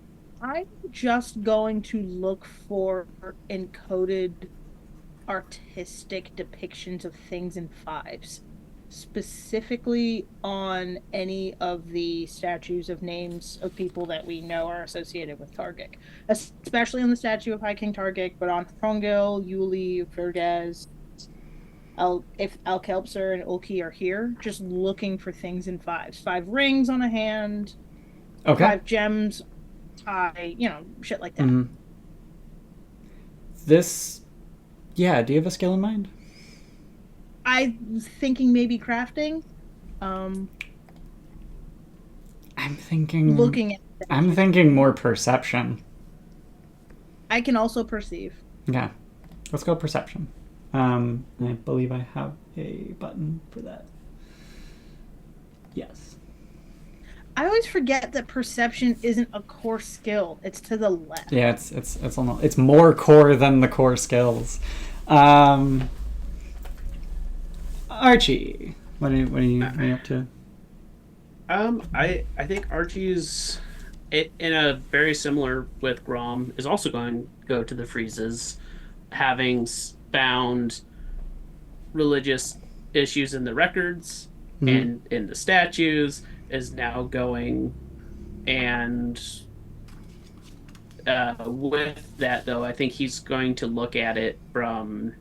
just going to look for encoded artistic depictions of things in 5s, specifically on any of the statues of names of people that we know are associated with Taargick, especially on the statue of High King Taargick, but on Hrongil, Yuli, Fergaz, if Alkelpser and Ulki are here, just looking for things in 5s. 5 rings on a hand, Okay. 5 gems, tie, shit like that. Mm-hmm. This, yeah. Do you have a skill in mind? I'm thinking maybe crafting. I'm thinking. Looking at. I'm thinking more perception. I can also perceive. Yeah. Let's go perception. I believe I have a button for that. Yes. I always forget that perception isn't a core skill. It's to the left. Yeah, it's more core than the core skills. Archie, what are you up to? I think Archie's it in a very similar with Grom is also going to go to the freezes, having found religious issues in the records and in the statues, is now going and with that though, I think he's going to look at it from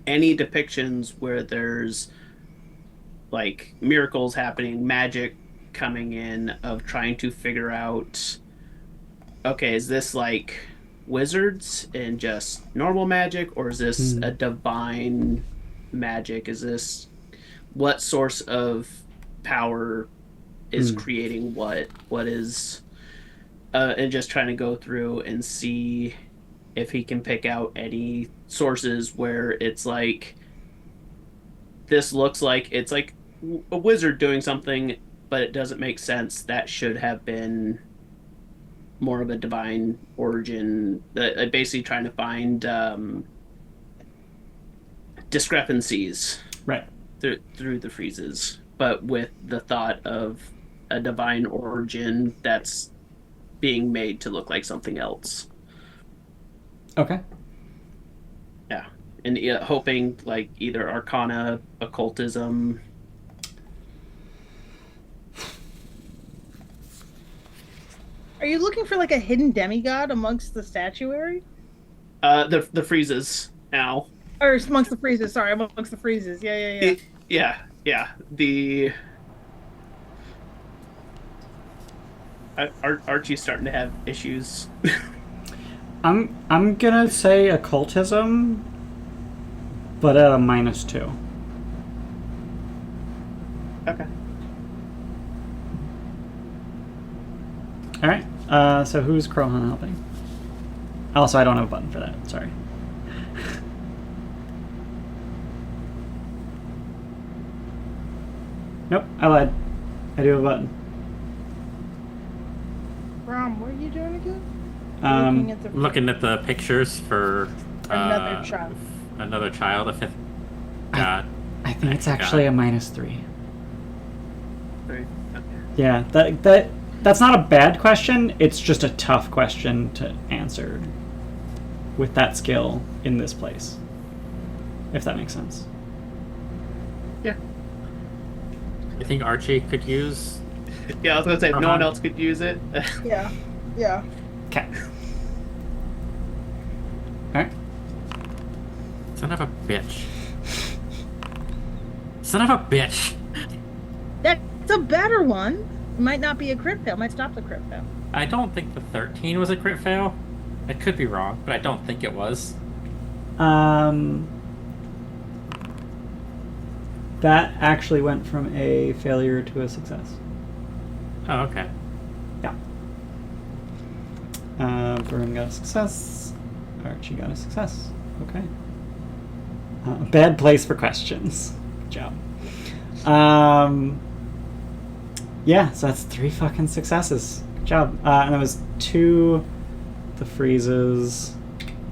any depictions where there's like miracles happening, magic coming in, of trying to figure out, okay, is this like wizards and just normal magic, or is this a divine magic? Is this what source of power is creating what is and just trying to go through and see if he can pick out any sources where it's like, this looks like it's like a wizard doing something, but it doesn't make sense. That should have been more of a divine origin. Basically trying to find discrepancies Right. through the freezes, but with the thought of a divine origin that's being made to look like something else. Okay. Yeah. And hoping like either arcana, occultism. Are you looking for like a hidden demigod amongst the statuary? The freezes now. Or amongst the freezes, sorry, amongst the freezes. Yeah. The Archie's starting to have issues. I'm gonna say occultism, but at a -2. Okay. All right. So who's Crowhan helping? Also, I don't have a button for that. Sorry. Nope, I lied. I do have a button. Rom, what are you doing again? Looking at the pictures for Another child. Another child, a fifth god. I think it's actually a -3. Three. Okay. Yeah, that's not a bad question. It's just a tough question to answer with that skill in this place. If that makes sense. Yeah. You think Archie could use? Yeah, I was gonna say if no one else could use it. Yeah. Okay. Alright. Son of a bitch. Son of a bitch. That's a better one. It might not be a crit fail. Might stop the crit fail. I don't think the 13 was a crit fail. I could be wrong, but I don't think it was. That actually went from a failure to a success. Oh, okay. Yeah. Baroom got a success. Archie got a success. Okay. Bad place for questions. Good job. Yeah, so that's 3 fucking successes. Good job. And that was 2 the freezes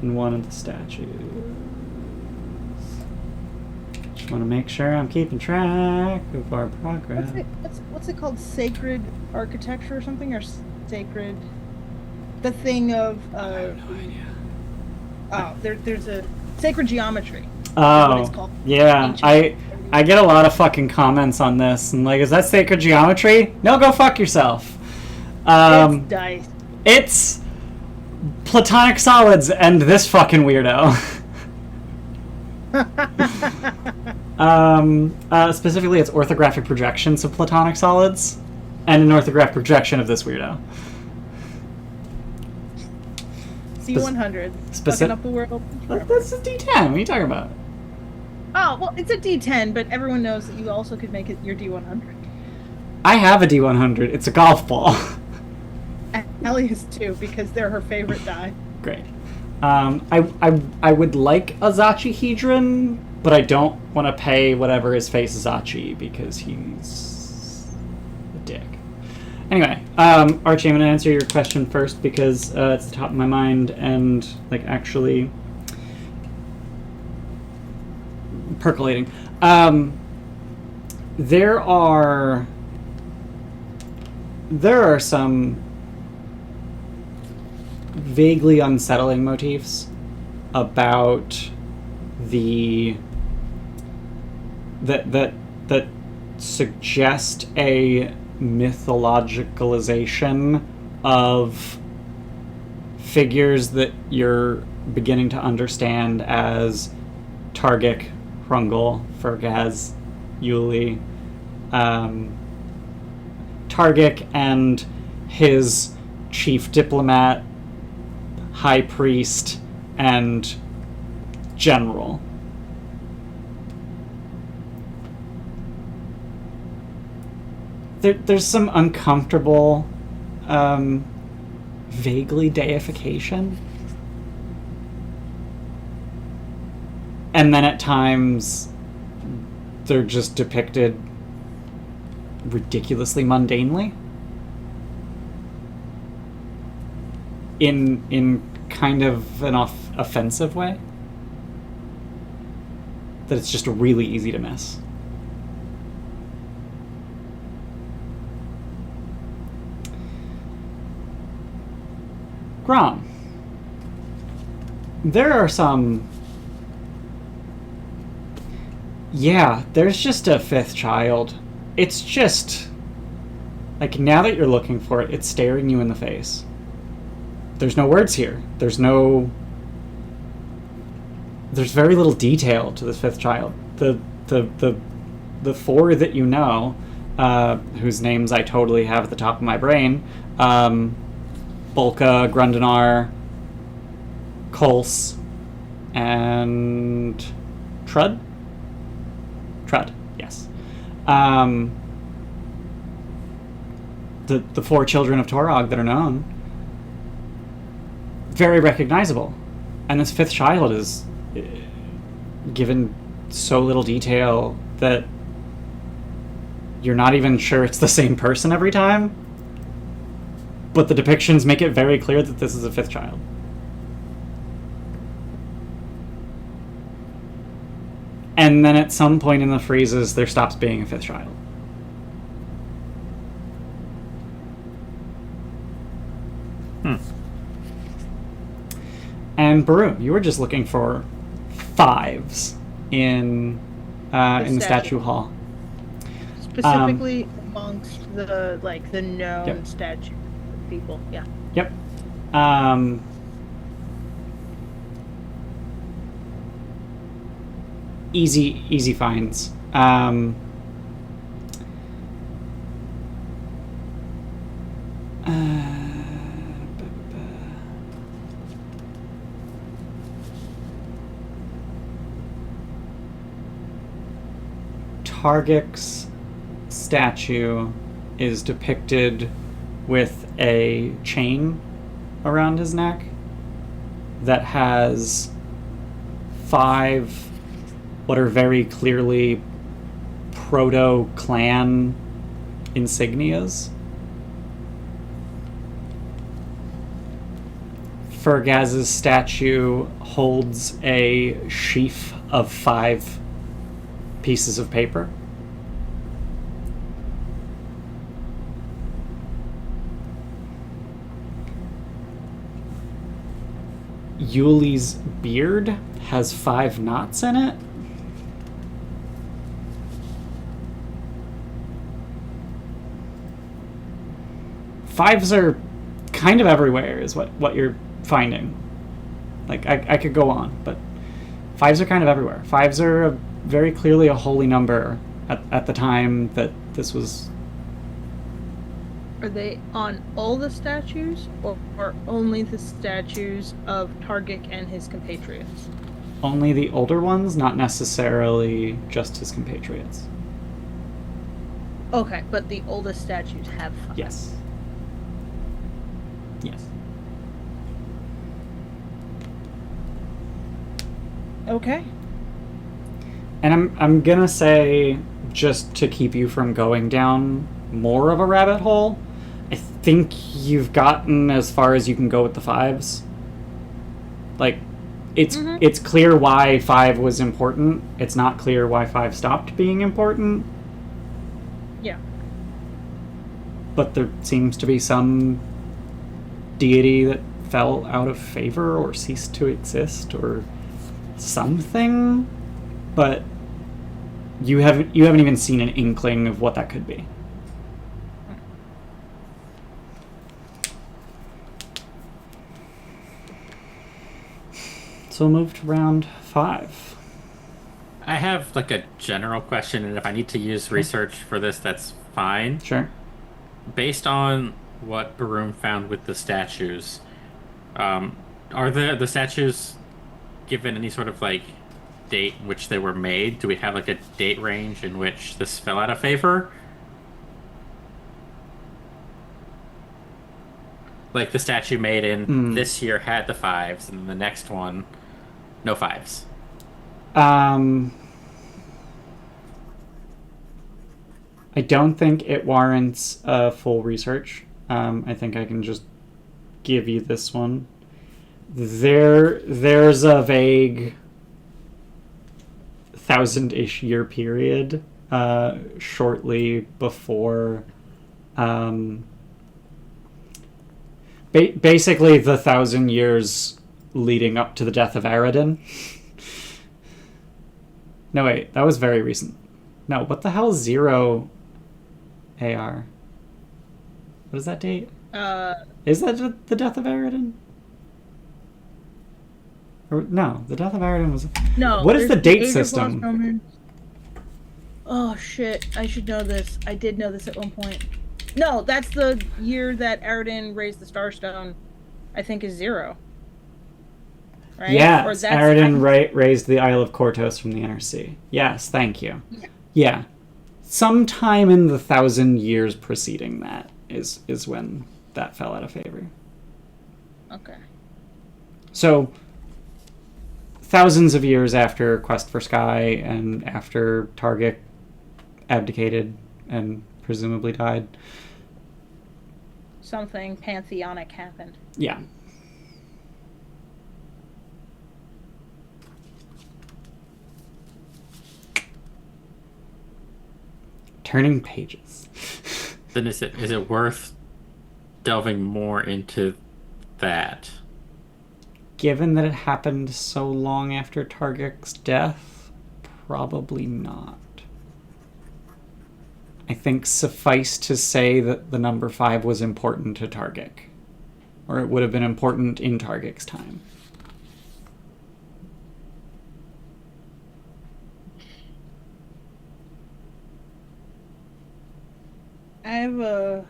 and 1 of the statues. Just want to make sure I'm keeping track of our progress. What's it called? Sacred architecture or something? Or sacred... The thing of... I have no idea. Oh, there's a... Sacred geometry. Oh, What it's called. yeah. Ancient. I get a lot of fucking comments on this, and like, is that sacred geometry? No, go fuck yourself. It's dice. It's platonic solids and this fucking weirdo. Specifically, it's orthographic projections of platonic solids, and an orthographic projection of this weirdo. C100. Fucking up the world. That's a D10. What are you talking about? Oh, well, it's a D10, but everyone knows that you also could make it your D100. I have a D100. It's a golf ball. Ellie is too, because they're her favorite die. Great. I would like a Zachihedron, but I don't want to pay whatever his face Zachi because he's a dick. Anyway, Archie, I'm going to answer your question first because it's the top of my mind and like actually percolating. There are some vaguely unsettling motifs about that suggest a mythologicalization of figures that you're beginning to understand as Taargick, Hrungal, Fergaz, Yuli, Taargick and his chief diplomat, high priest, and general. There's some uncomfortable, vaguely deification. And then at times, they're just depicted ridiculously mundanely. In kind of an offensive way. That it's just really easy to miss. Grom. There are some... Yeah, there's just a fifth child. It's just... Like, now that you're looking for it, it's staring you in the face. There's no words here. There's very little detail to this fifth child. The four that you know, whose names I totally have at the top of my brain, Bolka, Grundenar, Kolse, and Trud? Trud, yes. The four children of Torog that are known, very recognizable. And this fifth child is given so little detail that you're not even sure it's the same person every time. But the depictions make it very clear that this is a fifth child. And then at some point in the freezes, there stops being a fifth child. And Baroom, you were just looking for fives in the statue hall. Specifically amongst the known Yep. statue people. Yeah. Yep. Easy finds. Taargick's statue is depicted with a chain around his neck that has 5 what are very clearly proto-clan insignias. Fergaz's statue holds a sheaf of 5 pieces of paper. Yuli's beard has 5 knots in it. Fives are kind of everywhere is what you're finding. Like, I could go on, but 5s are kind of everywhere. 5s are very clearly a holy number at the time that this was... Are they on all the statues, or only the statues of Taargick and his compatriots? Only the older ones, not necessarily just his compatriots. Okay, but the oldest statues have 5. Yes. Yes. Okay. And I'm gonna say, just to keep you from going down more of a rabbit hole, I think you've gotten as far as you can go with the 5s. Like, it's clear why 5 was important. It's not clear why 5 stopped being important. Yeah. But there seems to be some deity that fell out of favor or ceased to exist or something, but you haven't even seen an inkling of what that could be. So we'll move to round 5. I have like a general question, and if I need to use research for this, that's fine. Sure. Based on what Baroom found with the statues, are the statues given any sort of like date in which they were made? Do we have like a date range in which this fell out of favor? Like the statue made in this year had the 5s, and the next one, no 5s. I don't think it warrants a full research. I think I can just give you this one. There's a vague 1000-ish year period shortly before basically the 1000 years leading up to the death of Aren. No, wait, that was very recent. No, what the hell is 0 AR? What is that date? Is that the death of Aren? Or no, the death of Aren was. No. What is the date Age of system? Lost Romans. Oh shit! I should know this. I did know this at one point. No, that's the year that Aren raised the Starstone. I think is 0. Right? Yes, or that's, Aren raised the Isle of Kortos from the Inner Sea. Yes, thank you. Yeah. Sometime in the 1000 years preceding that is when that fell out of favor. Okay. So, thousands of years after Quest for Sky and after Taargick abdicated and presumably died. Something pantheonic happened. Yeah. Turning pages. Then is it worth delving more into that? Given that it happened so long after Taargick's death, probably not. I think suffice to say that the number 5 was important to Taargick. Or it would have been important in Taargick's time. I have a...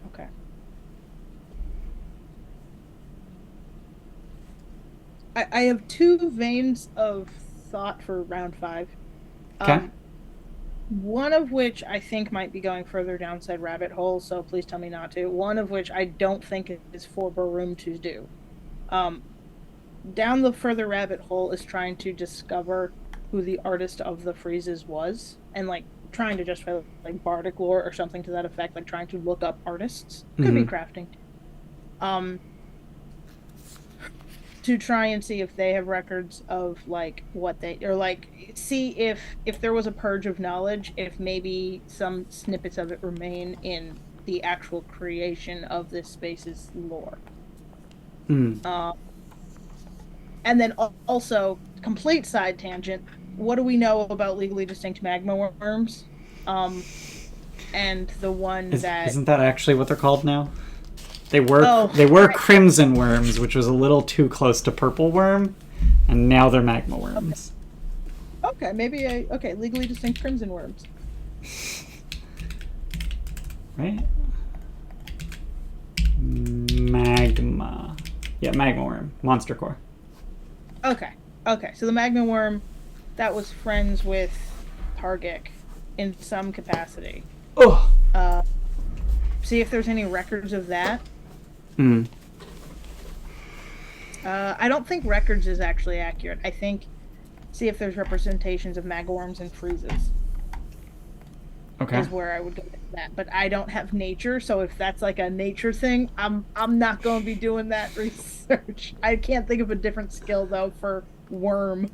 okay. I have 2 veins of thought for round 5. Okay. One of which I think might be going further down said rabbit hole, so please tell me not to. One of which I don't think is for Baroom to do. Down the further rabbit hole is trying to discover who the artist of the friezes was, and like trying to justify like bardic lore or something to that effect, like trying to look up artists. Could be crafting. To try and see if they have records of like what they, or like see if there was a purge of knowledge, if maybe some snippets of it remain in the actual creation of this space's lore. And then also, complete side tangent, what do we know about legally distinct magma worms? And the one that... Isn't that actually what they're called now? They were crimson worms, which was a little too close to purple worm, and now they're magma worms. Okay, maybe legally distinct crimson worms. Right? Magma. Yeah, magma worm. Monster core. Okay, so the magma worm that was friends with Taargick in some capacity. Oh! See if there's any records of that. I don't think records is actually accurate. I think see if there's representations of magworms and freezes. Okay. Is where I would go with that. But I don't have nature, so if that's like a nature thing, I'm not going to be doing that research. I can't think of a different skill though for worm.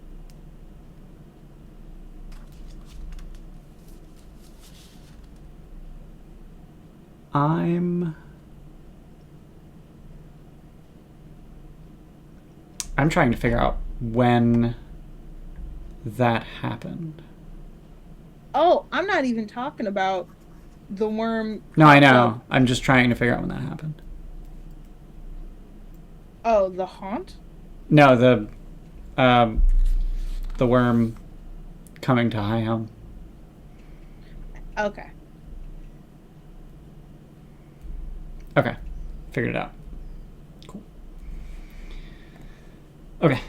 I'm trying to figure out when that happened. Oh, I'm not even talking about the worm. No, I know. I'm just trying to figure out when that happened. Oh, the haunt? No, the worm coming to High Helm. Okay. Okay, figured it out. Cool. Okay.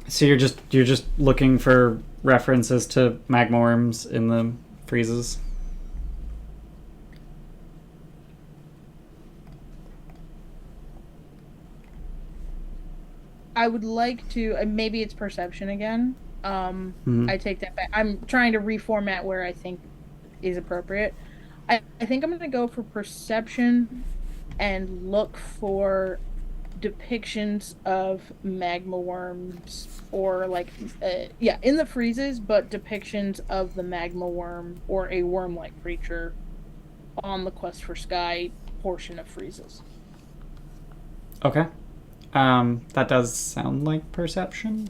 So you're just looking for references to magma worms in the freezes. I would like to. Maybe it's perception again. Mhm. I take that back. I'm trying to reformat where I think is appropriate. I think I'm going to go for perception and look for depictions of magma worms or like in the freezes, but depictions of the magma worm or a worm-like creature on the Quest for Sky portion of freezes. Okay. That does sound like perception.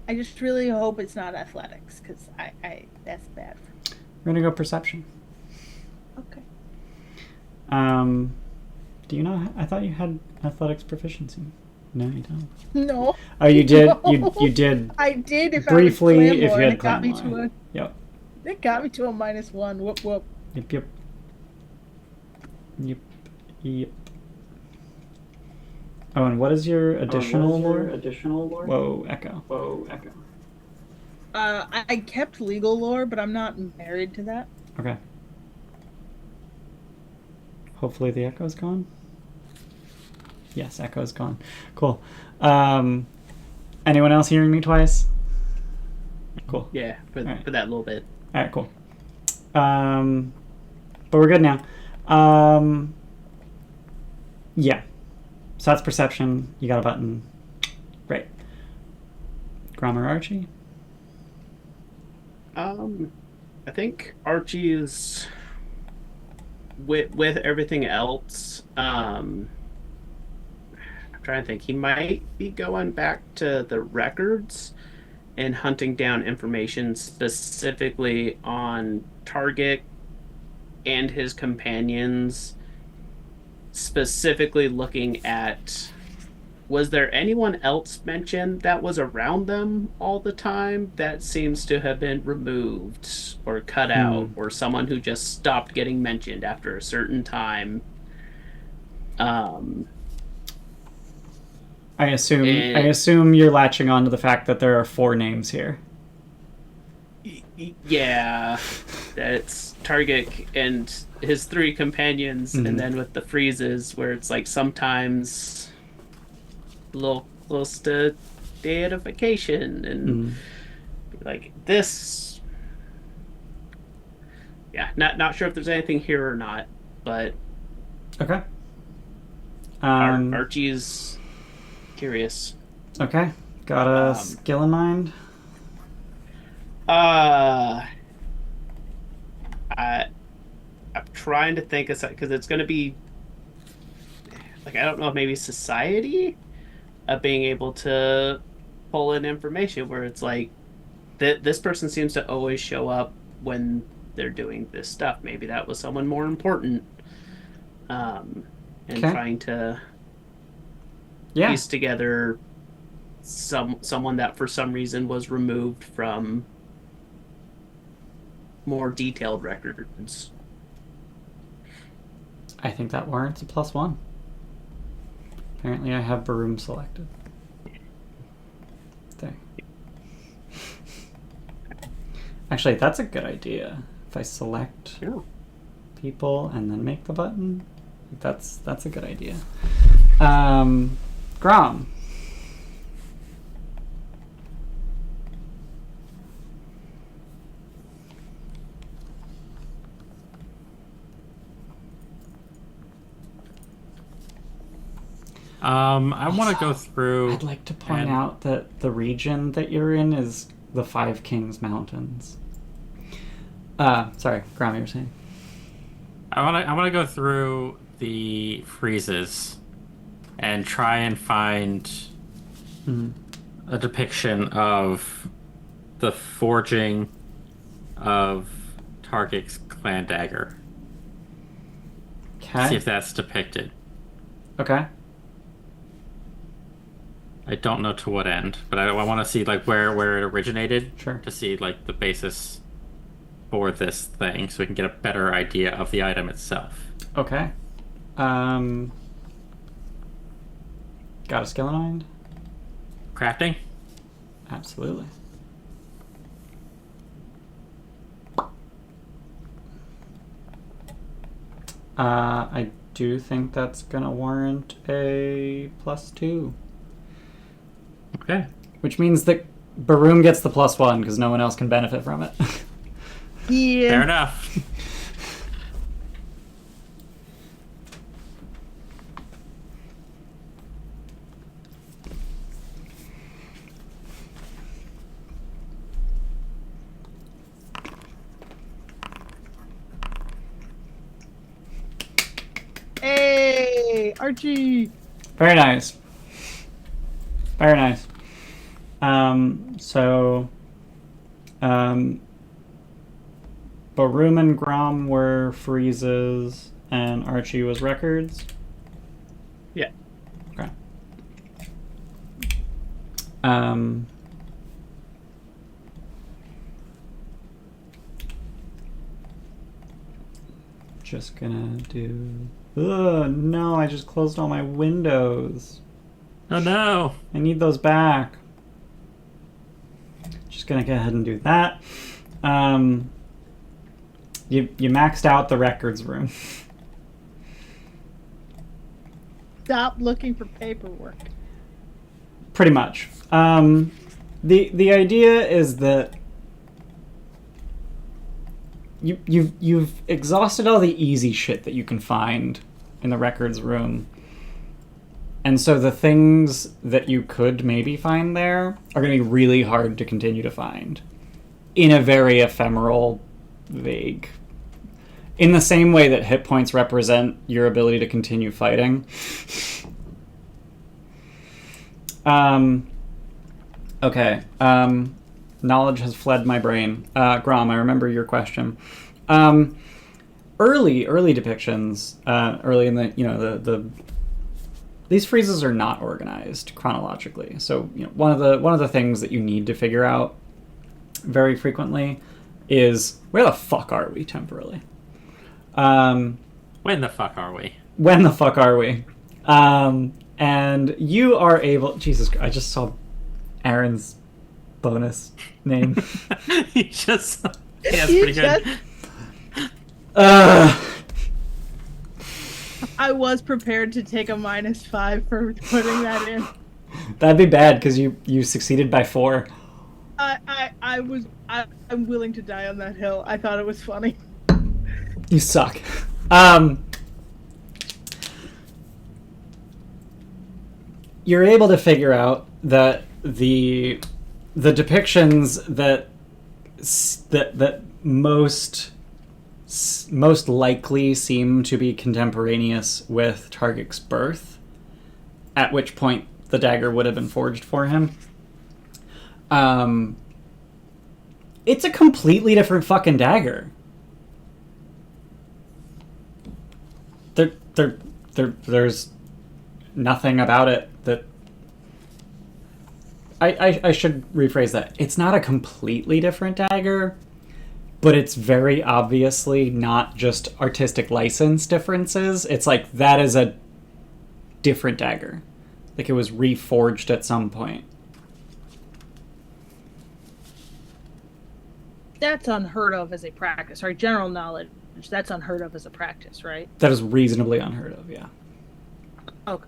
I just really hope it's not athletics, because I that's bad. We're gonna go perception. Okay. Do you know? I thought you had athletics proficiency. No, you don't. No. Oh, you did. No. You did. I did if Briefly, I was if you Clanmore, had and it got me Clanmore. to a. Yep. It got me to a -1. Whoop whoop. Yep. Oh, and what is your additional lore? Whoa, echo. I kept legal lore, but I'm not married to that. Okay. Hopefully the echo's gone. Yes, echo's gone. Cool. Anyone else hearing me twice? Cool. Yeah, for Alright. that little bit. All right, cool. But we're good now. Yeah. So that's perception. You got a button. Great. Gromreg, Archie? I think Archie is with everything else. I'm trying to think. He might be going back to the records and hunting down information specifically on Taargick and his companions, specifically looking at, was there anyone else mentioned that was around them all the time that seems to have been removed or cut out, or someone who just stopped getting mentioned after a certain time? I assume you're latching on to the fact that there are 4 names here. Yeah, that's Taargick and his 3 companions, and then with the freezes where it's like sometimes a little close to deification and like this. Yeah, not sure if there's anything here or not, but Okay. Archie's curious. Okay. Got a skill in mind? I'm trying to think of, because it's going to be like, I don't know, maybe society of being able to pull in information where it's like this person seems to always show up when they're doing this stuff. Maybe that was someone more important, and trying to piece together someone that for some reason was removed from more detailed records. I think that warrants a +1. Apparently I have Baroom selected. There. Actually, that's a good idea. If I select people and then make the button, that's a good idea. Grom. I want to go through. I'd like to point out that the region that you're in is the 5 Kings Mountains. Sorry, Grom, you were saying. I want to go through the friezes and try and find a depiction of the forging of Taargick's clan dagger. Okay. See if that's depicted. Okay. I don't know to what end, but I want to see like where it originated. Sure. To see like the basis for this thing, so we can get a better idea of the item itself. Okay. Got a skill in mind? Crafting? Absolutely. I do think that's gonna warrant a +2. Okay. Which means that Baroom gets the +1 because no one else can benefit from it. Yeah. Fair enough. Hey, Archie. Very nice. Very nice. Baroom and Grom were freezes, and Archie was records. Yeah. Okay. Just gonna do. Ugh, no! I just closed all my windows. Oh no! I need those back. Just gonna go ahead and do that. You maxed out the records room. Stop looking for paperwork. Pretty much. The idea is that you've exhausted all the easy shit that you can find in the records room. And so the things that you could maybe find there are going to be really hard to continue to find. In a very ephemeral, vague... In the same way that hit points represent your ability to continue fighting. Okay. Knowledge has fled my brain. Grom, I remember your question. Early depictions, early in the these freezes are not organized chronologically. So one of the things that you need to figure out very frequently is where the fuck are we temporally? When the fuck are we? When the fuck are we? And you are able... Jesus, I just saw Aren's bonus name. He just... Yeah, that's pretty good. I was prepared to take a -5 for putting that in. That'd be bad because you succeeded by 4. I'm willing to die on that hill. I thought it was funny. You suck. You're able to figure out that the depictions that most likely seem to be contemporaneous with Taargick's birth, at which point the dagger would have been forged for him. It's a completely different fucking dagger. There's nothing about it that... I should rephrase that. It's not a completely different dagger, but it's very obviously not just artistic license differences. It's like, that is a different dagger. Like, it was reforged at some point. That's unheard of as a practice. Our general knowledge, that's unheard of as a practice, right? That is reasonably unheard of, yeah. Okay.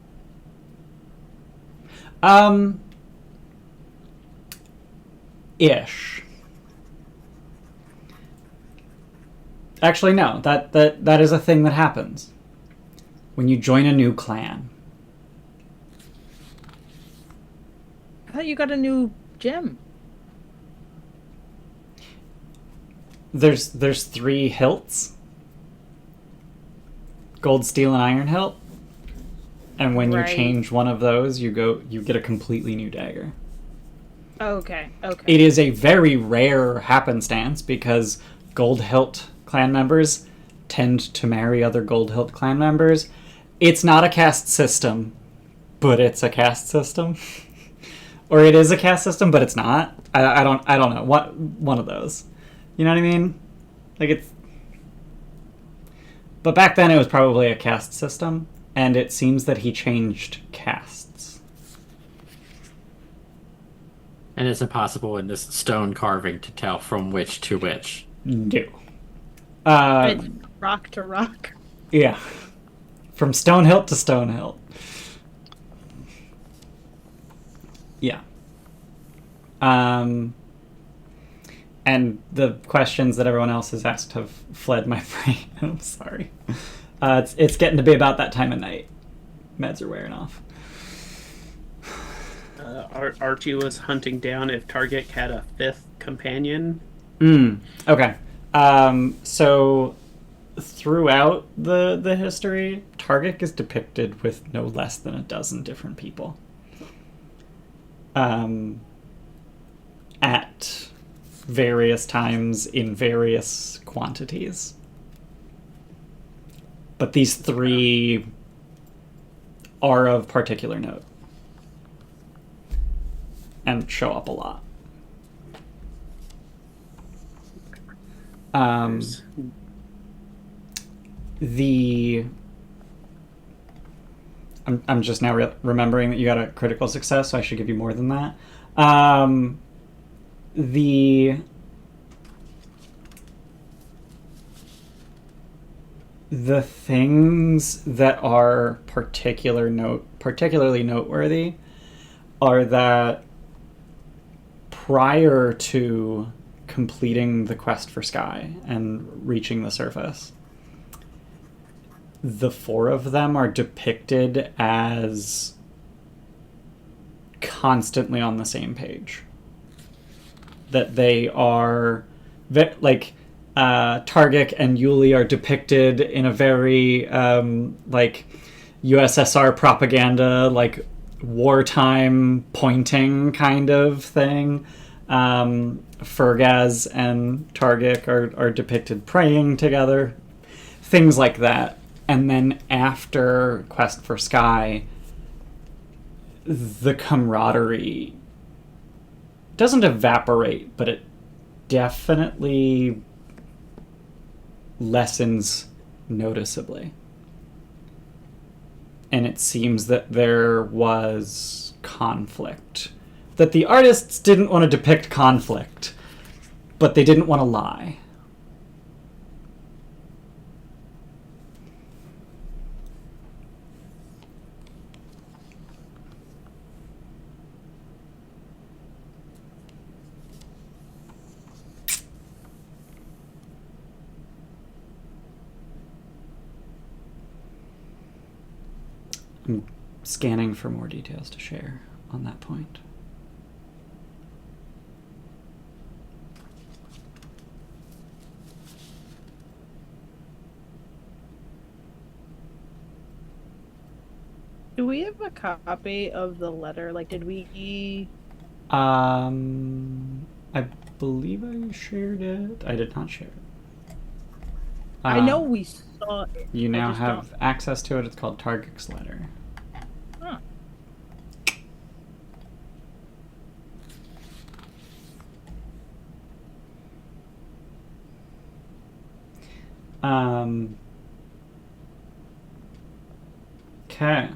Ish. Actually, no. That is a thing that happens when you join a new clan. I thought you got a new gem. There's 3 hilts. gold, steel, and iron hilt. And when you Right. change one of those, you get a completely new dagger. Okay. It is a very rare happenstance because gold hilt clan members tend to marry other gold hilt clan members. It's not a caste system, but it's a caste system. Or it is a caste system, but it's not. I don't know. One of those. You know what I mean? Like it's. But back then it was probably a caste system, and it seems that he changed castes. And it's impossible in this stone carving to tell from which to which. No. It's rock to rock. Yeah. From stone hilt to stone hilt. Yeah. And the questions that everyone else has asked have fled my brain. I'm sorry. It's getting to be about that time of night. Meds are wearing off. Archie was hunting down if Taargick had a fifth companion. Okay. So throughout the history, Taargick is depicted with no less than a dozen different people. At various times in various quantities. But these three are of particular note. And show up a lot. I'm just now remembering that you got a critical success, so I should give you more than that. The things that are particularly noteworthy are that prior to completing the quest for Sky and reaching the surface, the four of them are depicted as constantly on the same page. That they are, like, Taargick and Yuli are depicted in a very, like, USSR propaganda, like, wartime pointing kind of thing. Fergaz and Taargick are depicted praying together. Things like that. And then after Quest for Sky, the camaraderie doesn't evaporate, but it definitely lessens noticeably. And it seems that there was conflict. That the artists didn't want to depict conflict, but they didn't want to lie. I'm scanning for more details to share on that point. Do we have a copy of the letter? Like, did we... I believe I shared it. I did not share it. I know we saw it. You I now just have don't- access to it. It's called Taargick's Letter. Huh. Okay.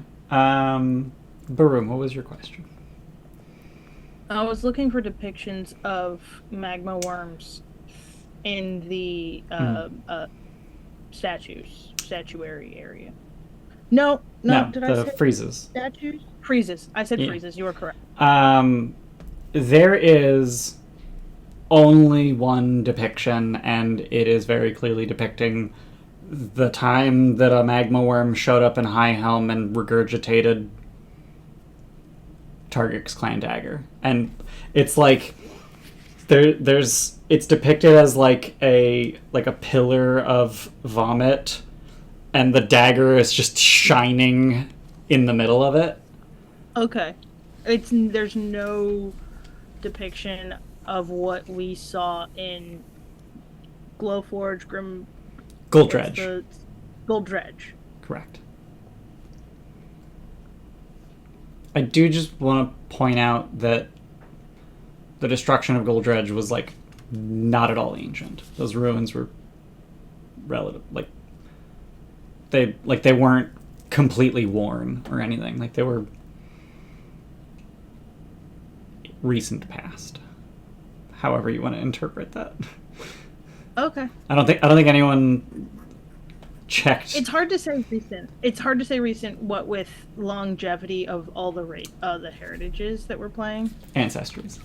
Baroom, what was your question? I was looking for depictions of magma worms in the statuary area. No, did I say freezes. statues? Freezes. I said Yeah. freezes. You were correct. There is only one depiction, and it is very clearly depicting the time that a magma worm showed up in High Helm and regurgitated Taargick's clan dagger. And it's like it's depicted as like a pillar of vomit, and the dagger is just shining in the middle of it. Okay. There's no depiction of what we saw in Glowforge, Guldredge. Guldredge. Correct. I do just want to point out that the destruction of Guldredge was like not at all ancient. Those ruins were relative, they weren't completely worn or anything. Like they were recent past. However you want to interpret that. Okay. I don't think anyone checked. It's hard to say recent. It's hard to say recent. What with longevity of all the heritages that we're playing. Ancestries.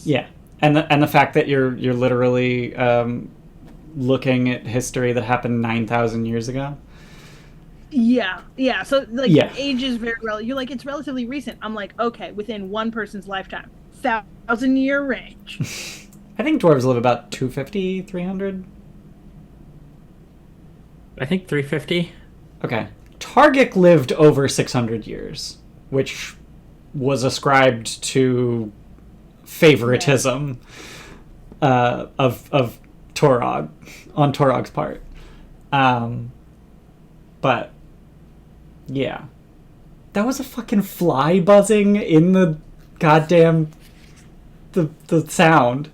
Yeah, and the fact that you're literally looking at history that happened 9,000 years ago. Yeah. So age is very relative. You're like, it's relatively recent. I'm like, okay, within one person's lifetime, 1,000-year range. I think dwarves live about 250, 300. I think 350. Okay. Taargick lived over 600 years, which was ascribed to favoritism of Torog on Torog's part. But yeah. That was a fucking fly buzzing in the goddamn the sound.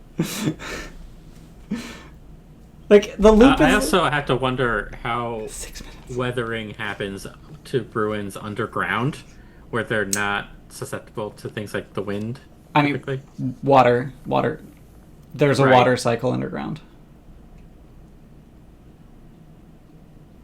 Like the loop I also have to wonder how 6 minutes. weathering happens to ruins underground, where they're not susceptible to things like the wind. I mean, typically. water. There's a Right. water cycle underground.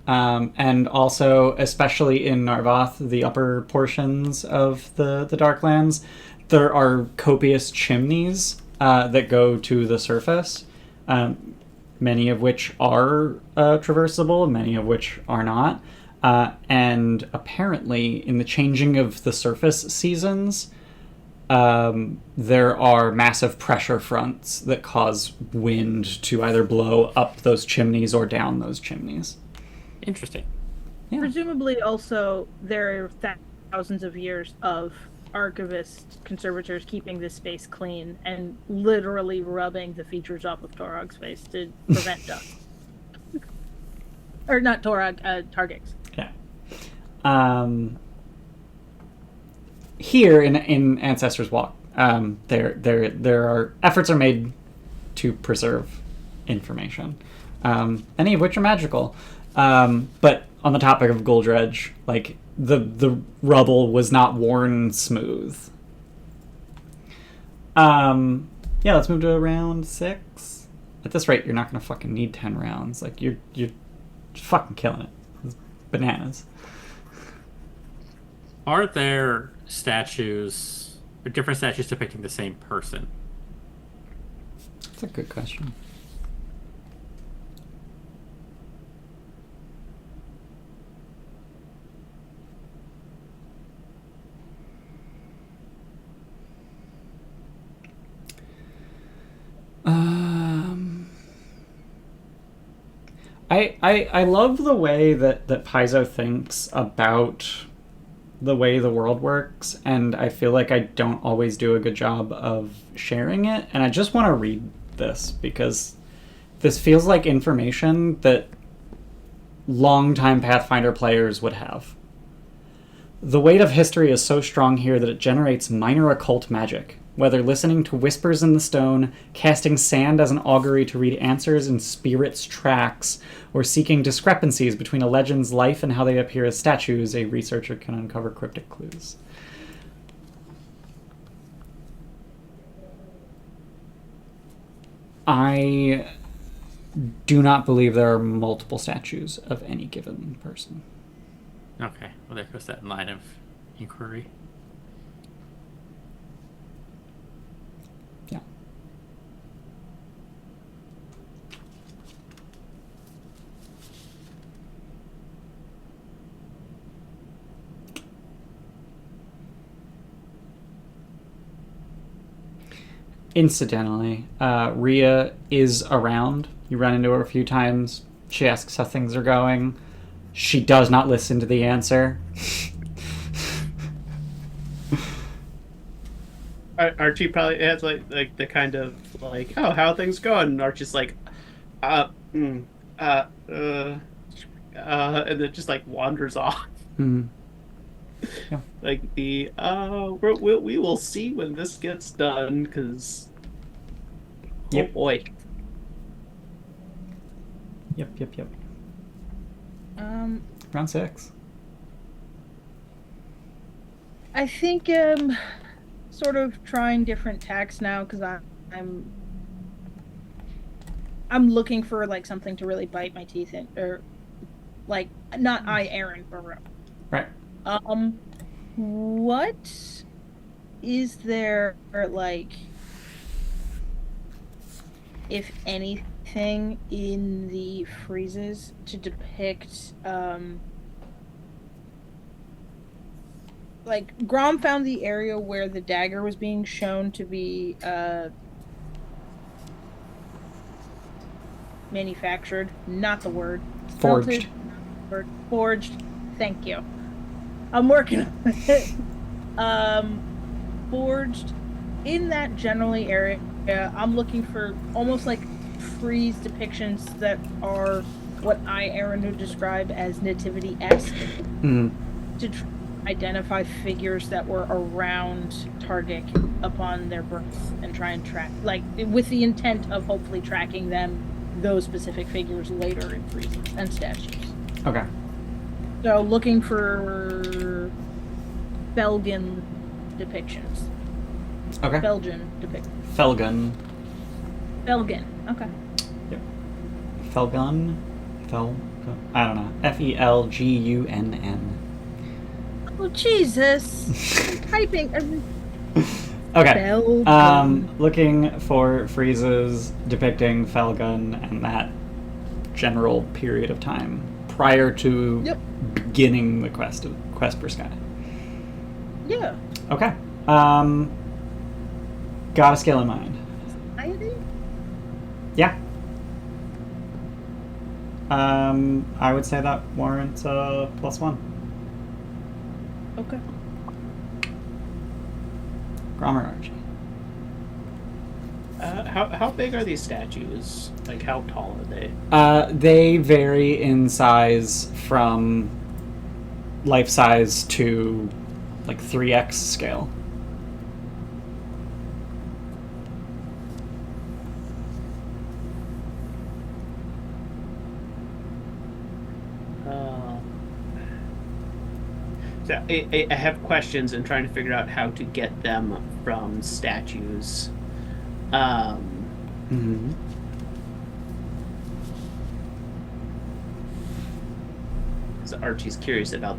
And also, especially in Narvath, the upper portions of the Darklands, there are copious chimneys that go to the surface, many of which are traversable, many of which are not. And apparently, in the changing of the surface seasons, there are massive pressure fronts that cause wind to either blow up those chimneys or down those chimneys. Interesting. Yeah. Presumably, also, there are thousands of years of archivists, conservators keeping this space clean and literally rubbing the features off of Torog's face to prevent dust. Or not Torog, Taargick's. Yeah. Here in Ancestors Walk, there are efforts are made to preserve information, any of which are magical. But on the topic of Guldredge, like the rubble was not worn smooth. Yeah, let's move to round 6. At this rate, you're not gonna fucking need 10 rounds. Like you're fucking killing it. It's bananas. Are there statues, or different statues depicting the same person? That's a good question. I love the way that Paizo thinks about the way the world works, and I feel like I don't always do a good job of sharing it, and I just want to read this because this feels like information that longtime Pathfinder players would have. The weight of history is so strong here that it generates minor occult magic. Whether listening to whispers in the stone, casting sand as an augury to read answers in spirits' tracks, or seeking discrepancies between a legend's life and how they appear as statues, a researcher can uncover cryptic clues. I do not believe there are multiple statues of any given person. Okay, well, there goes that line of inquiry. Yeah. Incidentally, Rhea is around. You run into her a few times. She asks how things are going. She does not listen to the answer. Archie probably has like the kind of like, oh, how are things going? And Archie's like, and then just like wanders off. Hmm. Yeah. Like we will see when this gets done, because Yep. oh boy. Yep. Round 6. I think sort of trying different tacks now, because I'm looking for like something to really bite my teeth in, or like not Aren Baroom. Right. What is there, like, if anything, in the freezes to depict like Grom found the area where the dagger was being shown to be manufactured, not the word. Forged. Forged. Thank you. I'm working on it. Forged. In that generally area, I'm looking for almost like freeze depictions that are what Aren would describe as nativity-esque. Mm-hmm. To identify figures that were around Taargick upon their birth and try and track, like, with the intent of hopefully tracking them, those specific figures later in freezes and statues. Okay. So looking for Belgian depictions. Okay. Belgian depictions. Felgun. Belgian. Okay. Yep. Felgun. I don't know. Felgunn. Oh Jesus! Typing. Okay. Felgun. Looking for freezes depicting Felgun and that general period of time prior to beginning the quest for Sky. Yeah. Okay. Got a skill in mind. Yeah. I would say that warrants a +1. Okay. Gromreg Archie. How big are these statues? Like, how tall are they? They vary in size from life size to like 3x scale. So I have questions and trying to figure out how to get them from statues. Mm-hmm. So Archie's curious about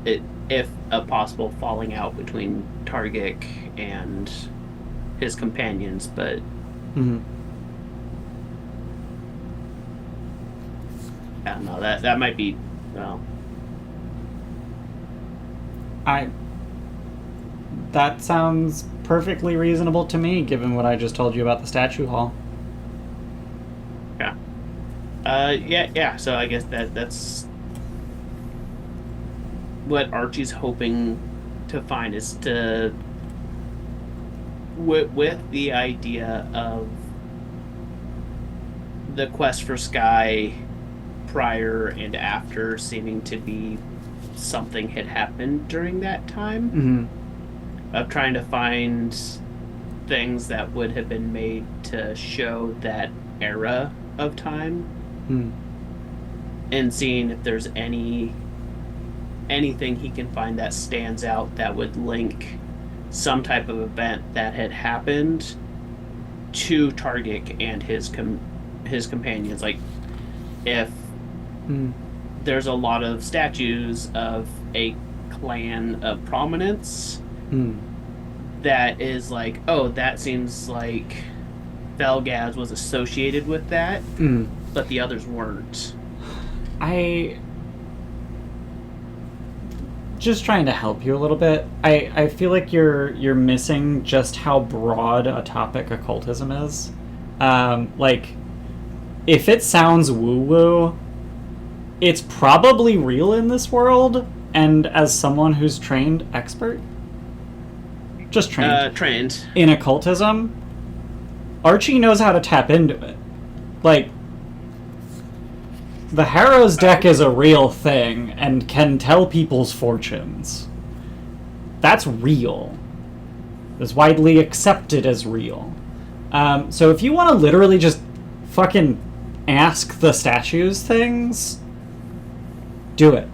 if a possible falling out between Taargick and his companions, but Mm-hmm. I don't know. That might be, well. That sounds perfectly reasonable to me, given what I just told you about the statue hall. Yeah. Yeah. So I guess that's what Archie's hoping to find, is to with the idea of the quest for Sky prior and after seeming to be something had happened during that time. Mm-hmm. Of trying to find things that would have been made to show that era of time. Mm. And seeing if there's anything he can find that stands out that would link some type of event that had happened to Taargick and his companions. Like, if there's a lot of statues of a clan of prominence that is like, oh, that seems like Felgaz was associated with that, but the others weren't. Just trying to help you a little bit. I feel like you're missing just how broad a topic occultism is. Like, if it sounds woo-woo, it's probably real in this world, and as someone who's trained expert, just trained in occultism, Archie knows how to tap into it. Like, the Harrow's deck is a real thing and can tell people's fortunes. That's real. It's widely accepted as real. So if you want to literally just fucking ask the statues things, do it.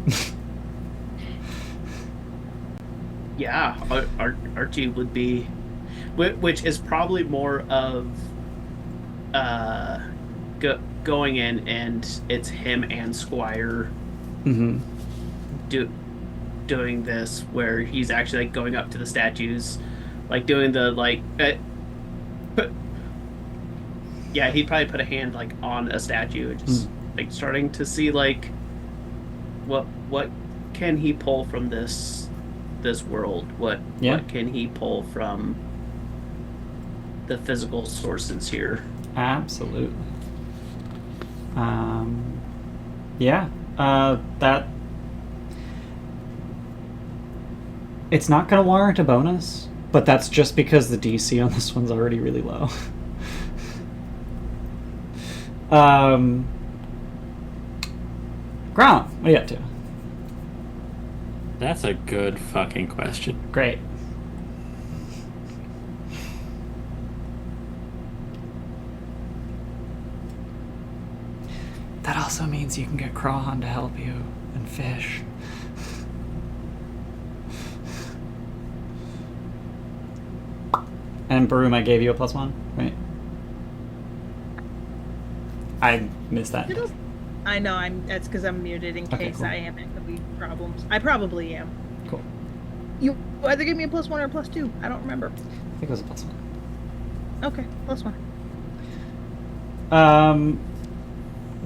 Yeah, Archie would be, which is probably more of going in and it's him and Squire doing this, where he's actually like going up to the statues, like doing the like. Yeah, he'd probably put a hand like on a statue, just like starting to see like what can he pull from this world? What can he pull from the physical sources here? Absolutely. That it's not going to warrant a bonus, but that's just because the DC on this one's already really low. Grom, what are you up to? That's a good fucking question. Great. That also means you can get Crawhan to help you and fish. And Baroom, I gave you a +1, right? I missed that. I know, that's because I'm muted in case cool. I am having problems. I probably am. Cool. You either give me a +1 or a +2. I don't remember. I think it was a +1. Okay, +1.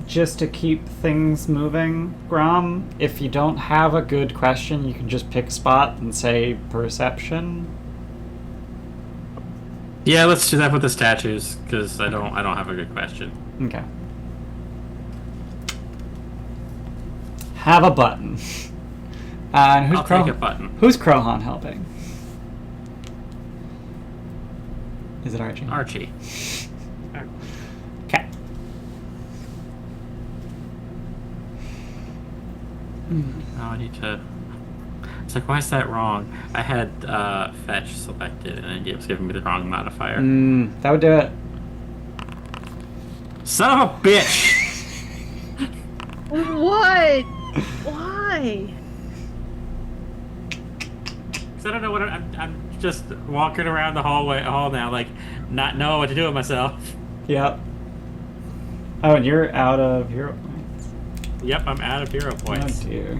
Just to keep things moving, Grom, if you don't have a good question, you can just pick a spot and say perception. Yeah, let's do that with the statues, because I don't have a good question. Okay. Have a button. And who's I'll take a button. Who's Crawhan helping? Is it Archie? Archie. Okay. Now I need to... It's like, why is that wrong? I had fetch selected, and it was giving me the wrong modifier. That would do it. Son of a bitch! What? Why? Because I don't know what I'm just walking around the hall now, like, not knowing what to do with myself. Yep. Oh, and you're out of hero points. Yep, I'm out of hero points. Oh dear.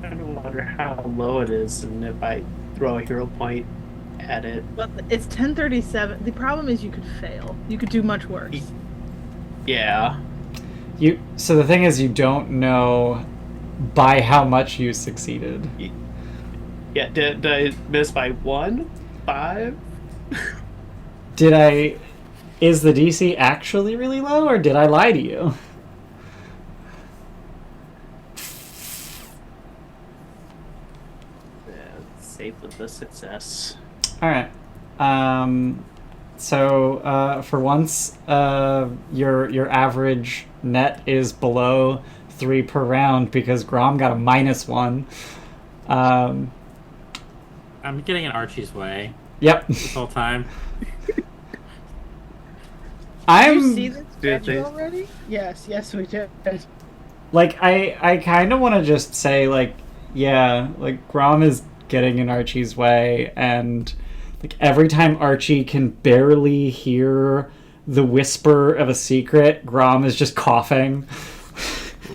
I wonder how low it is, and if I throw a hero point at it. Well, it's 1037. The problem is you could fail. You could do much worse. Yeah. So the thing is, you don't know by how much you succeeded. Yeah, did I miss by 1? 5? Is the DC actually really low, or did I lie to you? Safe with the success. Alright. So for once, your average net is below 3 per round because Grom got a -1. I'm getting in Archie's way Yep. this whole time. Did you see this schedule already? Yes, we did. Like, I kind of want to just say, like, yeah, like, Grom is getting in Archie's way, and, like, every time Archie can barely hear the whisper of a secret, Grom is just coughing.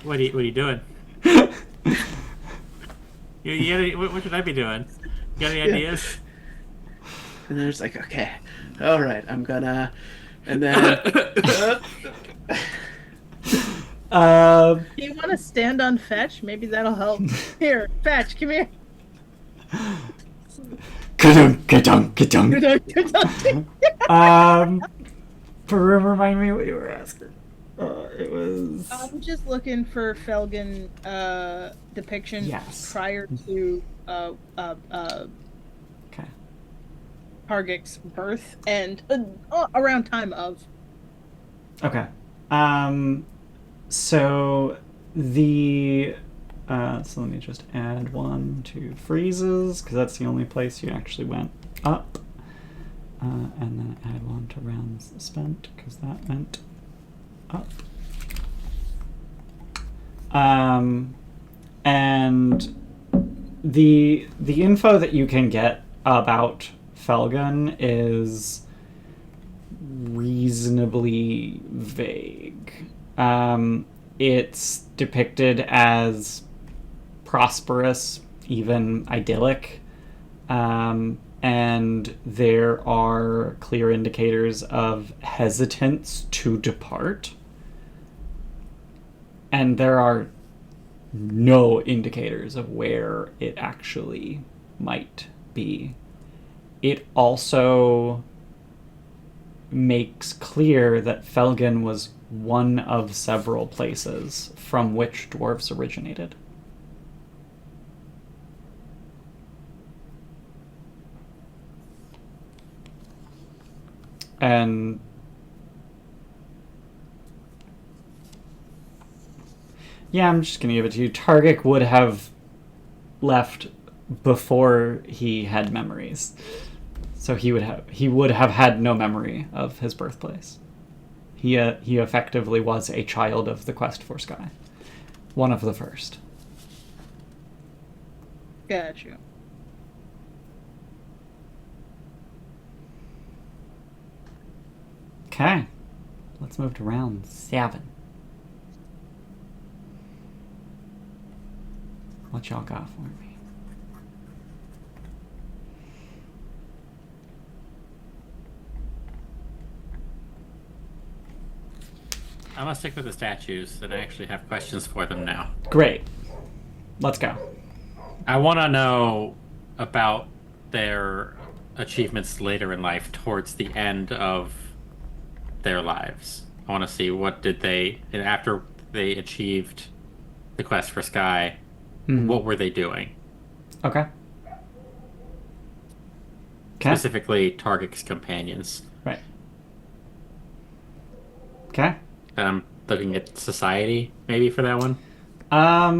What are you doing? What should I be doing? You got any ideas? And then it's like, okay, all right, I'm gonna, and then. Do you want to stand on fetch? Maybe that'll help. Here, fetch, come here. Ka-dunk. Baroom, remind me what you were asking. It was. I'm just looking for Felgen depiction Yes. prior to Okay. Taargick's birth and around time of. Okay. So the so let me just add 1 to freezes because that's the only place you actually went up, and then add 1 to rounds spent because that went up. And the info that you can get about Felgen is reasonably vague. It's depicted as prosperous, even idyllic, and there are clear indicators of hesitance to depart, and there are no indicators of where it actually might be. It also makes clear that Felgen was one of several places from which dwarves originated. And yeah, I'm just going to give it to you. Taargick would have left before he had memories. So he would have had no memory of his birthplace. He effectively was a child of the quest for Sky. One of the first. Got you. Okay. Let's move to round 7. What y'all got for me? I'm gonna stick with the statues, and I actually have questions for them now. Great. Let's go. I want to know about their achievements later in life, towards the end of their lives. I want to see what did they, and after they achieved the quest for Sky, what were they doing? Okay. Specifically, Taargick's companions. Right. Okay. And I'm looking at society, maybe, for that one. I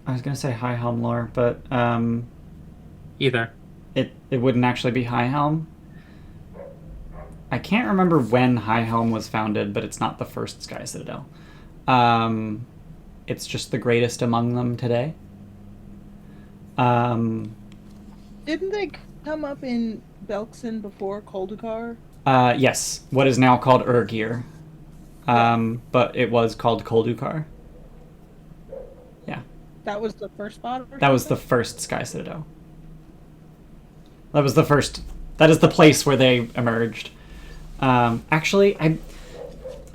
was gonna say High Helm lore, but Either. it wouldn't actually be High Helm. I can't remember when High Helm was founded, but it's not the first Sky Citadel. It's just the greatest among them today. Didn't they come up in Belkson before Koldukar? Yes, what is now called Urgir. But it was called Koldukar. Yeah. That was the first spot? That was the first Sky Citadel. That was the first... That is the place where they emerged. Actually,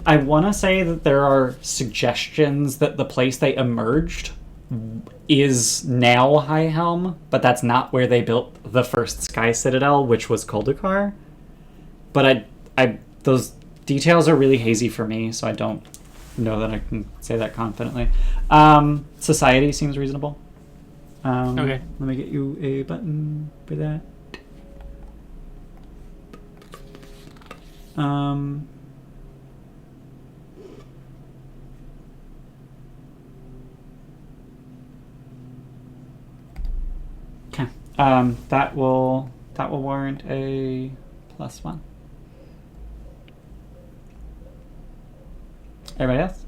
I want to say that there are suggestions that the place they emerged is now High Helm, but that's not where they built the first Sky Citadel, which was Koldukar. But those details are really hazy for me, so I don't know that I can say that confidently. Society seems reasonable. Okay. Let me get you a button for that. Okay. That will warrant a +1. Everybody else?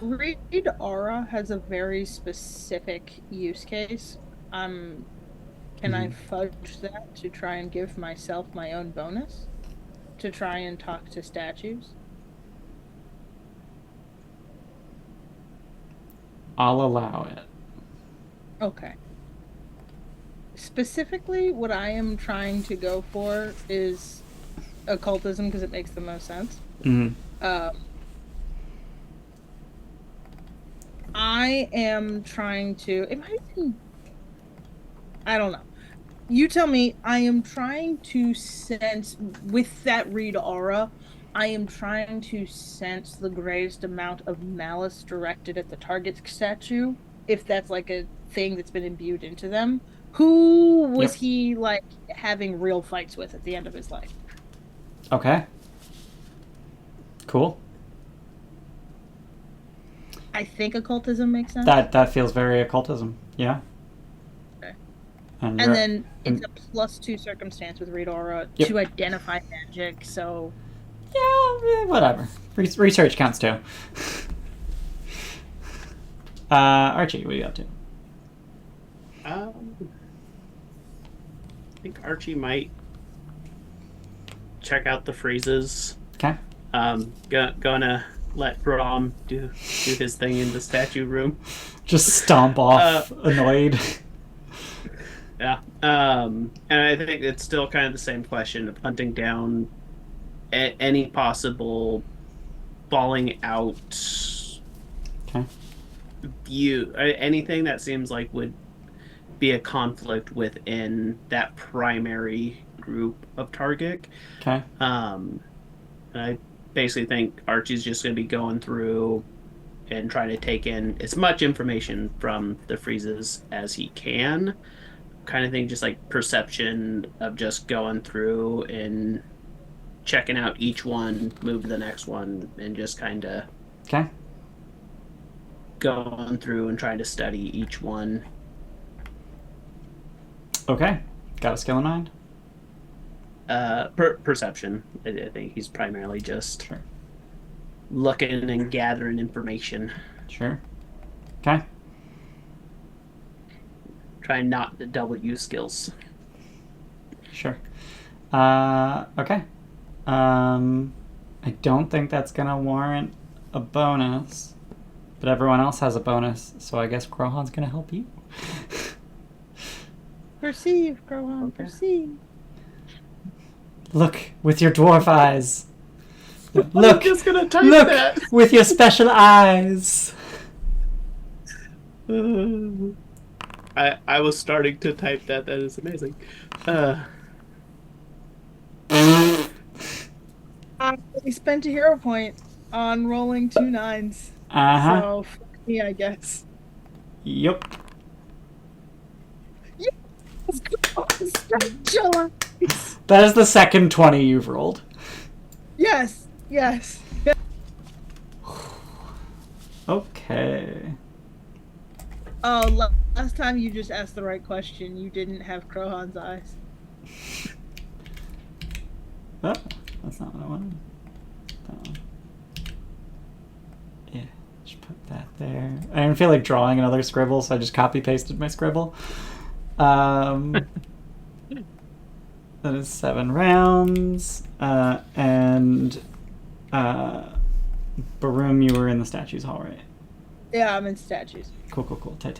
Read Aura has a very specific use case. Can I fudge that to try and give myself my own bonus? To try and talk to statues? I'll allow it. Okay. Specifically, what I am trying to go for is occultism because it makes the most sense. I am trying to... It might be... I don't know. You tell me. I am trying to sense with that read aura. I am trying to sense the greatest amount of malice directed at the target statue, if that's like a thing that's been imbued into them. Who was Yep. he like having real fights with at the end of his life? Okay. Cool. I think occultism makes sense. That feels very occultism. Yeah. Okay. And then it's a +2 circumstance with read aura Yep. to identify magic. So yeah, whatever. Research counts too. Archie, what are you up to? I think Archie might check out the freezes. Okay. Gonna let Baroom do his thing in the statue room. Just stomp off, annoyed. Yeah. And I think it's still kind of the same question of hunting down any possible falling out Okay. view, anything that seems like would be a conflict within that primary group of Taargick. Okay. And I basically think Archie's just going to be going through and trying to take in as much information from the freezes as he can. Kind of thing, just like perception of just going through and checking out each one, move to the next one, and just kind of Okay. going through and trying to study each one. Okay. Got a skill in mind? Perception. I think he's primarily just Sure. looking and gathering information. Sure. Okay. Trying not to double use skills. Sure. Okay. I don't think that's gonna warrant a bonus, but everyone else has a bonus, so I guess Krohan's gonna help you. perceive, Grohan, Okay. perceive. Look with your dwarf eyes. I'm Look, just gonna type look that. with your special eyes. I was starting to type that. That is amazing. We spent a hero point on rolling 2 9s. Uh-huh. So, fuck me, I guess. Yep. That is the second 20 you've rolled. Yes, yes. Okay. Oh, last time you just asked the right question. You didn't have Krohan's eyes. Oh, that's not what I wanted. That one. Yeah, just put that there. I didn't feel like drawing another scribble, so I just copy-pasted my scribble. That is 7 rounds. And Baroom, you were in the statues hall, right? Yeah, I'm in statues. Cool. Tight.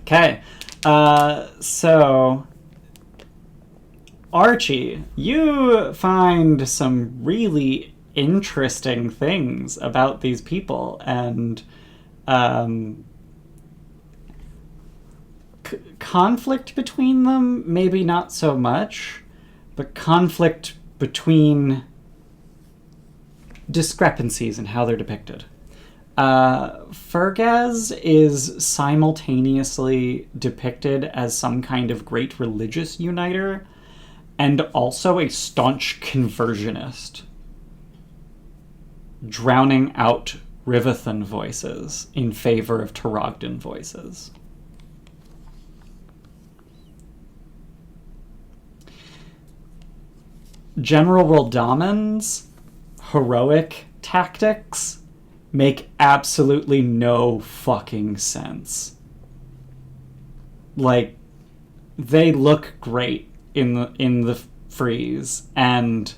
Okay. So Archie, you find some really interesting things about these people, and conflict between them, maybe not so much, but conflict between discrepancies in how they're depicted. Fergaz is simultaneously depicted as some kind of great religious uniter and also a staunch conversionist, drowning out Rivathan voices in favor of Taargck voices. General Roldaman's heroic tactics make absolutely no fucking sense. Like, they look great in the freeze, and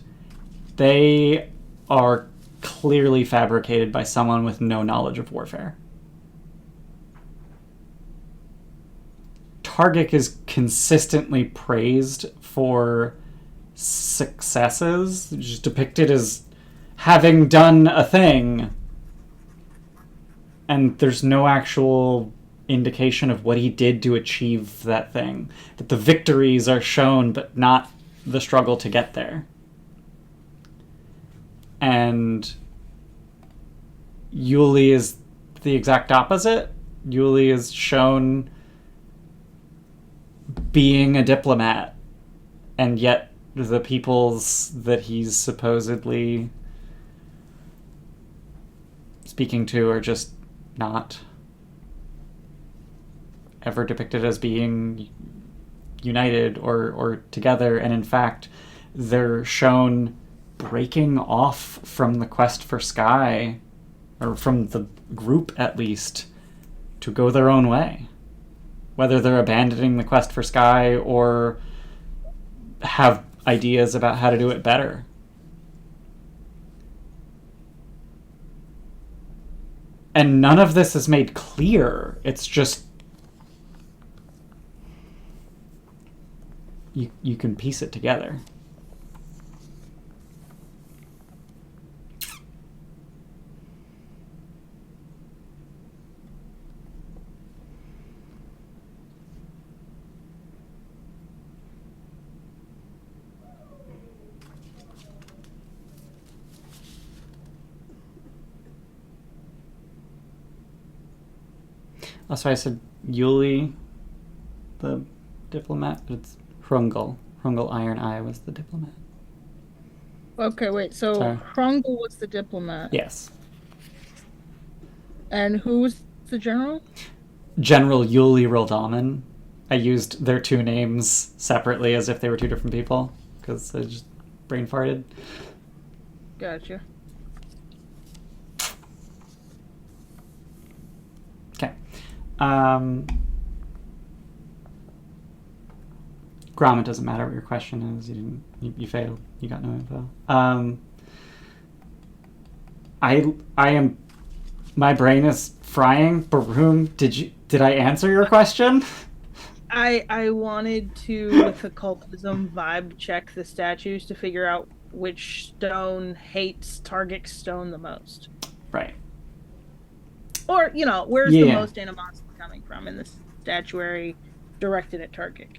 they are clearly fabricated by someone with no knowledge of warfare. Taargck is consistently praised for successes, just depicted as having done a thing, and there's no actual indication of what he did to achieve that thing. That the victories are shown, but not the struggle to get there. And Yuli is the exact opposite. Yuli is shown being a diplomat, and yet the peoples that he's supposedly speaking to are just not ever depicted as being united or together, and in fact they're shown breaking off from the quest for Sky, or from the group at least, to go their own way. Whether they're abandoning the quest for Sky or have ideas about how to do it better. And none of this is made clear. It's just you can piece it together. So I said Yuli, the diplomat, but it's Hrungal. Hrungal Iron Eye was the diplomat. Okay, wait. So Sorry. Hrungal was the diplomat. Yes. And who was the general? General Yuli Roldaman. I used their two names separately as if they were two different people, because I just brain farted. Gotcha. Okay. Grom, it doesn't matter what your question is. You failed. You got no info. I am. My brain is frying. Baroom, did I answer your question? I wanted to, with occultism vibe, check the statues to figure out which stone hates Taargick's stone the most. Right. Or, where's the most animosity coming from in the statuary directed at Taargick?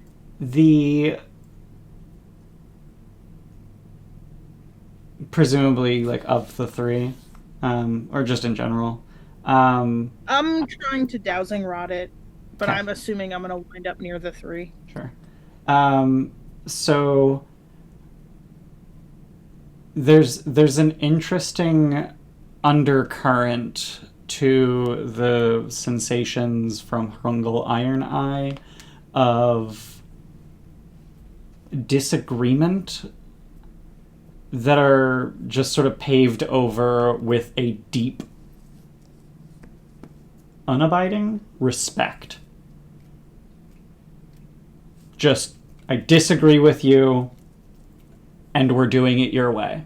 Presumably, like, of the three, or just in general. I'm trying to dowsing rod it, but Okay. I'm assuming I'm going to wind up near the three. Sure. So there's an interesting undercurrent to the sensations from Hrungal Iron Eye of disagreement that are just sort of paved over with a deep, unabiding respect. Just, I disagree with you, and we're doing it your way.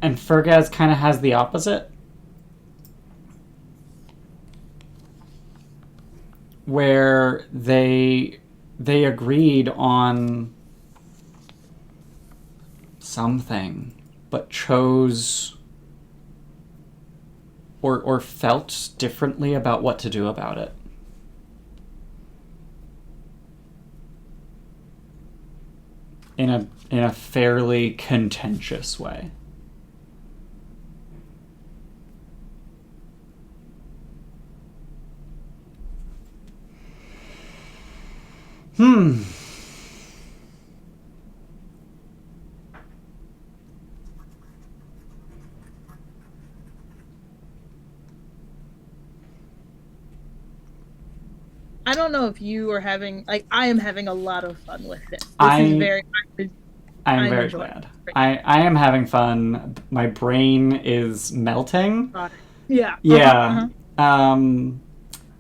And Fergaz kind of has the opposite. Where they agreed on something, but chose or felt differently about what to do about it. In a fairly contentious way. I don't know if you are having, I am having a lot of fun with this. I'm very glad. I am having fun. My brain is melting. Yeah. Yeah.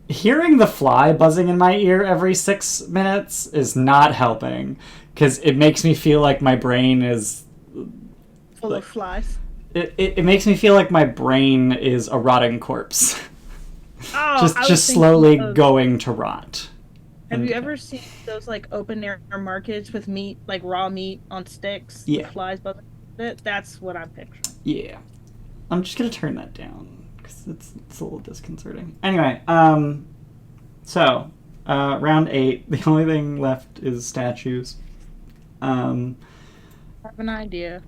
Hearing the fly buzzing in my ear every 6 minutes is not helping, because it makes me feel like my brain is full of flies. It makes me feel like my brain is a rotting corpse. Oh, just slowly going to rot. Have you ever seen those open air markets with meat, raw meat on sticks? Yeah. With flies buzzing? That's what I'm picturing. Yeah. I'm just gonna turn that down because it's a little disconcerting. Anyway, so round 8. The only thing left is statues. I have an idea.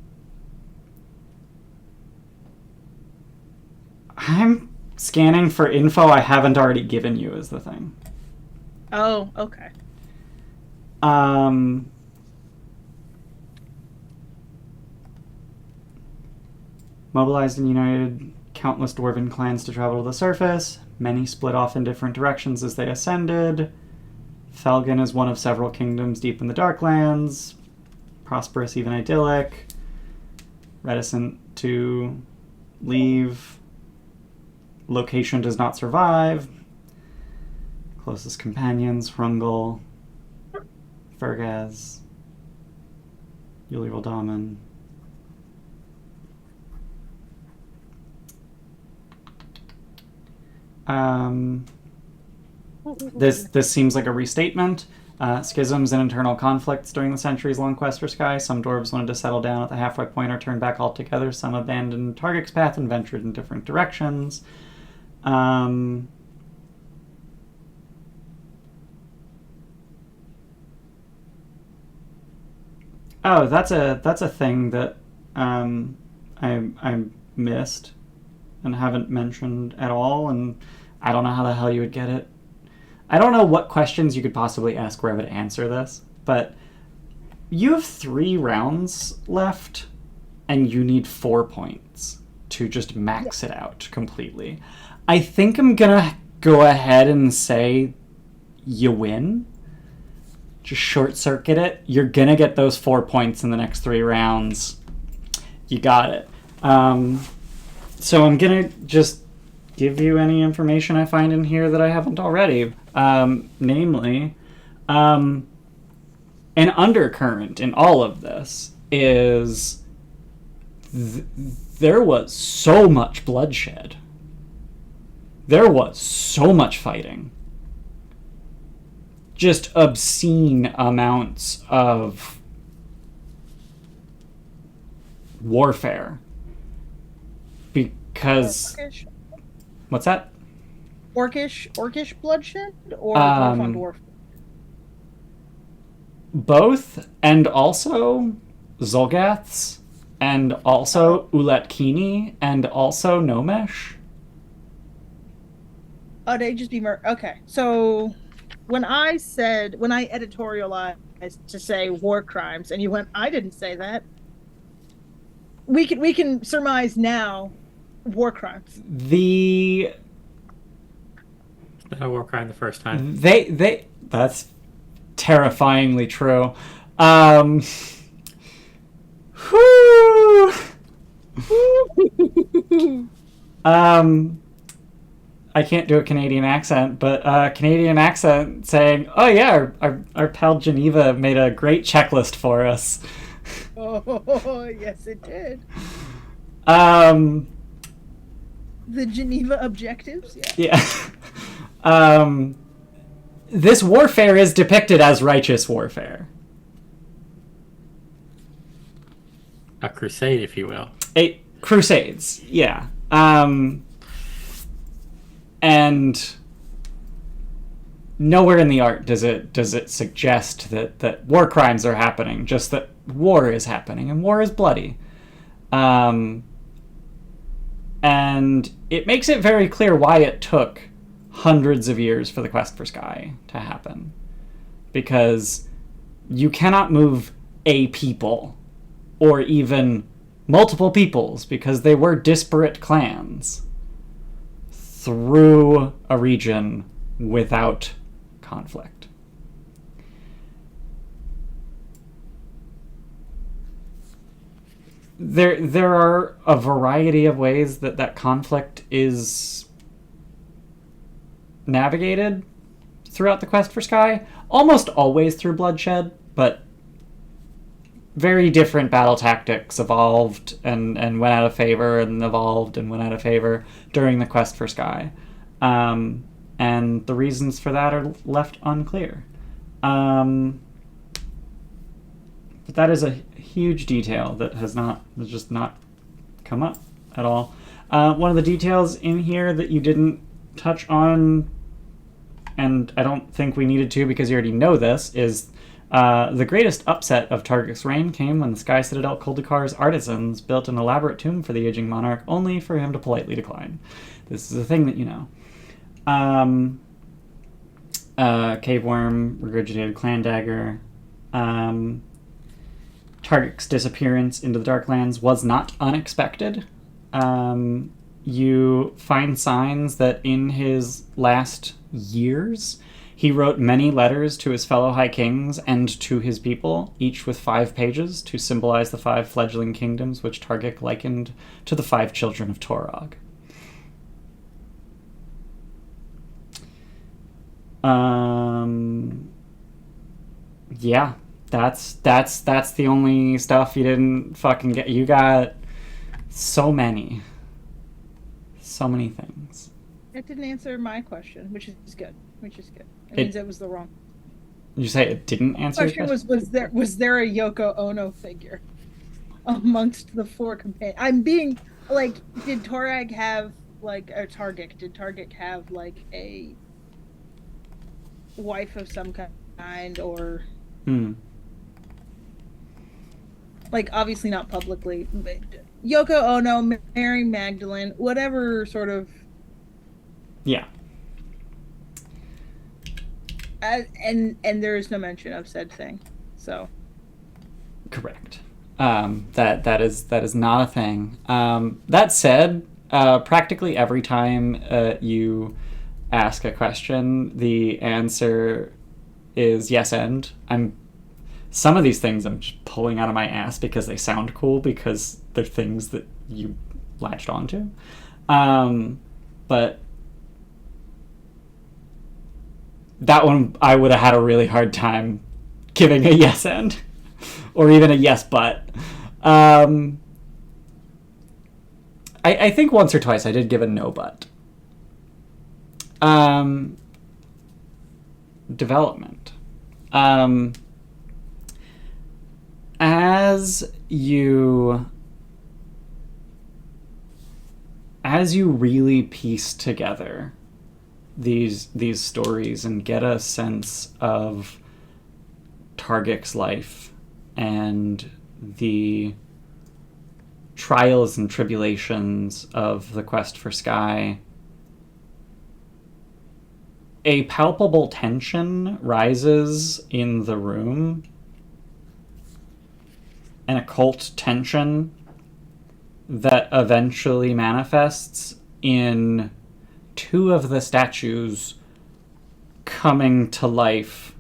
I'm scanning for info I haven't already given you is the thing. Oh, okay. Mobilized and united countless dwarven clans to travel to the surface. Many split off in different directions as they ascended. Felgen is one of several kingdoms deep in the Darklands. Prosperous, even idyllic. Reticent to leave. Location does not survive. Closest companions, Hrungal, Fergaz, Yuliral Daman. This seems like a restatement. Schisms and internal conflicts during the centuries-long quest for Sky. Some dwarves wanted to settle down at the halfway point or turn back altogether. Some abandoned Taargick's path and ventured in different directions. Oh, that's a thing that I missed and haven't mentioned at all, and I don't know how the hell you would get it. I don't know what questions you could possibly ask where I would answer this, but you have 3 rounds left, and you need 4 points to just max it out completely. I think I'm gonna go ahead and say you win. Just short circuit it. You're gonna get those 4 points in the next 3 rounds. You got it. So I'm gonna just give you any information I find in here that I haven't already. Namely, an undercurrent in all of this is there was so much bloodshed. There was so much fighting. Just obscene amounts of warfare. Because... Orcish? What's that? Orcish bloodshed? Or dwarf on dwarf? Both, and also Zolgaths, and also Ulatkini, and also Nomesh. Oh, they just be okay. So when I editorialized to say war crimes, and you went, I didn't say that. We can surmise now war crimes. A war crime the first time. That's terrifyingly true. I can't do a Canadian accent, but Canadian accent saying, "Oh yeah, our pal Geneva made a great checklist for us." Oh yes, it did. The Geneva objectives, yeah. Yeah. This warfare is depicted as righteous warfare. A crusade, if you will. Crusades, yeah. And nowhere in the art does it suggest that war crimes are happening, just that war is happening, and war is bloody. And it makes it very clear why it took hundreds of years for the quest for Sky to happen. Because you cannot move a people, or even multiple peoples, because they were disparate clans, through a region without conflict. There are a variety of ways that conflict is navigated throughout the quest for Sky. Almost always through bloodshed, but very different battle tactics evolved and went out of favor, and evolved and went out of favor during the quest for Sky. And the reasons for that are left unclear. But that is a huge detail that has just not come up at all. One of the details in here that you didn't touch on, and I don't think we needed to because you already know this, is the greatest upset of Taargick's reign came when the Sky Citadel Kuldakar's artisans built an elaborate tomb for the aging monarch, only for him to politely decline. This is a thing that you know. Cave worm, regurgitated clan dagger. Taargick's disappearance into the Darklands was not unexpected. You find signs that in his last years, he wrote many letters to his fellow High Kings and to his people, each with 5 pages to symbolize the 5 fledgling kingdoms which Taargick likened to the 5 children of Torog. Yeah, that's the only stuff you didn't fucking get. You got so many things. It didn't answer my question, which is good. It means it was the wrong. Did you say it didn't answer? The question was there a Yoko Ono figure amongst the 4 companions? I'm being like, did Taargick have like a Taargick? Did Taargick have like a wife of some kind, or like obviously not publicly, but Yoko Ono, Mary Magdalene, whatever sort of. Yeah. And there is no mention of said thing, so. Correct. That is not a thing. That said, practically every time you ask a question, the answer is yes and. Some of these things I'm just pulling out of my ass because they sound cool, because they're things that you latched onto. But that one I would have had a really hard time giving a yes and, or even a yes but. I think once or twice I did give a no but. Development. As you really piece together these stories and get a sense of Taargick's life and the trials and tribulations of the quest for Sky, a palpable tension rises in the room, an occult tension that eventually manifests in 2 of the statues coming to life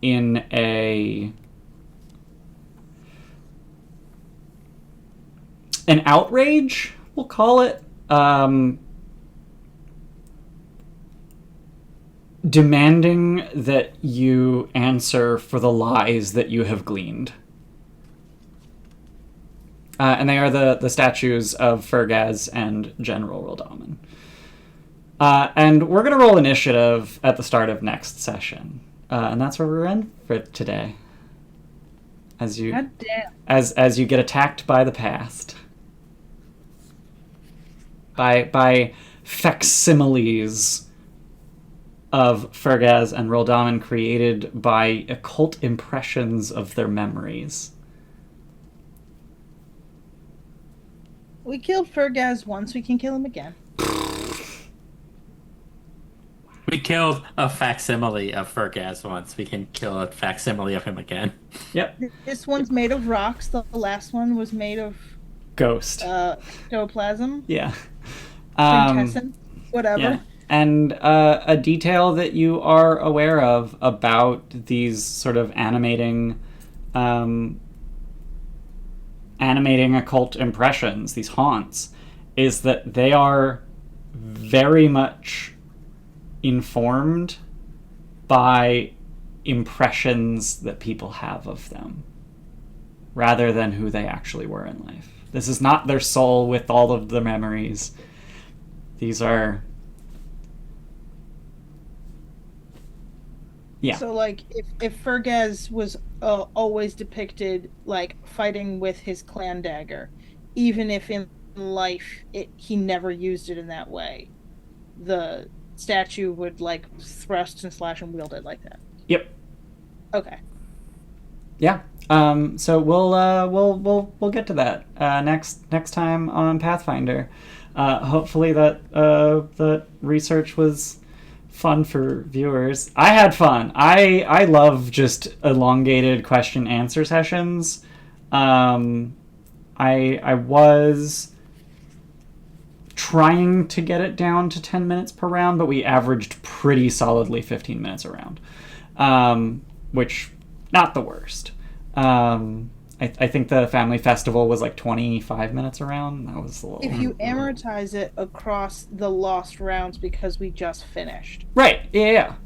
in an outrage, we'll call it, demanding that you answer for the lies that you have gleaned. And they are the statues of Fergaz and General Roldaman. And we're going to roll initiative at the start of next session. And that's where we're in for today. As you get attacked by the past. By facsimiles of Fergaz and Roldaman created by occult impressions of their memories. We killed Fergaz once, we can kill him again. We killed a facsimile of Fergaz once. We can kill a facsimile of him again. Yep. This one's made of rocks. The last one was made of ghost. Ectoplasm. Yeah. Quintessence. Whatever. Yeah. And a detail that you are aware of about these sort of animating occult impressions, these haunts, is that they are very much informed by impressions that people have of them, rather than who they actually were in life. This is not their soul with all of the memories. These are... Yeah. So, like, if Fergaz was always depicted, like, fighting with his clan dagger, even if in life, he never used it in that way. The statue would like thrust and slash and wield it like that. Yep. Okay. Yeah. So we'll get to that next time on Pathfinder. Hopefully that research was fun for viewers. I had fun. I love just elongated question answer sessions. I was trying to get it down to 10 minutes per round, but we averaged pretty solidly 15 minutes a round, which not the worst. I think the family festival was like 25 minutes around. That was a little... If you amortize it across the lost rounds, because we just finished. Right. Yeah.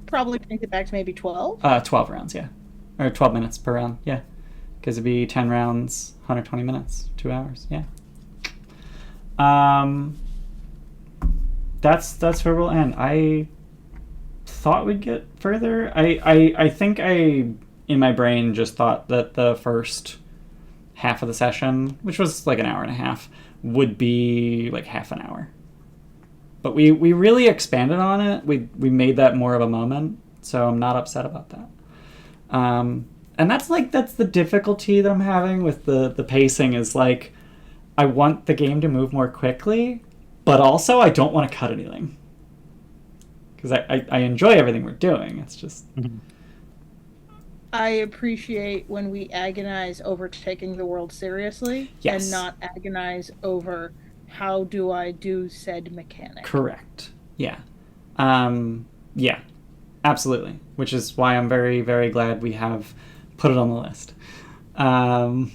Probably brings it back to maybe 12? 12 rounds, yeah. Or 12 minutes per round, yeah. Because it'd be 10 rounds, 120 minutes, 2 hours, yeah. That's where we'll end. I thought we'd get further. I think I, in my brain, just thought that the first half of the session, which was like an hour and a half, would be like half an hour. But we really expanded on it. We made that more of a moment, so I'm not upset about that. And that's the difficulty that I'm having with the pacing is like, I want the game to move more quickly, but also I don't want to cut anything. Because I enjoy everything we're doing. It's just... I appreciate when we agonize over taking the world seriously, yes, and not agonize over how do I do said mechanic. Correct. Yeah. Yeah. Absolutely. Which is why I'm very, very glad we have put it on the list. And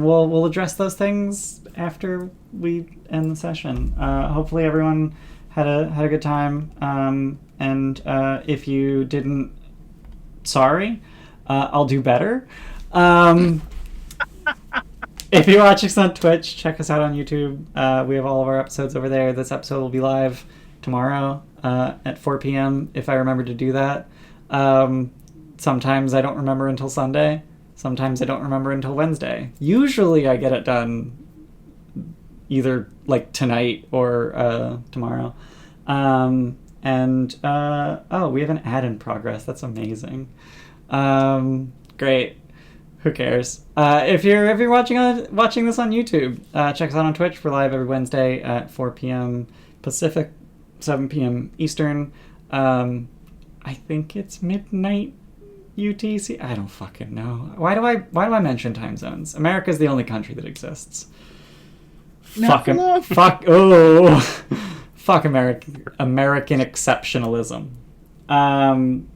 we'll address those things after we end the session. Hopefully everyone had a good time. And if you didn't, sorry, I'll do better. If you're watching us on Twitch, check us out on YouTube. We have all of our episodes over there. This episode will be live tomorrow at 4 p.m. if I remember to do that. Sometimes I don't remember until Sunday. Sometimes I don't remember until Wednesday. Usually I get it done either like tonight or tomorrow. Oh, we have an ad in progress. That's amazing. Great. Who cares? If you're watching this on YouTube, check us out on Twitch. We're live every Wednesday at 4 p.m. Pacific, 7 p.m. Eastern. I think it's midnight UTC. I don't fucking know. Why do I mention time zones? America's the only country that exists. Fuck American exceptionalism. And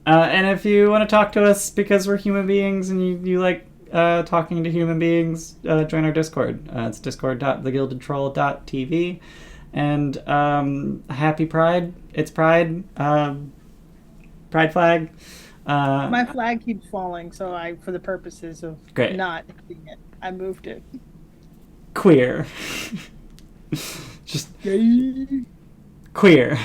if you want to talk to us because we're human beings and you like talking to human beings, join our Discord. It's discord.thegildedtroll.tv. And happy Pride. It's Pride. Pride flag. My flag keeps falling, so for the purposes of not hitting it, I moved it. Queer. Just queer.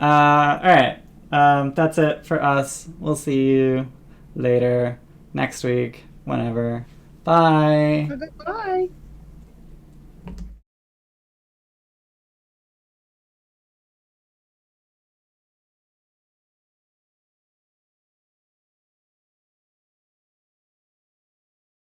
Alright. That's it for us. We'll see you later next week, whenever. Bye. Bye.